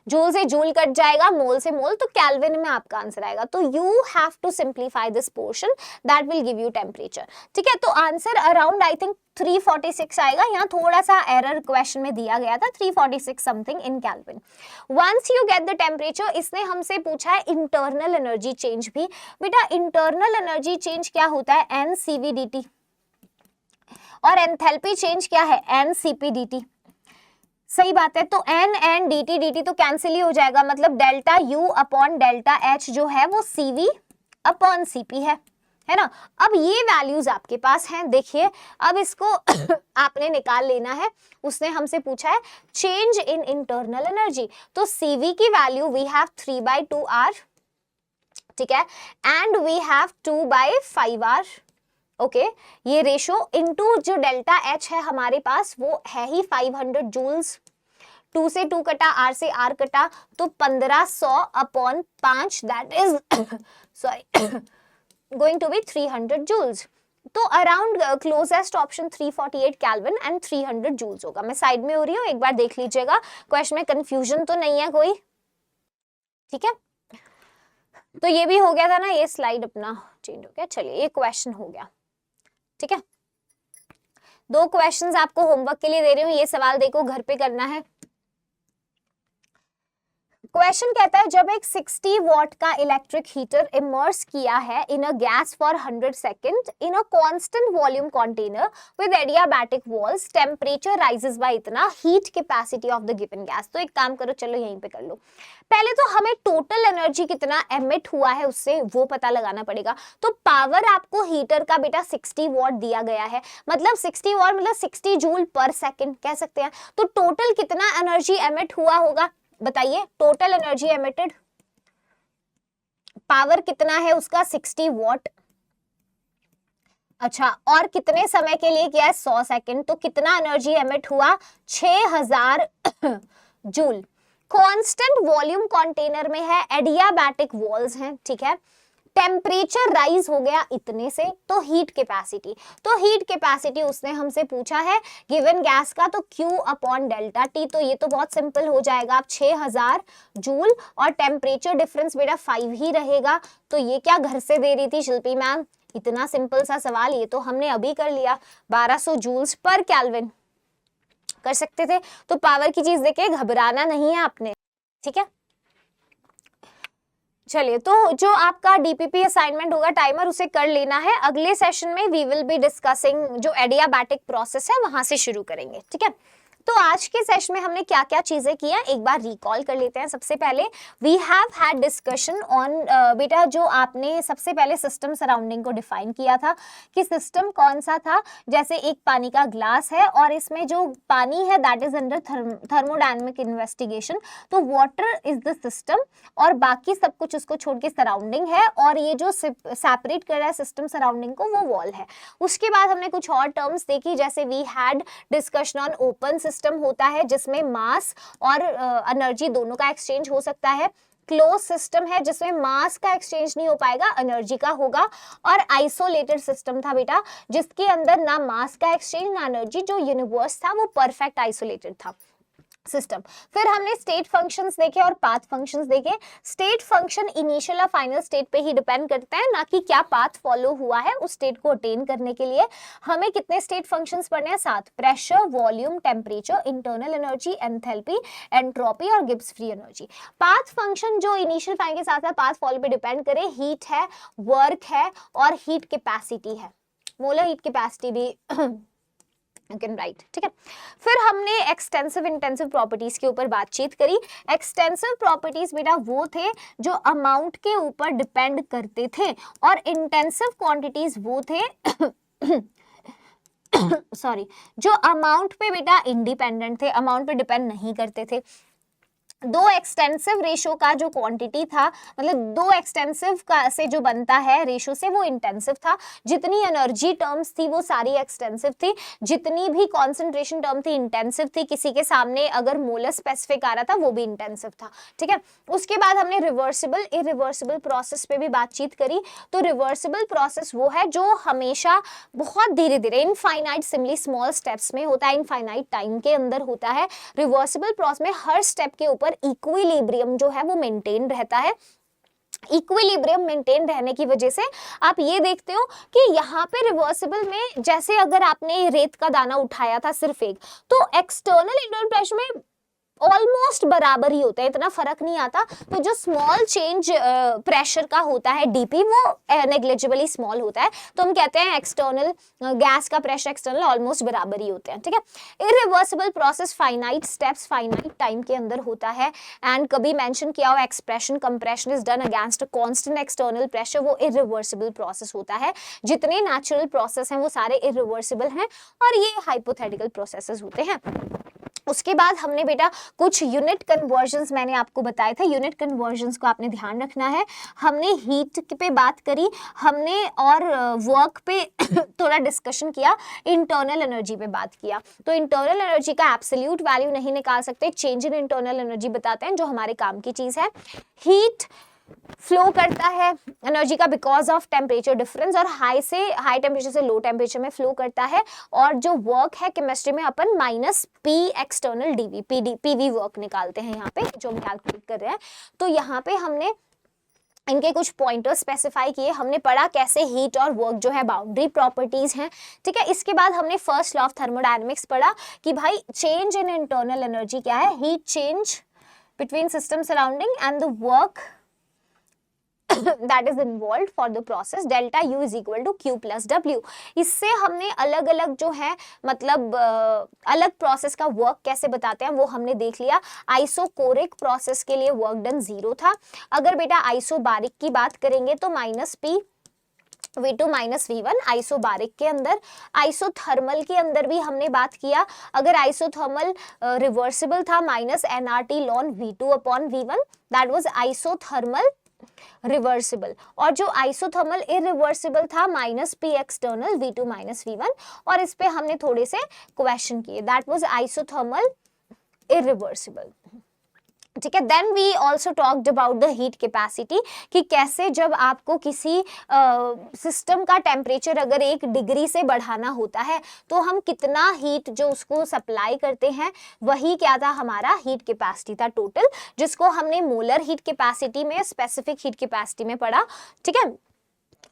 जूल से जूल कट जाएगा, मोल से मोल, तो केल्विन में आपका आंसर आएगा। तो you have to simplify this portion, that will give you temperature. ठीक है, तो आंसर अराउंड आई थिंक 346 आएगा। यहाँ थोड़ा सा एरर क्वेश्चन में दिया गया था, 346 something in kelvin. Once you get the temperature, इसने हमसे पूछा है इंटरनल एनर्जी चेंज भी। बेटा इंटरनल एनर्जी चेंज क्या होता है? NCVDT, और एंथैल्पी चेंज क्या है? NCPDT। सही बात है, तो N and DT तो कैंसिल ही हो जाएगा, मतलब delta U upon delta H जो है वो CV अपॉन CP है ना। अब ये वैल्यूज आपके पास हैं, देखिए अब इसको आपने निकाल लेना है। उसने हमसे पूछा है चेंज इन इंटरनल एनर्जी, तो CV की वैल्यू वी हैव 3/2R ठीक है, and we have 2/5R, okay, ये रेशो इनटू जो डेल्टा एच है हमारे पास वो है ही 500 जूल्स, 2 से 2 कटा, R से R कटा, तो 1500/5 that is sorry going to be 300 joules. तो around closest option 348 kelvin and 300 joules होगा। मैं साइड में हो रही हूँ, एक बार देख लीजिएगा, क्वेश्चन में कंफ्यूजन तो नहीं है कोई, ठीक है। तो ये भी हो गया था ना, ये स्लाइड अपना चेंज हो गया, चलिए ये क्वेश्चन हो गया, ठीक है। 2 क्वेश्चंस आपको होमवर्क के लिए दे रही हूँ, ये सवाल देखो घर पे करना है। क्वेश्चन कहता है जब एक 60 वॉट का इलेक्ट्रिक हीटर इमर्स किया है in a gas for 100 second in a constant volume container with adiabatic walls, temperature rises by इतना, heat capacity of the given gas. तो एक काम करो, चलो यहीं पे कर लो। पहले तो हमें टोटल एनर्जी कितना एमिट हुआ है उससे वो पता लगाना पड़ेगा। तो पावर आपको हीटर का बेटा 60 वॉट दिया गया है, मतलब 60 वॉट मतलब 60 जूल पर सेकंड कह सकते हैं। तो टोटल कितना एनर्जी एमिट हुआ होगा बताइए, टोटल एनर्जी एमिटेड, पावर कितना है उसका 60 वॉट, अच्छा, और कितने समय के लिए किया है 100 सेकंड, तो कितना एनर्जी एमिट हुआ 6000 जूल। कांस्टेंट वॉल्यूम कंटेनर में है, एडियाबैटिक वॉल्स हैं, ठीक है, टेम्परेचर राइज हो गया इतने से, तो हीट कैपेसिटी, तो हीट कैपेसिटी उसने हमसे पूछा है गिवन गैस का, तो Q अपॉन डेल्टा T, तो ये तो बहुत सिंपल हो जाएगा, आप 6000 जूल और टेम्परेचर डिफरेंस बेटा 5 ही रहेगा। तो ये क्या घर से दे रही थी शिल्पी मैम, इतना सिंपल सा सवाल, ये तो हमने अभी कर लिया, 1200 जूल्स पर केल्विन कर सकते थे। तो पावर की चीज देखे घबराना नहीं है आपने, ठीक है। चलिए, तो जो आपका डीपीपी असाइनमेंट होगा टाइमर उसे कर लेना है। अगले सेशन में वी विल बी डिस्कसिंग जो एडियाबैटिक प्रोसेस है वहां से शुरू करेंगे, ठीक है। तो आज के सेशन में हमने क्या क्या चीजें की हैं एक बार रिकॉल कर लेते हैं। सबसे पहले we have had discussion on बेटा जो आपने सबसे पहले सिस्टम सराउंडिंग को डिफाइन किया था कि सिस्टम कौन सा था। जैसे एक पानी का ग्लास है और इसमें जो पानी है that is under thermodynamic investigation, तो वाटर इज द सिस्टम और बाकी सब कुछ उसको छोड़ के सराउंडिंग है, और ये जो सेपरेट कर रहा है सिस्टम सराउंडिंग को वो वॉल है। उसके बाद हमने कुछ और टर्म्स देखी, जैसे we had discussion on open system होता है जिसमें मास और एनर्जी दोनों का एक्सचेंज हो सकता है। क्लोज सिस्टम है जिसमें मास का एक्सचेंज नहीं हो पाएगा, एनर्जी का होगा। और आइसोलेटेड सिस्टम था बेटा जिसके अंदर ना मास का एक्सचेंज ना एनर्जी, जो यूनिवर्स था वो परफेक्ट आइसोलेटेड था सिस्टम। फिर हमने स्टेट फंक्शंस देखे और पाथ फंक्शंस देखे। स्टेट फंक्शन इनिशियल और फाइनल स्टेट पे ही डिपेंड करता है, ना कि क्या पाथ फॉलो हुआ है उस स्टेट को अटेन करने के लिए। हमें कितने स्टेट फंक्शंस पढ़ने हैं? 7। Pressure, volume, temperature, internal energy, enthalpy, entropy और Gibbs free energy. Path function जो इनिशियल फाइनल के साथ साथ पाथ फॉलो पे डिपेंड करे, हीट है, वर्क है और हीट कैपेसिटी है। मोलर हीट कैपेसिटी भी You can write, ठीक है। फिर हमने एक्सटेंसिव इंटेंसिव प्रॉपर्टीज के ऊपर बातचीत करी। एक्सटेंसिव प्रॉपर्टीज बेटा वो थे जो अमाउंट के ऊपर डिपेंड करते थे, और इंटेंसिव क्वांटिटीज वो थे सॉरी जो अमाउंट पे बेटा इंडिपेंडेंट थे, अमाउंट पे डिपेंड नहीं करते थे। 2 एक्सटेंसिव रेशो का जो क्वांटिटी था, मतलब 2 एक्सटेंसिव का से जो बनता है रेशो से, वो इंटेंसिव था। जितनी एनर्जी टर्म्स थी वो सारी एक्सटेंसिव थी, जितनी भी कॉन्सेंट्रेशन टर्म थी इंटेंसिव थी। किसी के सामने अगर मोलर स्पेसिफिक आ रहा था वो भी इंटेंसिव था, ठीक है। उसके बाद हमने रिवर्सिबल इरिवर्सिबल प्रोसेस पे भी बातचीत करी। तो रिवर्सिबल प्रोसेस वो है जो हमेशा बहुत धीरे धीरे इनफाइनाइट सिमली स्मॉल स्टेप्स में होता है, इनफाइनाइट टाइम के अंदर होता है। रिवर्सिबल प्रोसेस में हर स्टेप के ऊपर इक्विलिब्रियम जो है वो मेंटेन रहता है। इक्विलिब्रियम मेंटेन रहने की वजह से आप ये देखते हो कि यहाँ पे रिवर्सिबल में जैसे अगर आपने रेत का दाना उठाया था सिर्फ एक, तो एक्सटर्नल इंटरनल प्रेशर में ऑलमोस्ट बराबर ही होता है, इतना फर्क नहीं आता। तो जो स्मॉल चेंज प्रेशर का होता है डीपी वो नेग्लिजिबली स्मॉल होता है। तो हम कहते हैं एक्सटर्नल गैस का प्रेशर एक्सटर्नल ऑलमोस्ट बराबर ही होते हैं, ठीक है। Irreversible process finite steps finite time के अंदर होता है। एंड कभी मेंशन किया हुआ expression compression is done against constant external pressure, वो इरिवर्सिबल प्रोसेस होता है। जितने नेचुरल प्रोसेस हैं वो सारे इरिवर्सिबल हैं और ये हाइपोथेटिकल प्रोसेसेस होते हैं। उसके बाद हमने बेटा कुछ यूनिट कन्वर्जन्स मैंने आपको बताए थे, यूनिट कन्वर्जन्स को आपने ध्यान रखना है। हमने हीट पे बात करी, हमने और वर्क पे थोड़ा डिस्कशन किया, इंटरनल एनर्जी पे बात किया। तो इंटरनल एनर्जी का एब्सोल्यूट वैल्यू नहीं निकाल सकते, चेंज इन इंटरनल एनर्जी बताते हैं जो हमारे काम की चीज है। हीट फ्लो करता है एनर्जी का बिकॉज ऑफ टेम्परेचर डिफरेंस, और हाई टेम्परेचर से लो टेम्परेचर में फ्लो करता है। और जो वर्क है केमिस्ट्री में अपन minus P external dV PV work निकालते हैं यहाँ पे, जो हम कैलकुलेट कर रहे हैं। तो यहाँ पे हमने इनके कुछ पॉइंटर्स स्पेसिफाई किए, हमने पढ़ा कैसे हीट और वर्क जो है बाउंड्री प्रॉपर्टीज हैं, ठीक है। इसके बाद हमने फर्स्ट लॉ ऑफ थर्मोडायनेमिक्स पढ़ा कि भाई चेंज इन इंटरनल एनर्जी क्या है, heat change between system surrounding and the work that is involved for the process, delta U is equal to Q plus W। इससे हमने अलग अलग जो है मतलब अलग प्रोसेस का वर्क कैसे बताते हैं वो हमने देख लिया। आइसोकोरिक प्रोसेस के लिए वर्क डन 0 था। अगर बेटा आइसोबारिक की बात करेंगे तो minus P V2 minus V1 isobaric के अंदर। आइसोथर्मल के अंदर भी हमने बात किया, अगर आइसोथर्मल रिवर्सिबल था minus nRT ln V2 upon V1, that was isothermal reversible. और जो आइसोथर्मल इरिवर्सिबल था minus P external V2 minus V1, और इस पे हमने थोड़े से क्वेश्चन किए, दैट वाज आइसोथर्मल इरिवर्सिबल, ठीक है। Then we also talked about the heat capacity, कि कैसे जब आपको किसी सिस्टम का टेम्परेचर अगर 1 डिग्री से बढ़ाना होता है तो हम कितना हीट जो उसको सप्लाई करते हैं, वही क्या था हमारा हीट कैपेसिटी था टोटल, जिसको हमने मोलर हीट कैपेसिटी में स्पेसिफिक हीट कैपेसिटी में पढ़ा, ठीक है।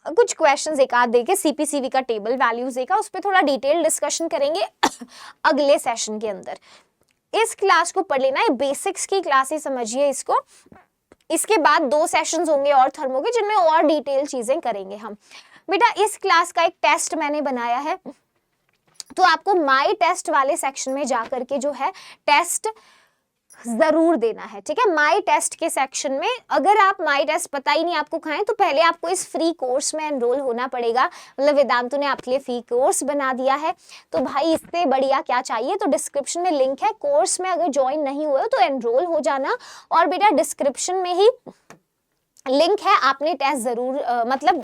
कुछ क्वेश्चंस एक आध देके सीपीसीवी का टेबल वैल्यूज देगा, उस पर थोड़ा डिटेल डिस्कशन करेंगे अगले सेशन के अंदर। इस क्लास को पढ़ लेना है, बेसिक्स की क्लास ही समझिए इसको। इसके बाद 2 सेशंस होंगे और थर्मो के, जिनमें और डिटेल चीजें करेंगे हम। बेटा इस क्लास का एक टेस्ट मैंने बनाया है, तो आपको माई टेस्ट वाले सेक्शन में जाकर के जो है टेस्ट जरूर देना है, ठीक है। माई टेस्ट के सेक्शन में अगर आप माई टेस्ट पता ही नहीं आपको कहाँ है, तो पहले आपको इस फ्री कोर्स में एनरोल होना पड़ेगा। मतलब वेदांतु ने आपके लिए फ्री कोर्स बना दिया है, तो भाई इससे बढ़िया क्या चाहिए। तो डिस्क्रिप्शन में लिंक है, कोर्स में अगर ज्वाइन नहीं हुए हो तो एनरोल हो जाना। और बेटा डिस्क्रिप्शन में ही लिंक है, आपने टेस्ट जरूर मतलब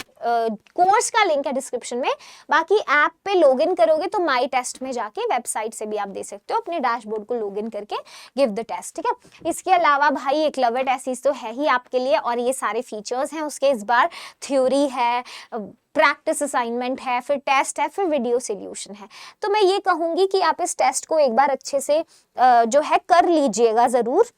कोर्स का लिंक है डिस्क्रिप्शन में। बाकी ऐप पे लॉगिन करोगे तो माई टेस्ट में जाके वेबसाइट से भी आप दे सकते हो, अपने डैशबोर्ड को लॉगिन करके गिव द टेस्ट, ठीक है। इसके अलावा भाई एकलव्य टेस्ट तो है ही आपके लिए, और ये सारे फीचर्स हैं उसके। इस बार थ्योरी है, प्रैक्टिस असाइनमेंट है, फिर टेस्ट है, फिर वीडियो सोल्यूशन है। तो मैं ये कहूँगी कि आप इस टेस्ट को एक बार अच्छे से जो है कर लीजिएगा ज़रूर,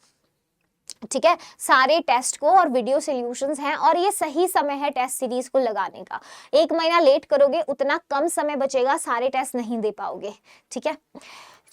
ठीक है। सारे टेस्ट को और वीडियो सॉल्यूशंस हैं, और ये सही समय है टेस्ट सीरीज को लगाने का। 1 महीना लेट करोगे उतना कम समय बचेगा, सारे टेस्ट नहीं दे पाओगे, ठीक है।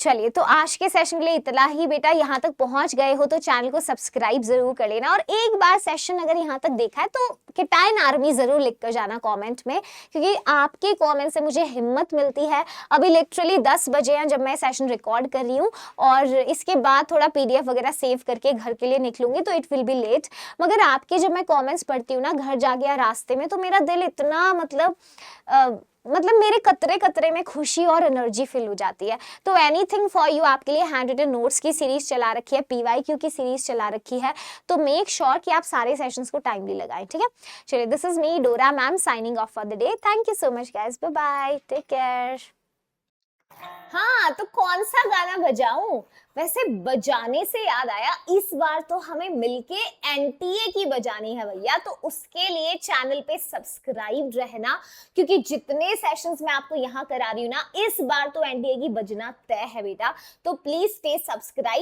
चलिए, तो आज के सेशन के लिए इतना ही। बेटा यहाँ तक पहुंच गए हो तो चैनल को सब्सक्राइब जरूर कर लेना, और एक बार सेशन अगर यहाँ तक देखा है तो किटाइन आर्मी जरूर लिख कर जाना कमेंट में, क्योंकि आपके कमेंट से मुझे हिम्मत मिलती है। अभी लिटरली 10 बजे हैं जब मैं सेशन रिकॉर्ड कर रही हूँ, और इसके बाद थोड़ा PDF वगैरह सेव करके घर के लिए निकलूंगी, तो इट विल बी लेट। मगर आपके जब मैं कॉमेंट्स पढ़ती हूँ ना घर जाके या रास्ते में, तो मेरा दिल इतना मतलब मेरे कतरे कतरे में खुशी और एनर्जी फील हो जाती है। तो एनीथिंग फॉर यू आपके लिए हैंड रिटन नोट्स की सीरीज चला रखी है, PYQ की सीरीज चला रखी है, तो मेक श्योर कि आप सारे सेशंस को टाइमली लगाएं, ठीक है। चलिए, this is me Dora ma'am signing off for the day. Thank you so much guys, bye bye, take care. हाँ, तो कौन सा गाना बजाऊं? वैसे बजाने से याद आया, इस बार तो हमें मिलके NTA की बजानी है भैया। तो उसके लिए चैनल पे सब्सक्राइब रहना, क्योंकि जितने सेशंस मैं आपको यहाँ करा रही हूँ ना, इस बार तो NTA की बजना तय है बेटा। तो प्लीज स्टे सब्सक्राइब।